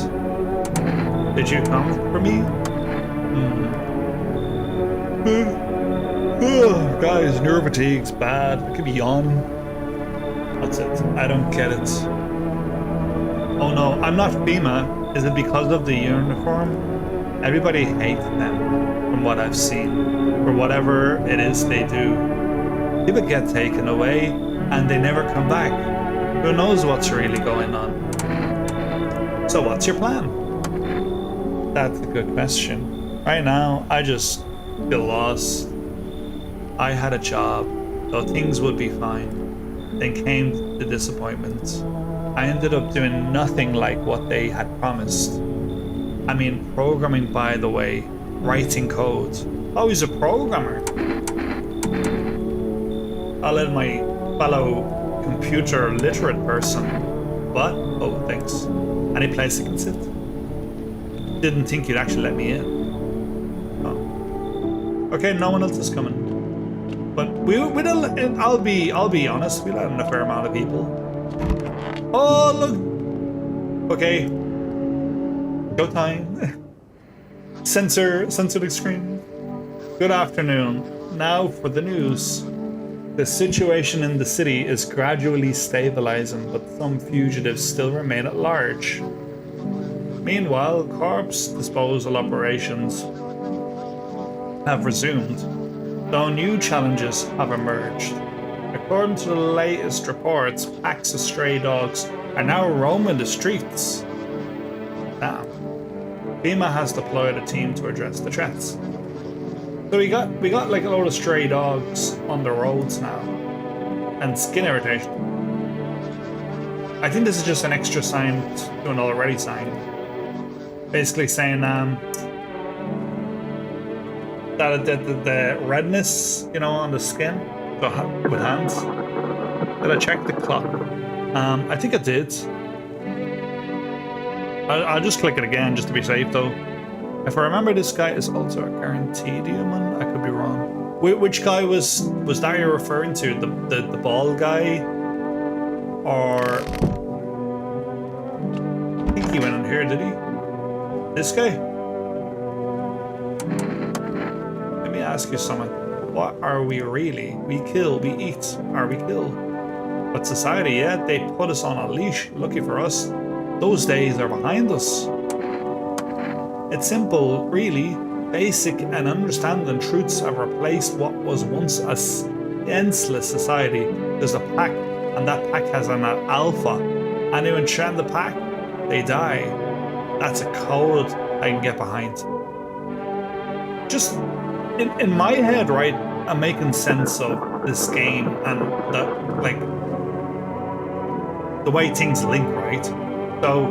Did you come for me? Guys, nerve fatigue's bad. I could be yawn. What's it? I don't get it. Oh no, I'm not FEMA. Is it because of the uniform? Everybody hates them, from what I've seen. For whatever it is they do. People get taken away, and they never come back. Who knows what's really going on? So what's your plan? That's a good question. Right now, I just feel lost. I had a job, so things would be fine. Then came the disappointment. I ended up doing nothing like what they had promised. I mean, programming, by the way, writing code. Oh, he's a programmer. I'll let my fellow computer literate person. What? Oh, thanks. Any place I can sit? Didn't think you'd actually let me in. Oh. Okay, no one else is coming. But I'll be honest, we let in a fair amount of people. Oh look! Okay. Go time. Censor the screen. Good afternoon. Now for the news. The situation in the city is gradually stabilizing, but some fugitives still remain at large. Meanwhile, corpse disposal operations have resumed. though new challenges have emerged. According to the latest reports, packs of stray dogs are now roaming the streets. Damn. FEMA has deployed a team to address the threats. So we got like a load of stray dogs on the roads now. And skin irritation. I think this is just an extra sign to an already sign. Basically saying that the redness, you know, on the skin with hands. Did I check the clock? I think I did. I'll just click it again just to be safe though. If I remember, this guy is also a guaranteed human. I could be wrong. Which guy was that you're referring to? The bald guy? Or I think he went in here, did he? This guy? Let me ask you something. What are we really? We kill, we eat, or we kill? But society, yeah, they put us on a leash. Lucky for us, those days are behind us. It's simple, really. Basic and understanding truths have replaced what was once a senseless society. There's a pack, and that pack has an alpha. Anyone threaten the pack, they die. That's a code I can get behind. Just in my head, right, I'm making sense of this game and the way things link, right? So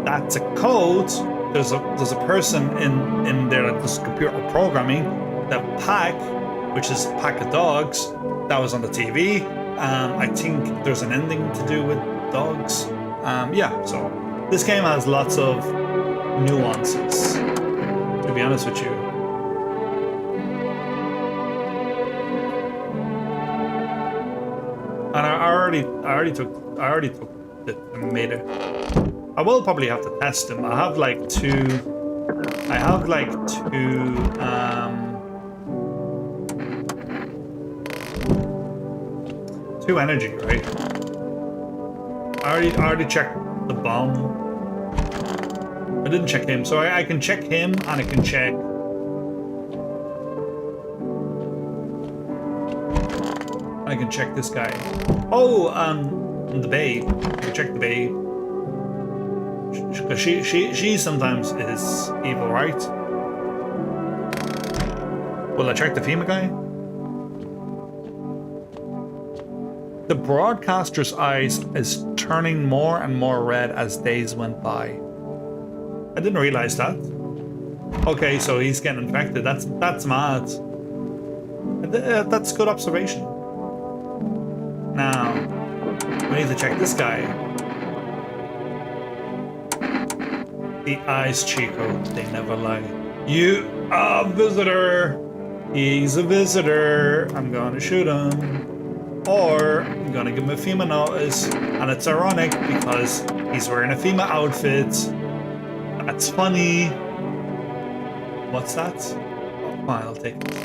that's a code. There's a person in there that does computer programming. The pack, which is a pack of dogs, that was on the TV. I think there's an ending to do with dogs. Yeah, so this game has lots of nuances, to be honest with you. And I already took the tomato. I will probably have to test them. I have like two energy, right? I already checked the bomb. I didn't check him, so I can check him and I can check this guy. Oh, the babe. I can check the babe. Because she sometimes is evil, right? Will I check the FEMA guy? The broadcaster's eyes is turning more and more red as days went by. I didn't realize that. Okay, so he's getting infected. That's mad. That's good observation. Now, we need to check this guy. The eyes, Chico, they never lie. You are a visitor. He's a visitor. I'm gonna shoot him. Or I'm gonna give him a FEMA notice. And it's ironic because he's wearing a FEMA outfit. That's funny. What's that? Oh, fine, I'll take it.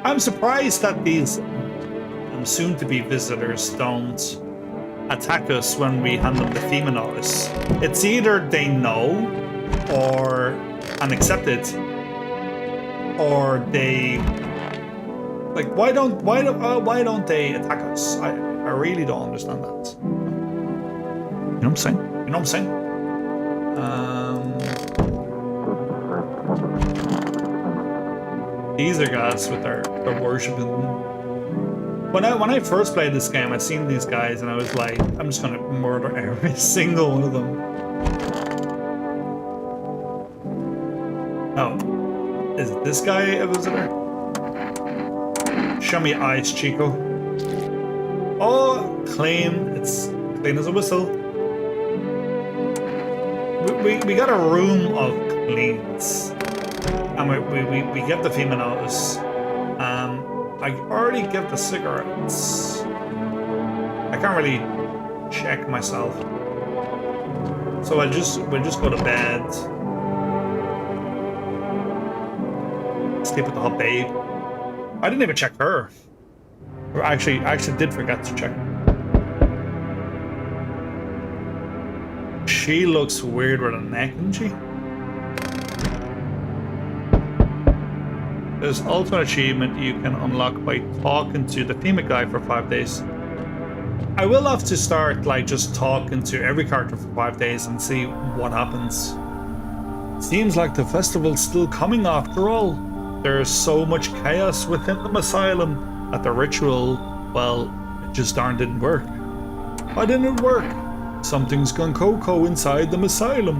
I'm surprised that these soon-to-be visitors don't attack us when we hand them the FEMA notice. It's either they know and accept it, or they like why don't they attack us? I really don't understand that. You know what I'm saying? You know what I'm saying? These are guys with their worshiping. When I first played this game, I'd seen these guys and I was like, I'm just gonna murder every single one of them. Oh, is this guy a visitor? Show me eyes, Chico. Oh, clean. It's clean as a whistle. We got a room of cleans. And we get the FEMA notice. I already get the cigarettes. I can't really check myself. So we'll just go to bed. Sleep with the hot babe. I didn't even check her. I actually did forget to check. She looks weird with a neck, doesn't she? There's also an achievement you can unlock by talking to the FEMA guy for 5 days. I will have to start like just talking to every character for 5 days and see what happens. Seems like the festival's still coming after all. There's so much chaos within the asylum that the ritual, well, it just darn didn't work. Why didn't it work? Something's gone coco inside the asylum.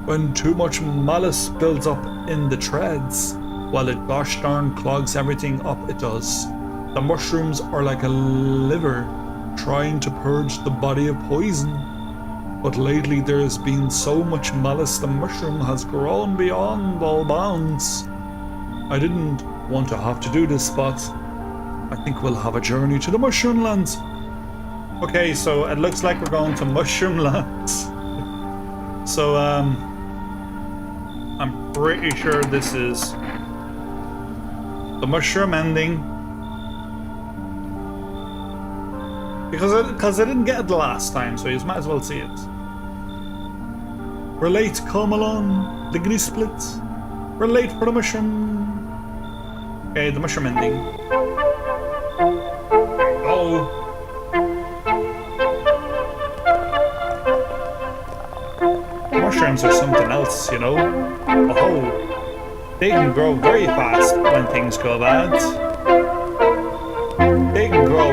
When too much malice builds up in the treads, well, it gosh darn clogs everything up, it does. The mushrooms are like a liver trying to purge the body of poison. But lately there's been so much malice the mushroom has grown beyond all bounds. I didn't want to have to do this, but I think we'll have a journey to the Mushroom Lands. Okay, so it looks like we're going to Mushroom Lands. So, I'm pretty sure this is the mushroom ending. Because I didn't get it the last time, so you might as well see it. We're late, come along, lickety split. We're late for the mushroom. Okay, the mushroom ending. Oh. Mushrooms are something else, you know. Oh. They can grow very fast when things go bad. They can grow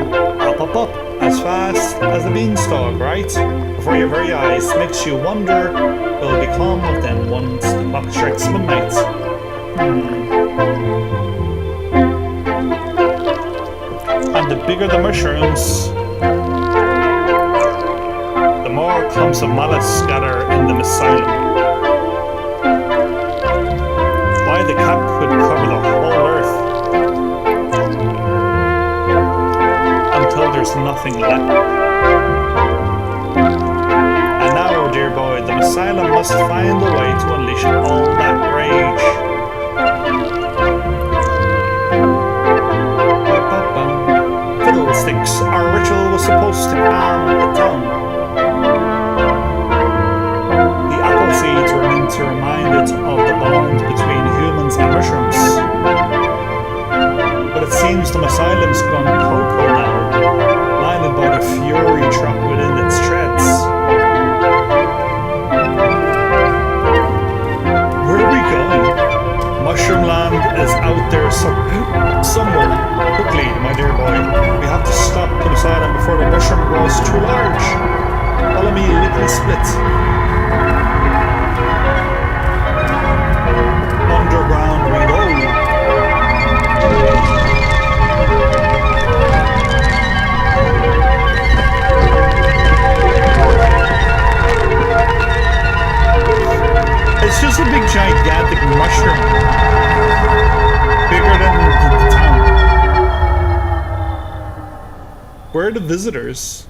up, as fast as a beanstalk, right? Before your very eyes, makes you wonder what will become of them once the clock strikes midnight. And the bigger the mushrooms, the more clumps of malice gather in the asylum. Why the cap could cover the whole earth until there's nothing left. And now, dear boy, the asylum must find a way to unleash all that rage. Fiddlesticks, our ritual was supposed to calm the town. The apple seeds were meant to remind it of the bond between humans and mushrooms. But it seems the asylum's gone coco now, blinded by the fury trapped within its treads. Where are we going? Mushroom Land is out there somewhere. Quickly, my dear boy. We have to stop the asylum before the mushroom grows too large. Follow me, lickety split. Underground we go. It's just a big gigantic mushroom. Bigger than the town. Where are the visitors?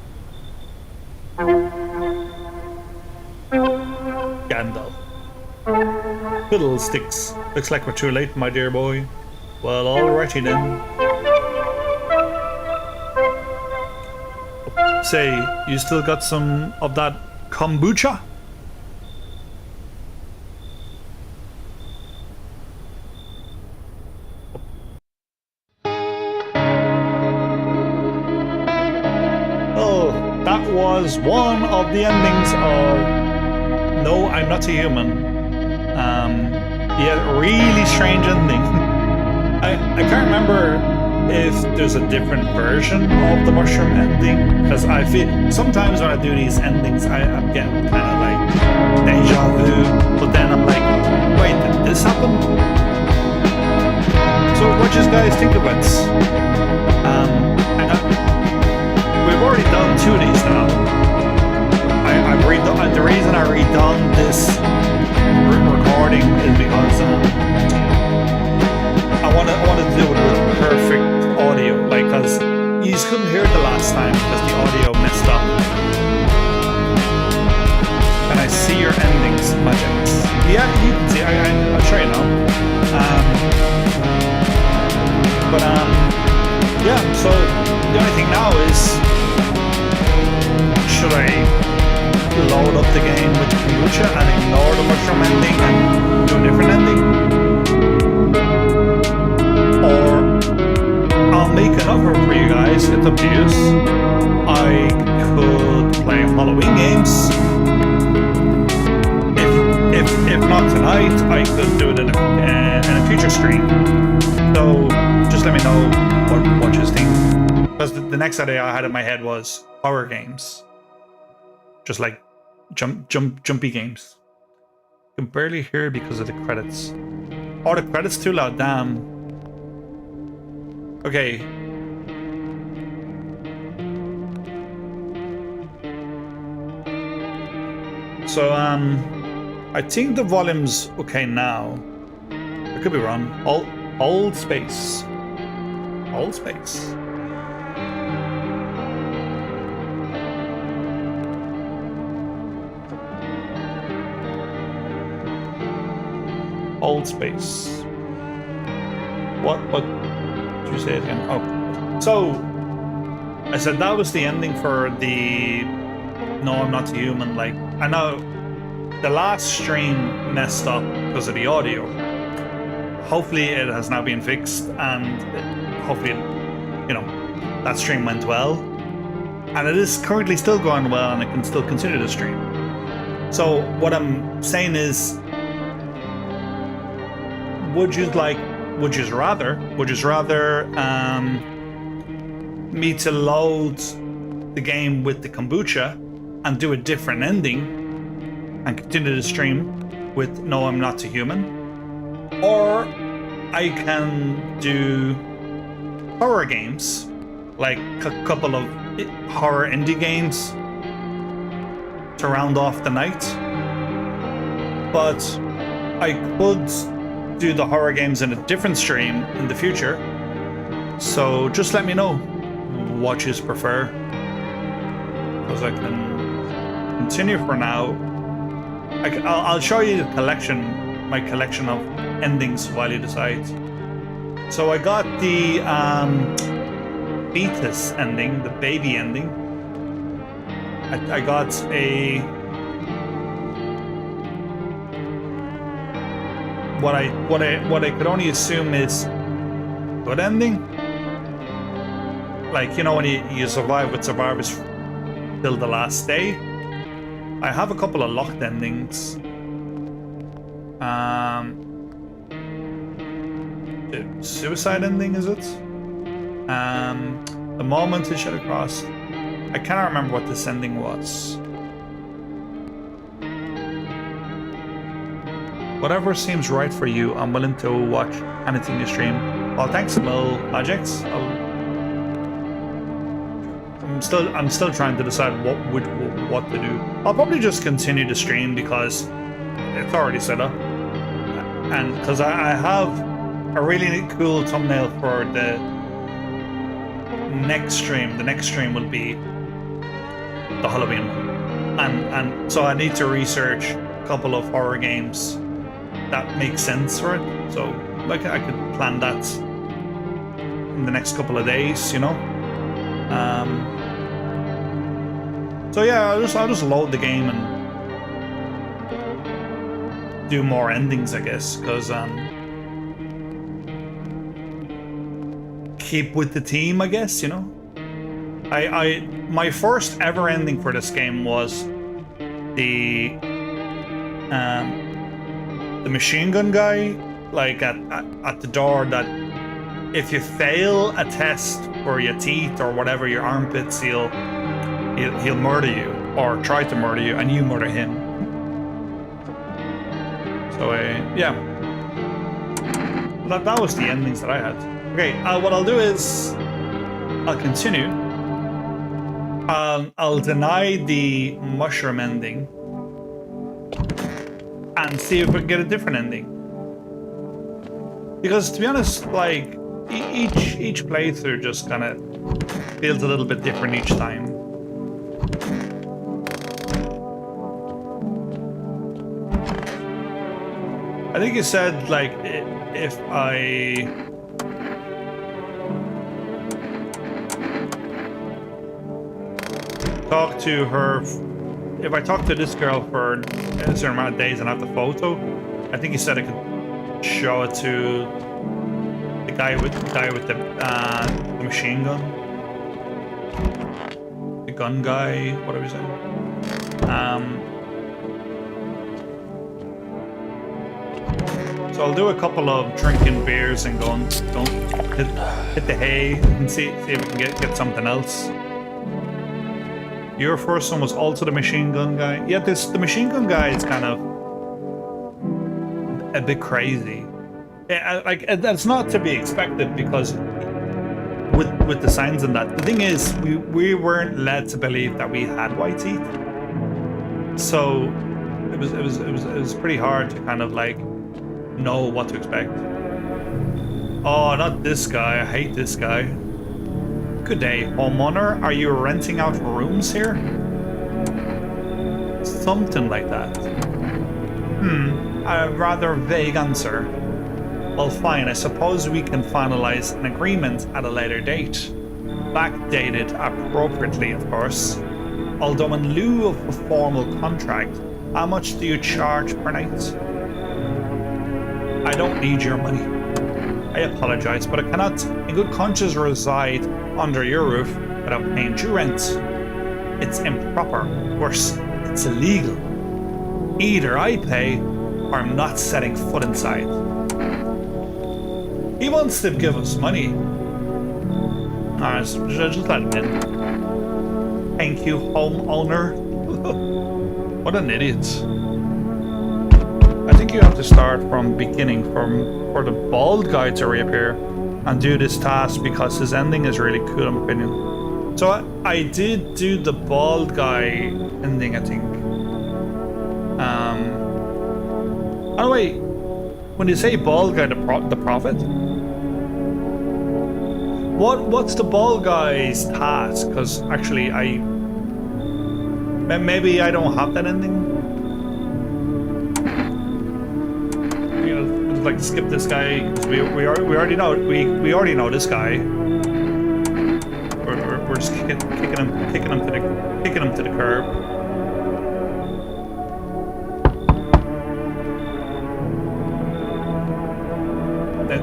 Gandalf. Fiddlesticks. Looks like we're too late, my dear boy. Well, alrighty then. Say, you still got some of that kombucha? Was one of the endings of No, I'm Not a Human. Yeah, really strange ending. I can't remember if there's a different version of the mushroom ending, because I feel sometimes when I do these endings I'm getting kind of like deja vu, but then I'm like, wait, did this happen? So what do you guys think of it? We've already done 2 of these now. The reason I redone this recording is because I wanted to do it with perfect audio, like, because you just couldn't hear it the last time because the audio messed up. And I see your endings, Magix. Yeah, you can see. I'll show you now. Yeah. So the only thing now is, should I load up the game with kombucha and ignore the mushroom ending and do a different ending? guys, it's up to you. I could play Halloween games. If not tonight, I could do it in a future stream. So just let me know what you think. Because the next idea I had in my head was horror games, just like jumpy games. I can barely hear because of the credits. Oh, the credits too loud. Damn. Okay. So I think the volume's okay now. I could be wrong. Hold space. Hold space. Hold space. What did you say again? Oh, so I said that was the ending for the No, I'm Not Human. Like, I know the last stream messed up because of the audio. Hopefully it has now been fixed, and hopefully, you know, that stream went well. And it is currently still going well, and I can still continue the stream. So what I'm saying is, would you rather me to load the game with the kombucha and do a different ending and continue the stream with No, I'm Not a Human? Or I can do horror games, like a couple of horror indie games to round off the night. But I could do the horror games in a different stream in the future. So just let me know what you prefer, because I can continue for now. I'll show you my collection of endings while you decide. So I got the fetus ending, the baby ending. I got a what I could only assume is good ending. Like, you know, when you survive with survivors till the last day. I have a couple of locked endings. The suicide ending, is it? The moment it should have crossed. I cannot remember what this ending was. Whatever seems right for you, I'm willing to watch anything you stream. Well, thanks a mil, Projects. I'm still trying to decide what to do. I'll probably just continue to stream because it's already set up, and because I have a really cool thumbnail for the next stream. The next stream will be the Halloween one, and so I need to research a couple of horror games that make sense for it. So like I could plan that in the next couple of days, you know. So yeah, I'll just load the game and do more endings, I guess, because keep with the team, I guess, you know. My first ever ending for this game was the machine gun guy, like at the door, that if you fail a test for your teeth or whatever, your armpits, he'll murder you or try to murder you, and you murder him. So yeah, that was the endings that I had. Okay, what I'll do is I'll continue. I'll deny the mushroom ending and see if we can get a different ending. Because to be honest, like each playthrough just kind of feels a little bit different each time. I think you said, like, if I talk to her, if I talk to this girl for a certain amount of days and have the photo, I think you said I could show it to the guy with the machine gun. The gun guy, what are we saying? So I'll do a couple of drinking beers and go hit the hay and see if we can get something else. Your first one was also the machine gun guy. Yeah, the machine gun guy is kind of a bit crazy. Yeah, like that's not to be expected because with the signs and that. The thing is, we weren't led to believe that we had white teeth, so it was pretty hard to kind of like know what to expect. Oh, not this guy! I hate this guy. Good day, homeowner. Are you renting out rooms here? Something like that. A rather vague answer. Well, fine, I suppose we can finalize an agreement at a later date. Backdated appropriately, of course. Although in lieu of a formal contract, how much do you charge per night? I don't need your money. I apologize, but I cannot in good conscience reside under your roof without paying due rent. It's improper. Worse, it's illegal. Either I pay or I'm not setting foot inside. He wants to give us money. Alright, so just let him in. Thank you, homeowner. What an idiot. I think you have to start from beginning for the bald guy to reappear and do this task because his ending is really cool in my opinion. So I did do the bald guy ending, I think. Oh wait, when you say bald guy, the prophet? What's the bald guy's task? Because actually, maybe I don't have that ending. You know, just like skip this guy because we already know this guy. We're just kicking him to the curb.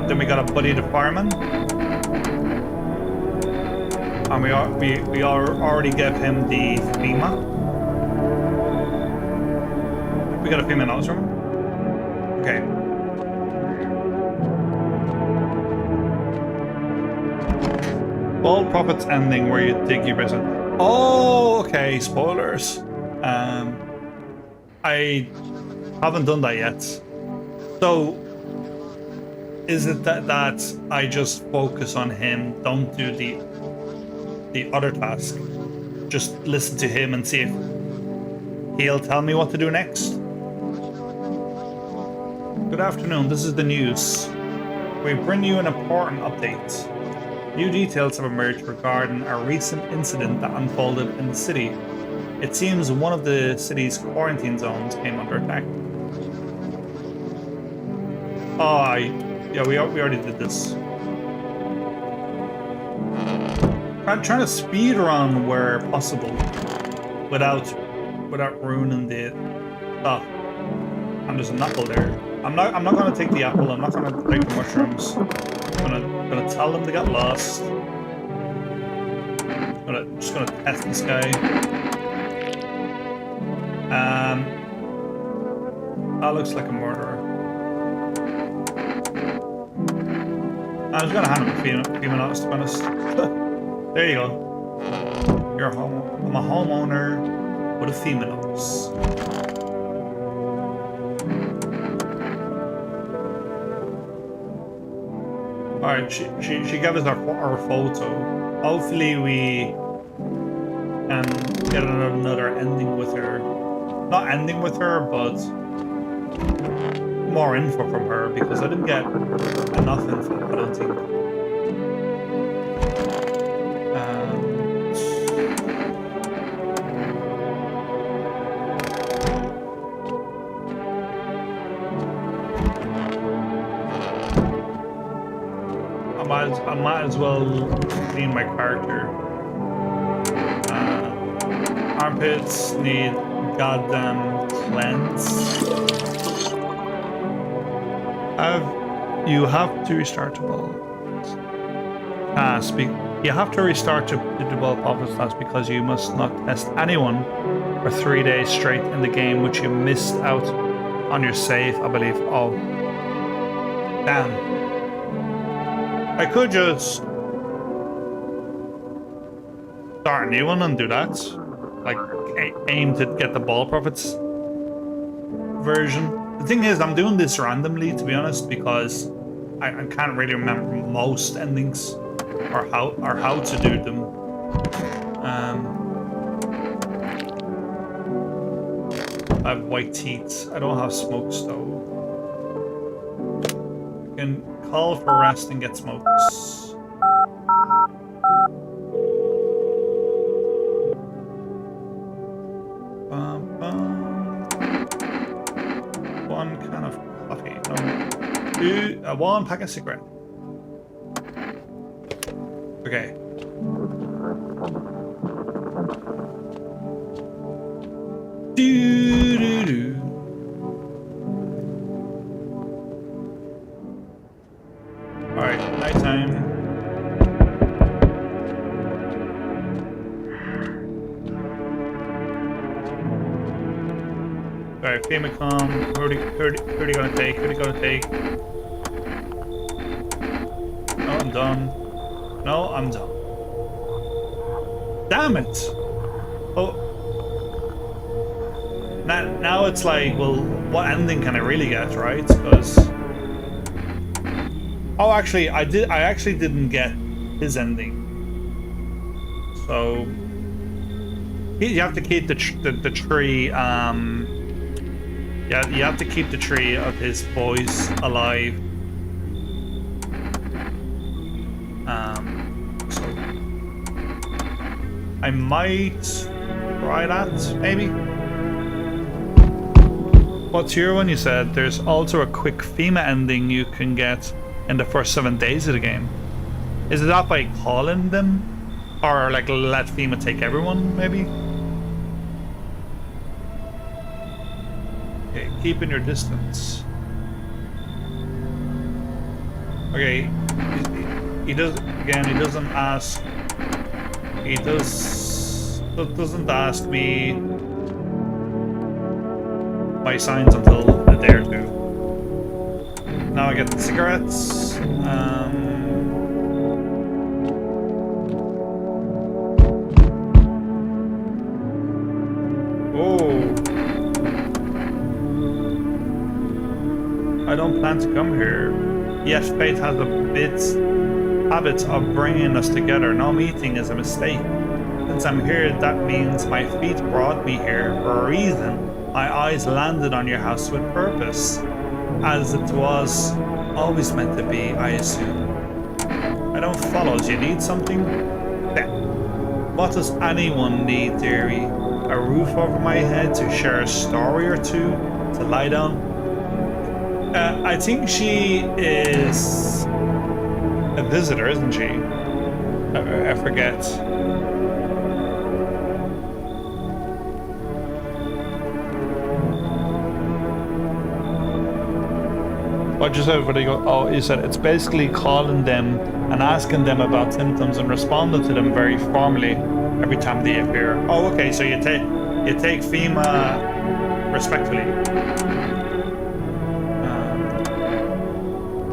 Then we got a buddy the fireman. And we already gave him the FEMA. We got a FEMA notice from him? Okay. Bald Prophet's ending where you dig your business. Oh, okay, spoilers. I haven't done that yet. So, is it that I just focus on him, don't do the other task? Just listen to him and see if he'll tell me what to do next. Good afternoon, this is the news. We bring you an important update. New details have emerged regarding a recent incident that unfolded in the city. It seems one of the city's quarantine zones came under attack. Oh, yeah, we already did this. I'm trying to speed run where possible, without ruining the stuff. And there's an apple there. I'm not gonna take the apple. I'm not gonna take the mushrooms. I'm gonna tell them they got lost. Just gonna test this guy. That looks like a murderer. I was gonna hand him a few minutes to be honest. There you go. You're a I'm a homeowner with a FEMA notice. Alright, she gave us our photo. Hopefully we can get another ending with her. Not ending with her, but more info from her because I didn't get enough info, I don't think. I might as well clean my character. Armpits need goddamn cleanse. You have to restart the ball. Speak. You have to restart to develop office. That's because you must not test anyone for 3 days straight in the game, which you missed out on your save, I believe. Oh, damn! I could just start a new one and do that, like aim to get the ball profits version. The thing is, I'm doing this randomly, to be honest, because I can't really remember most endings or how to do them. I have white teeth. I don't have smoke stove. I can call for rest and get smokes. One can of coffee. No. One pack of cigarette. Okay. Do. Alright, nighttime. Alright, Famicom. Who are they gonna take? Who are they gonna take? No, I'm done. No, I'm done. Damn it! Oh. Now it's like, well, what ending can I really get, right? Because... Oh, actually, I actually didn't get his ending. So... You have to keep the tree, yeah, you have to keep the tree of his boys alive. So... I might try that, maybe? What's your one? You said there's also a quick FEMA ending you can get in the first 7 days of the game. Is it that by calling them? Or like let FEMA take everyone, maybe? Okay, keeping your distance. Okay, he does, again, he doesn't ask, he doesn't ask me my signs until a day or two. Now I get the cigarettes. Oh. I don't plan to come here. Yet fate has a habit of bringing us together. No meeting is a mistake. Since I'm here, that means my feet brought me here for a reason. My eyes landed on your house with purpose, as it was always meant to be, I assume. I don't follow. Do you need something? What does anyone need, dearie? A roof over my head to share a story or two to lie down? I think she is a visitor, isn't she? I forget. What you said? What do you go? Oh, you said it's basically calling them and asking them about symptoms and responding to them very formally every time they appear. Oh, okay. So you take FEMA respectfully.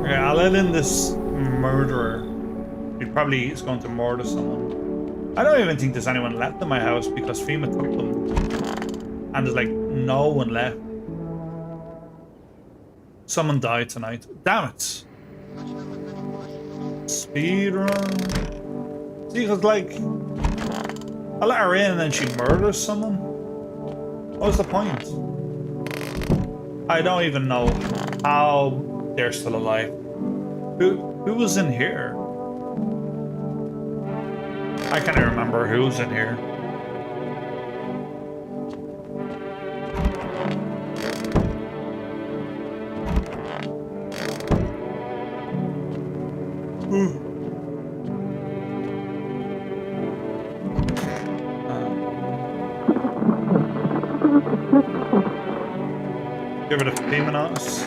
Okay, I'll let in this murderer. He probably is going to murder someone. I don't even think there's anyone left in my house because FEMA took them, and there's like no one left. Someone died tonight. Damn it! Speedrun. See, cause like, I let her in and then she murders someone. What's the point? I don't even know how they're still alive. Who was in here? I can't even remember who was in here. Give it a payment on us.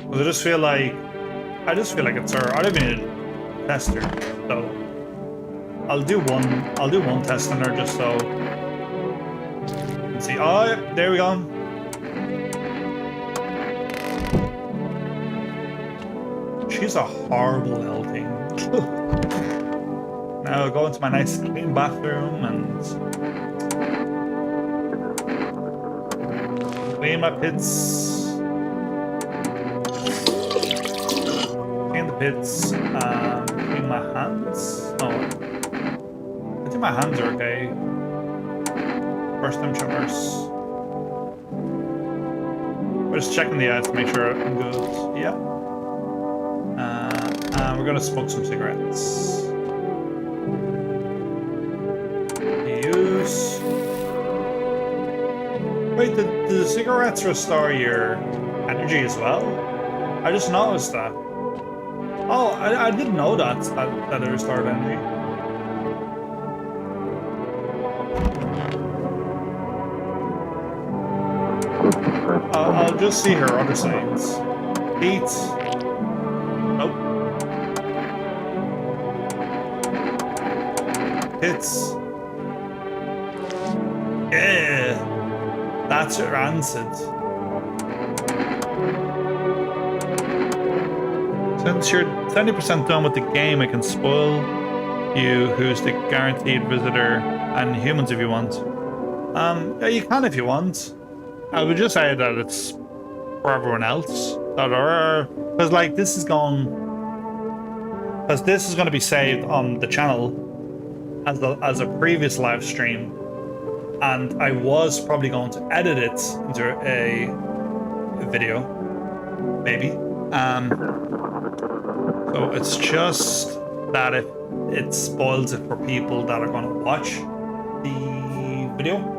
Because I just feel like it's her. I don't even need a tester, so I'll do one test on her just so. Let's see. Oh, yeah, there we go. She's a horrible little thing. Now I'll go into my nice clean bathroom and clean my pits. Clean the pits. Clean my hands. Oh, I think my hands are okay. Brush them trimmers. We're just checking the ads to make sure I'm good. Yeah. And we're gonna smoke some cigarettes. Use. Wait, did the cigarettes restore your energy as well? I just noticed that. Oh, I didn't know that it restored energy. I'll just see her other signs. Eat. Nope. Hits. Yeah. That's rancid. Since you're 70% done with the game, I can spoil you who's the guaranteed visitor and humans if you want. Yeah, you can if you want. I would just say that it's for everyone else that are, because like this is going to be saved on the channel as a previous live stream, and I was probably going to edit it into a video, maybe. So it's just that if it spoils it for people that are going to watch the video.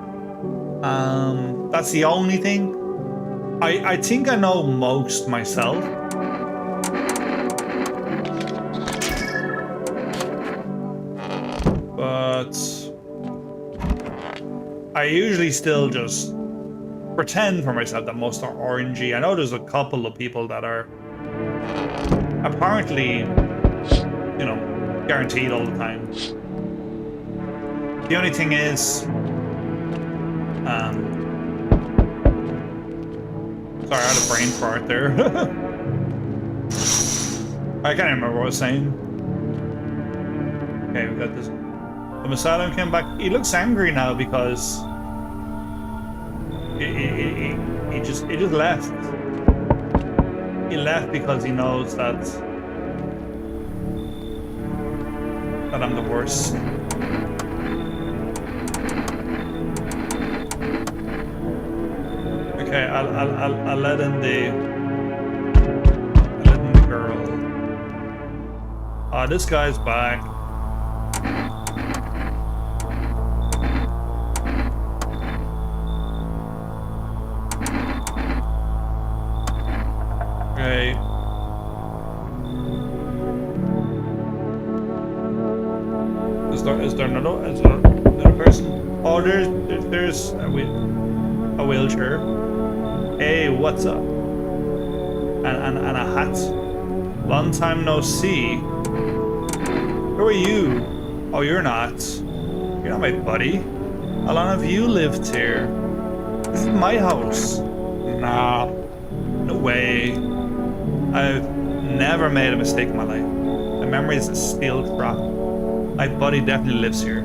That's the only thing. I think I know most myself. But I usually still just pretend for myself that most are orangey. I know there's a couple of people that are apparently, you know, guaranteed all the time. The only thing is, sorry, I had a brain fart there. I can't remember what I was saying. Okay, we got this. The Masalam came back. He looks angry now because he just left. He left because he knows that I'm the worst. Okay, I'll let in the girl. Oh, this guy's back. Okay. Is there another person? Oh, there's a wheelchair. Hey, what's up? And a hat. Long time no see. Who are you? Oh, you're not. You're not my buddy. How long have you lived here? This is my house. Nah. No way. I've never made a mistake in my life. My memory is a steel trap. My buddy definitely lives here.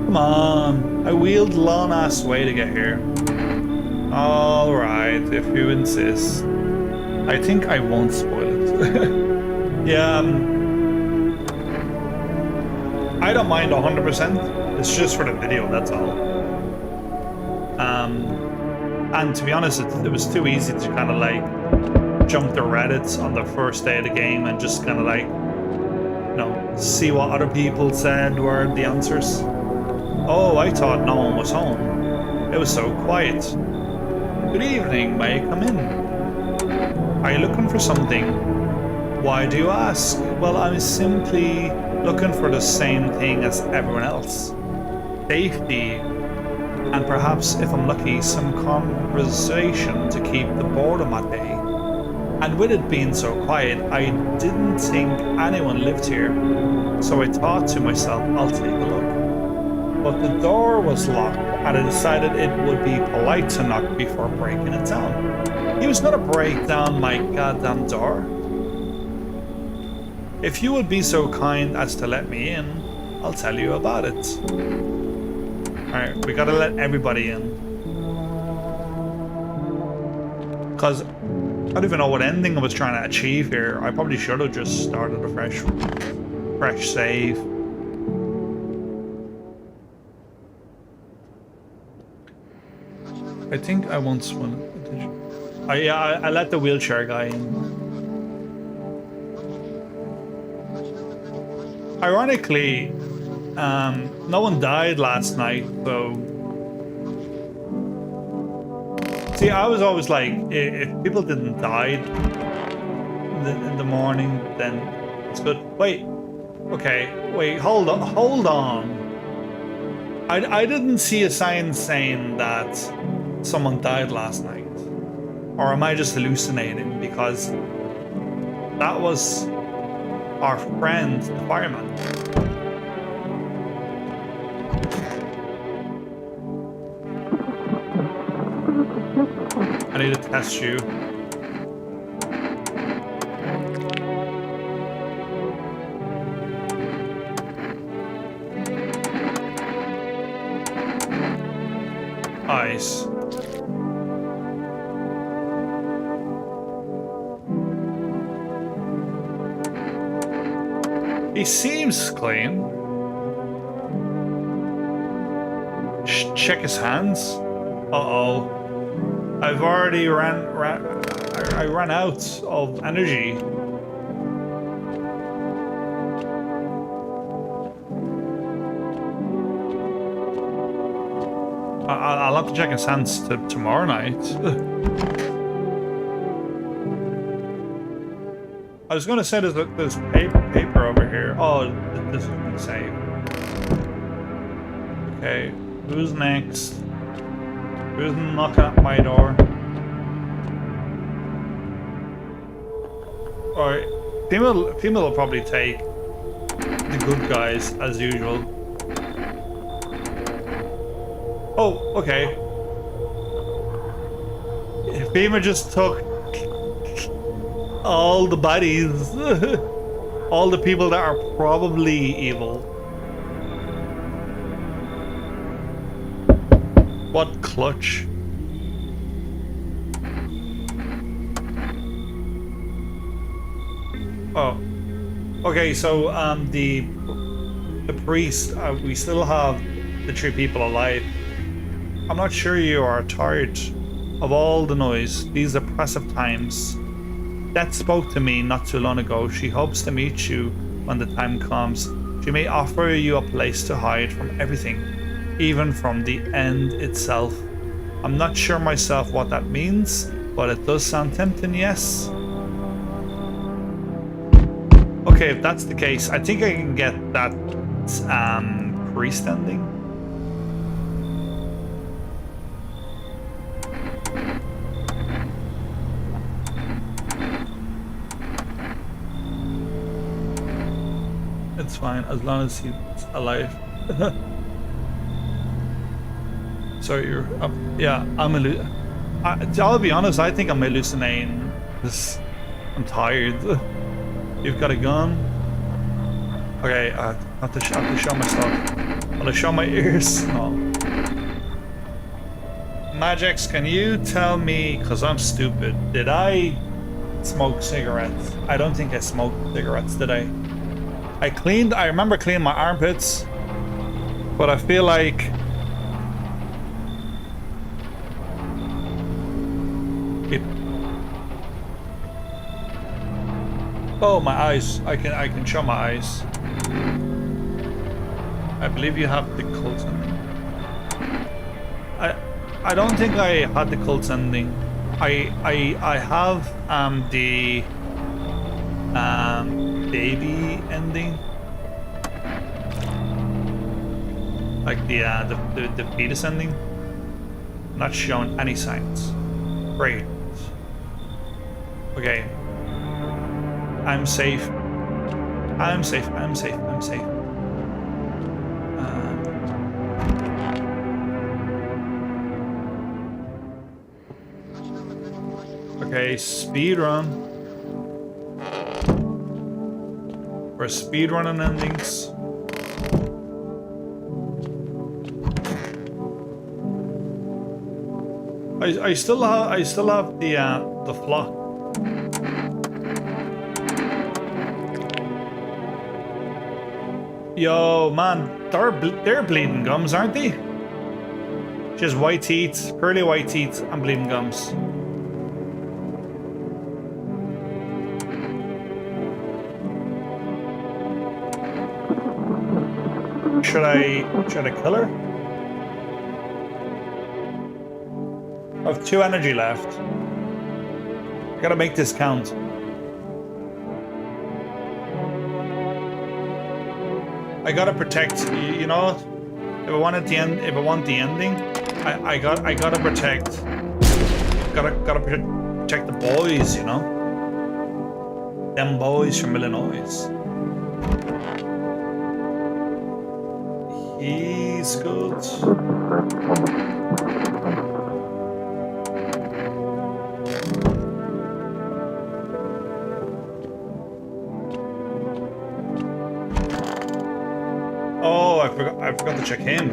Come on. I wheeled a long ass way to get here. Alright, if you insist. I think I won't spoil it. Yeah, I don't mind 100%. It's just for the video, that's all. And to be honest, it was too easy to kind of like jump the Reddits on the first day of the game and just kind of like, you know, see what other people said were the answers. Oh, I thought no one was home. It was so quiet. Good evening, may I come in? Are you looking for something? Why do you ask? Well, I'm simply looking for the same thing as everyone else. Safety, and perhaps, if I'm lucky, some conversation to keep the boredom at bay. And with it being so quiet, I didn't think anyone lived here. So I thought to myself, I'll take a look. But the door was locked, and I decided it would be polite to knock before breaking it down. He was gonna break down my goddamn door. If you would be so kind as to let me in, I'll tell you about it. Alright, we gotta let everybody in. Because I don't even know what ending I was trying to achieve here. I probably should have just started a fresh save. I think I once won. I let the wheelchair guy in. Ironically, no one died last night, so... See, I was always like, if people didn't die in the morning, then it's good. Wait, okay, wait, hold on. I didn't see a sign saying that someone died last night. Or am I just hallucinating? Because that was our friend, the fireman. I need to test you. Eyes. He seems clean. Check his hands. Uh-oh. I've already I ran out of energy. I'll have to check his hands tomorrow night. I was going to say there's paper over here. Oh, this is going to save. Okay, who's next? Who's knocking at my door? Alright, female will probably take the good guys as usual. Oh, okay. Female just took all the buddies. All the people that are probably evil. What clutch? Oh, okay. So the priest. We still have the 3 people alive. I'm not sure you are tired of all the noise. These oppressive times. Death spoke to me not too long ago. She hopes to meet you when the time comes. She may offer you a place to hide from everything. Even from the end itself. I'm not sure myself what that means, but it does sound tempting, yes? Okay, if that's the case, I think I can get that priest ending. It's fine, as long as he's alive. So you're up. Yeah, I'll be honest, I think I'm hallucinating. I'm tired. You've got a gun? Okay, I have to show myself. I'll show my ears. No. Magix, can you tell me, because I'm stupid, did I smoke cigarettes? I don't think I smoked cigarettes, did I? I remember cleaning my armpits, but I feel like oh, my eyes. I can show my eyes. I believe you have the cult ending. I don't think I had the cult ending. I have the baby ending. Like the fetus ending. Not showing any signs. Great. Okay. I'm safe. I'm safe. I'm safe. I'm safe. Okay, speed run. We're speed running endings. I still have the flock. Yo, man, they're bleeding gums, aren't they? Just white teeth, pearly white teeth, and bleeding gums. Should I kill her? I have 2 energy left. I gotta make this count. I gotta protect. You know what? If I want the end, if I want the ending, I gotta protect. Gotta protect the boys. You know, them boys from Illinois. He's good. Oh, I forgot to check him.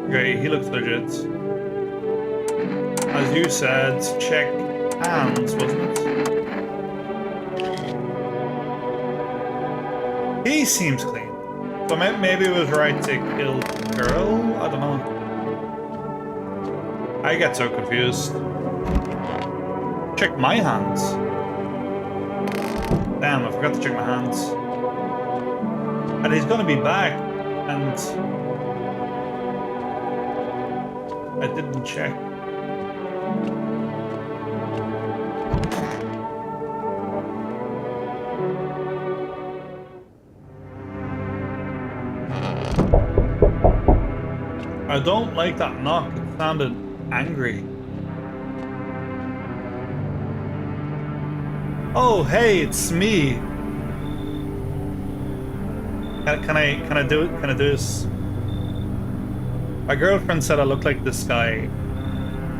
Okay, he looks legit. As you said, check hands, wasn't it? He seems clean. So maybe it was right to kill the girl? I don't know. I get so confused. Check my hands. Damn, I forgot to check my hands. And he's gonna be back, and I didn't check. I don't like that knock. It sounded angry. Oh, hey, it's me. Can I do it? Can I do this? My girlfriend said I look like this guy.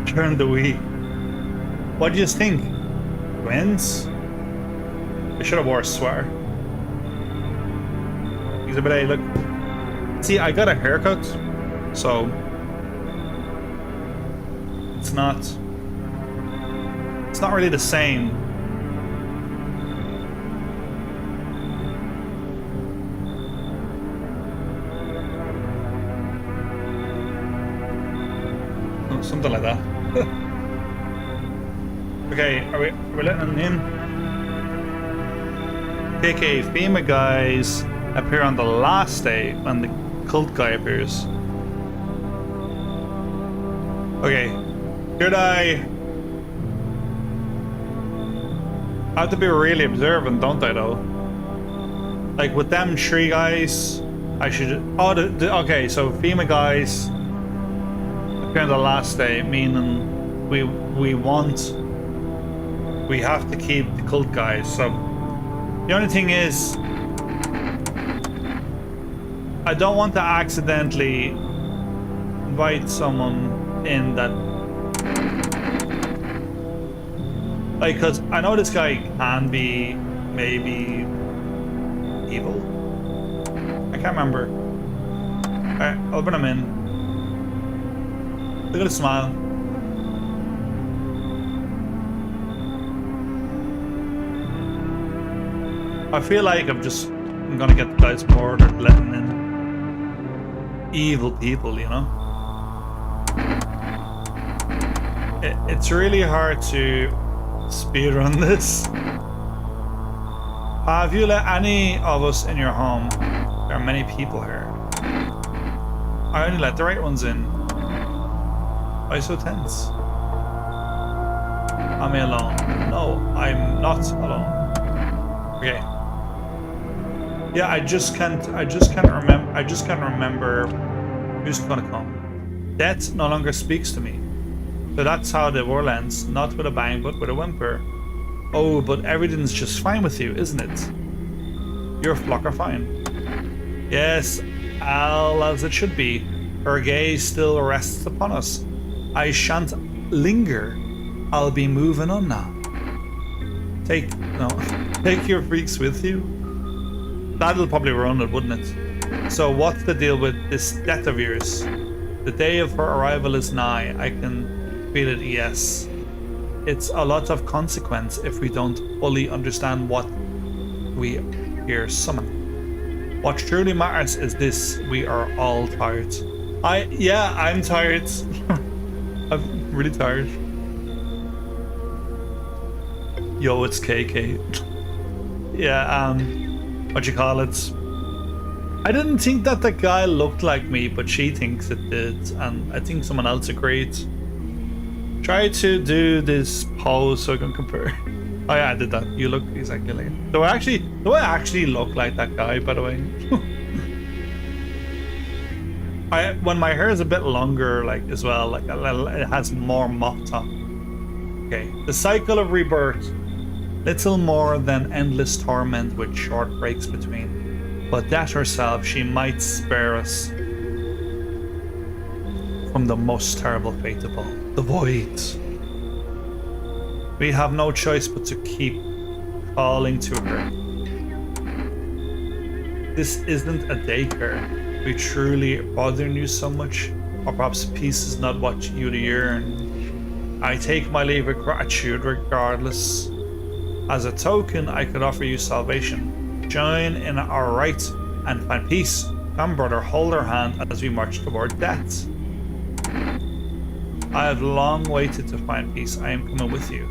Turn the wheel. What do you think? Twins? I should have wore a sweater. He's a bit a look. See, I got a haircut, so it's not really the same. Something like that. Okay, are we letting him in? KK, FEMA guys appear on the last day when the cult guy appears. Okay, should I have to be really observant, don't I though? Like with them 3 guys, I should. Oh, okay, so FEMA guys appear on the last day, meaning we have to keep the cult guys. So the only thing is, I don't want to accidentally invite someone in that, like, because I know this guy can be maybe evil. I can't remember. Alright, I'll bring him in. Look at the smile. I feel like I'm gonna get the guys bored of letting in evil people, you know? It's really hard to speedrun this. Have you let any of us in your home? There are many people here. I only let the right ones in. Why so tense? Am I alone? No, I'm not alone. Okay. Yeah, I just can't remember who's gonna come. Death no longer speaks to me. So that's how the world ends. Not with a bang, but with a whimper. Oh, but everything's just fine with you, isn't it? Your flock are fine. Yes, all as it should be. Her gaze still rests upon us. I shan't linger. I'll be moving on now. Take your freaks with you. That'll probably ruin it, wouldn't it? So what's the deal with this death of yours? The day of her arrival is nigh. I can feel it, yes. It's a lot of consequence if we don't fully understand what we here summon. What truly matters is this: we are all tired. I'm tired. I'm really tired. Yo, it's KK. Yeah, what you call it? I didn't think that the guy looked like me, but she thinks it did, and I think someone else agreed. Try to do this pose so I can compare. Oh yeah, I did that. You look exactly like it. Do I actually look like that guy, by the way? When my hair is a bit longer, like as well, like it has more mop top. Okay, the cycle of rebirth. Little more than endless torment with short breaks between. But that herself, she might spare us from the most terrible fate of all, the void. We have no choice but to keep calling to her. This isn't a daycare. We truly bothering you so much, or perhaps peace is not what you'd yearn. I take my leave with gratitude regardless. As a token, I could offer you salvation. Join in our right and find peace. Come, brother, hold our hand as we march toward death. I have long waited to find peace. I am coming with you.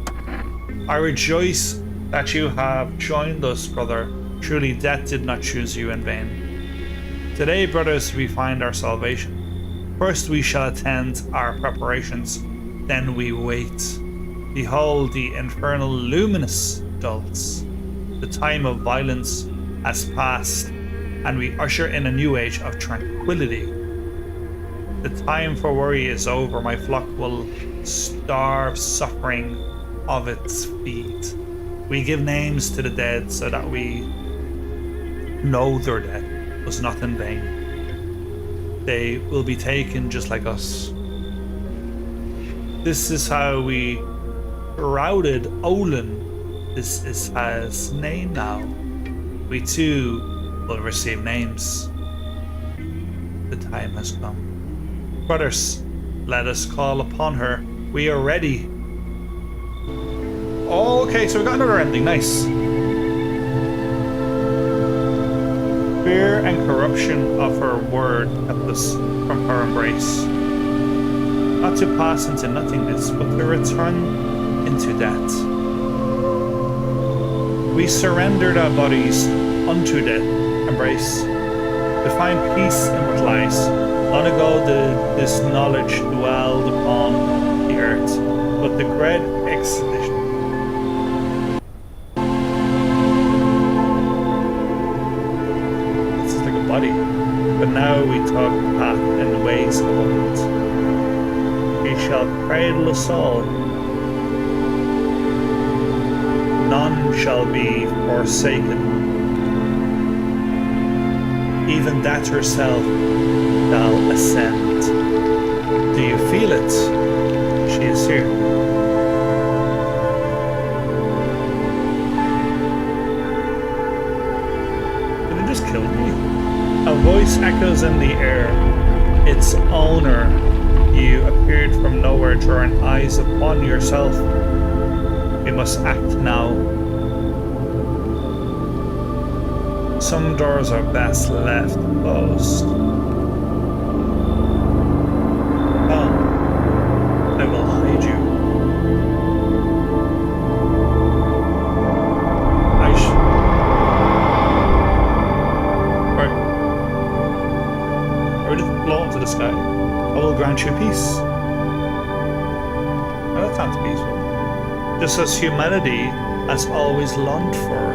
I rejoice that you have joined us, brother. Truly, death did not choose you in vain. Today, brothers, we find our salvation. First, we shall attend our preparations. Then we wait. Behold the infernal luminous adults. The time of violence has passed, and we usher in a new age of tranquility. The time for worry is over. My flock will starve suffering of its feet. We give names to the dead so that we know their death was not in vain. They will be taken just like us. This is how we routed Olin. This is his name now. We too will receive names. The time has come. Brothers, let us call upon her. We are ready. Okay, so we got another ending. Nice. Fear and corruption of her word kept us from her embrace. Not to pass into nothingness, but to return into death. We surrendered our bodies unto death embrace, to find peace in what lies. Long ago this knowledge dwelled upon the earth, but the great expedition. This is like a body, but now we talk path in the ways of old. He shall cradle us all. None shall be forsaken. Even that herself shall ascend. Do you feel it? She is here. Did it just kill me? A voice echoes in the air. Its owner. You appeared from nowhere, drawing eyes upon yourself. We must act now. Some doors are best left closed. Come, I will hide you. Or just blow into the sky. I will grant you peace. Well, that sounds peaceful. Just as humanity has always longed for.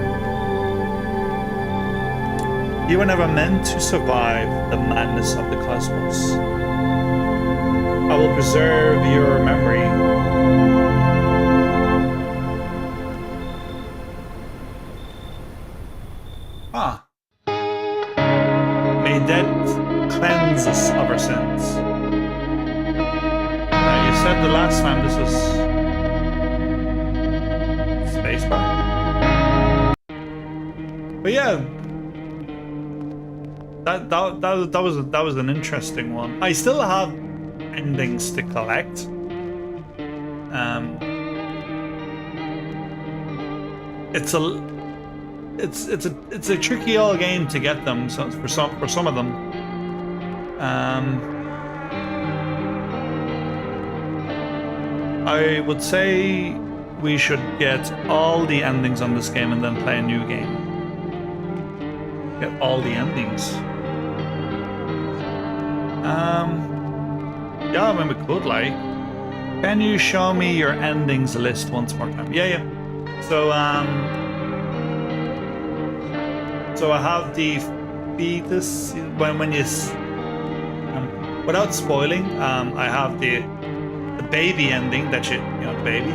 You were never meant to survive the madness of the cosmos. I will preserve your memory spacebar. But yeah, that was an interesting one. I still have endings to collect. It's a tricky old game to get them. So for some of them. I would say we should get all the endings on this game and then play a new game. Get all the endings. Yeah, I mean we could like. Can you show me your endings list once more time? Yeah. So so I have the fetus when you without spoiling. I have the baby ending that you know the baby.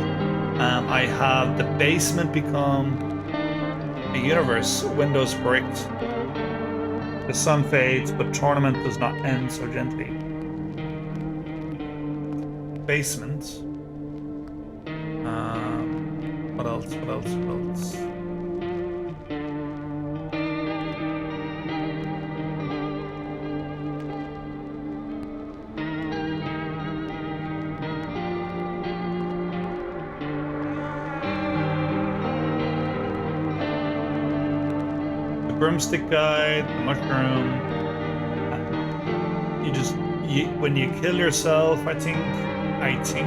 I have the basement become a universe. Windows bricked. The sun fades, but tournament does not end so gently. Basement. What else? The broomstick guide, the mushroom. When you kill yourself, I think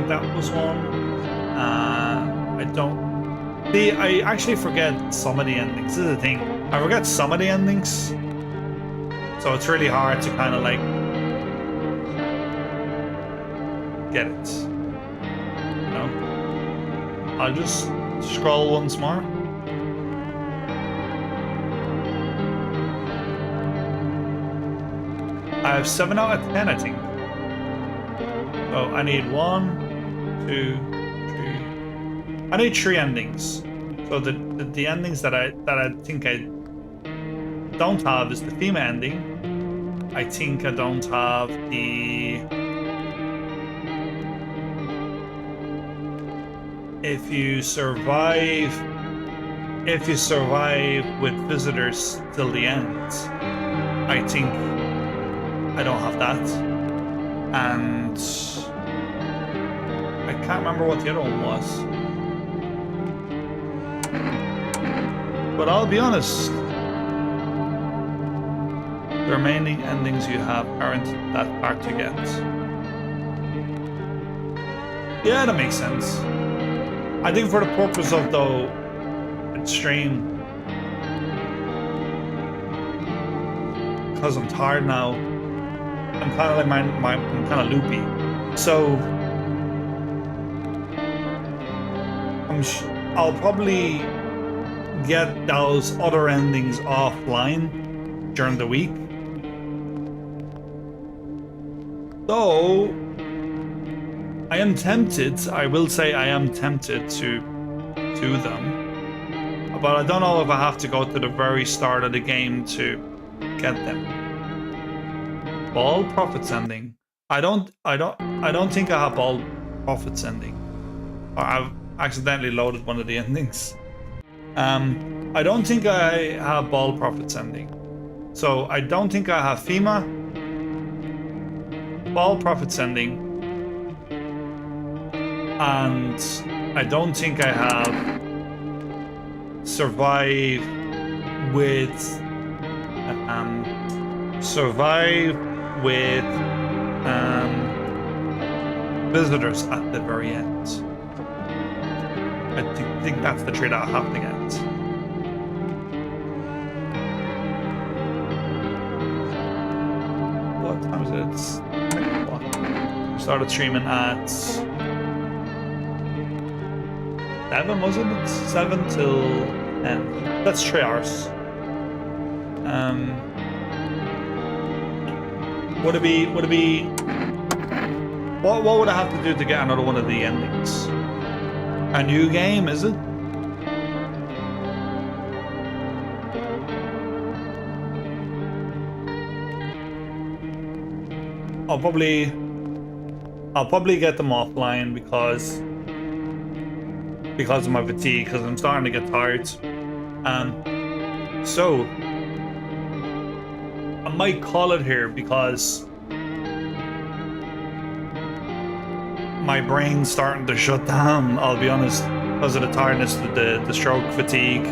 that was one. I don't. See, I actually forget some of the endings. This is the thing. I forget some of the endings. So it's really hard to kind of like get it. You know? I'll just scroll once more. I have 7 out of 10, I think. So I need 1, 2, 3. I need 3 endings. So the endings that I think I don't have is the theme ending. I think I don't have the if you survive with visitors till the end. I think I don't have that. And I can't remember what the other one was. But I'll be honest, the remaining endings you have aren't that hard to get. Yeah, that makes sense. I think for the purpose of the stream, because I'm tired now, I'm kind of like I'm kind of loopy. So I'll probably get those other endings offline during the week. Though I am tempted, I will say I am tempted to do them. But I don't know if I have to go to the very start of the game to get them. Ball profits ending. I don't think I have ball profits ending. I've accidentally loaded one of the endings. I don't think I have ball profits ending. So I don't think I have FEMA, ball profits ending, and I don't think I have survive with visitors at the very end. I think that's the trade I have to get. What time is it? It's what? Started streaming at 7, wasn't it? 7 till 10. That's 3 hours. Would it be? What would I have to do to get another one of the endings? A new game, is it? I'll probably get them offline because because of my fatigue, because I'm starting to get tired. So I might call it here because my brain's starting to shut down, I'll be honest, because of the tiredness, the stroke fatigue.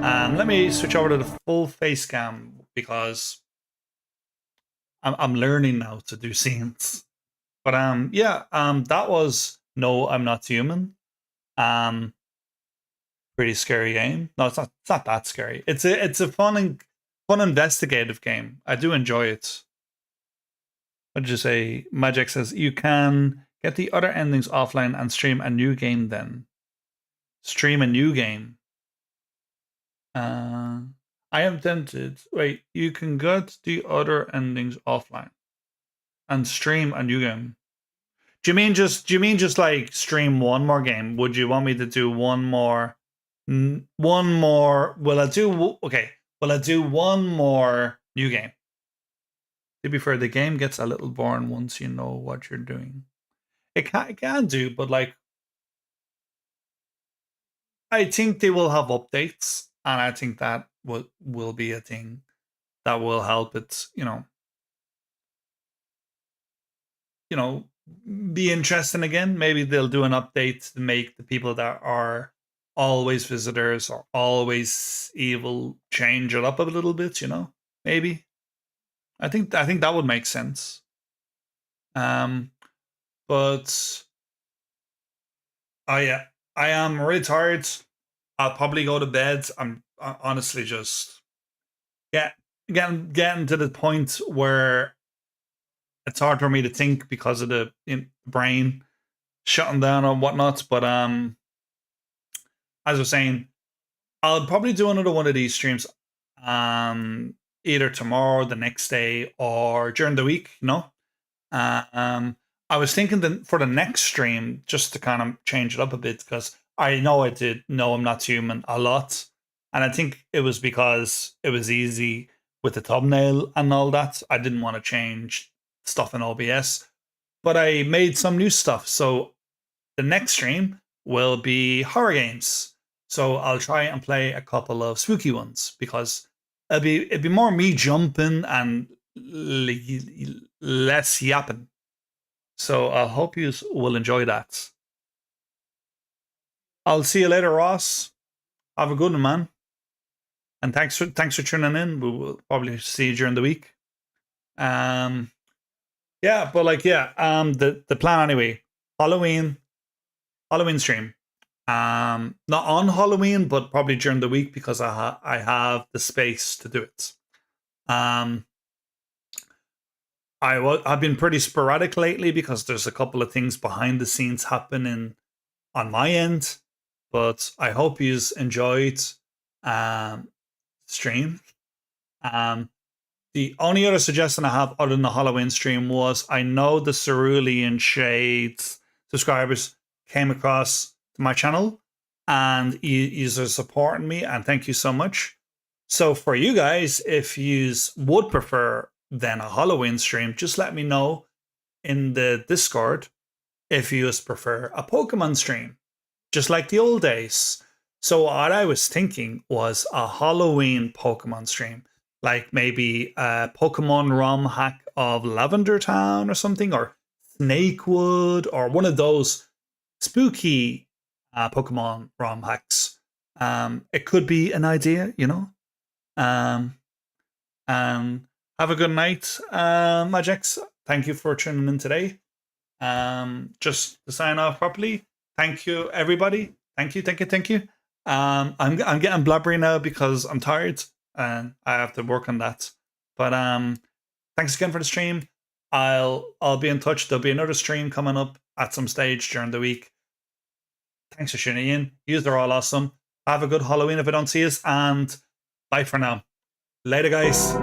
Let me switch over to the full face cam because I'm learning now to do scenes. But yeah, that was No, I'm Not Human. Pretty scary game. No, it's not that scary. It's a fun investigative game. I do enjoy it. What did you say? Magic says you can get the other endings offline and stream a new game then. Stream a new game. I am tempted. Wait, you can get the other endings offline and stream a new game. Do you mean just like stream one more game? Would you want me to do one more? One more. Will I do one more new game? To be fair, the game gets a little boring once you know what you're doing. It can do, but like, I think they will have updates, and I think that will be a thing that will help it. Be interesting again. Maybe they'll do an update to make the people that are always visitors or always evil change it up a little bit. Maybe. I think that would make sense. But I am really tired. I'll probably go to bed. I'm honestly just getting to the point where it's hard for me to think because of the brain shutting down or whatnot. But as I was saying, I'll probably do another one of these streams either tomorrow, the next day, or during the week. I was thinking that for the next stream, just to kind of change it up a bit, because I know I did No, I'm Not Human a lot. And I think it was because it was easy with the thumbnail and all that. I didn't want to change stuff in OBS. But I made some new stuff. So the next stream will be horror games. So I'll try and play a couple of spooky ones because it'd be more me jumping and less yapping. So I hope you will enjoy that. I'll see you later, Ross. Have a good one, man. And thanks for tuning in. We will probably see you during the week. The plan anyway. Halloween stream. Not on Halloween, but probably during the week because I have the space to do it. I've been pretty sporadic lately because there's a couple of things behind the scenes happening on my end, but I hope you enjoyed stream. The only other suggestion I have other than the Halloween stream was I know the Cerulean Shades subscribers came across my channel and you are supporting me, and thank you so much. So for you guys, if you would prefer then a Halloween stream, just let me know in the Discord if you prefer a Pokemon stream, just like the old days. So what I was thinking was a Halloween Pokemon stream, like maybe a Pokemon ROM hack of Lavender Town or something, or Snakewood, or one of those spooky Pokemon ROM hacks. It could be an idea, have a good night, Magix. Thank you for tuning in today. Just to sign off properly, thank you, everybody. Thank you. I'm getting blubbery now because I'm tired and I have to work on that. But thanks again for the stream. I'll be in touch. There'll be another stream coming up at some stage during the week. Thanks for tuning in. Yous are all awesome. Have a good Halloween if I don't see us, and bye for now. Later, guys.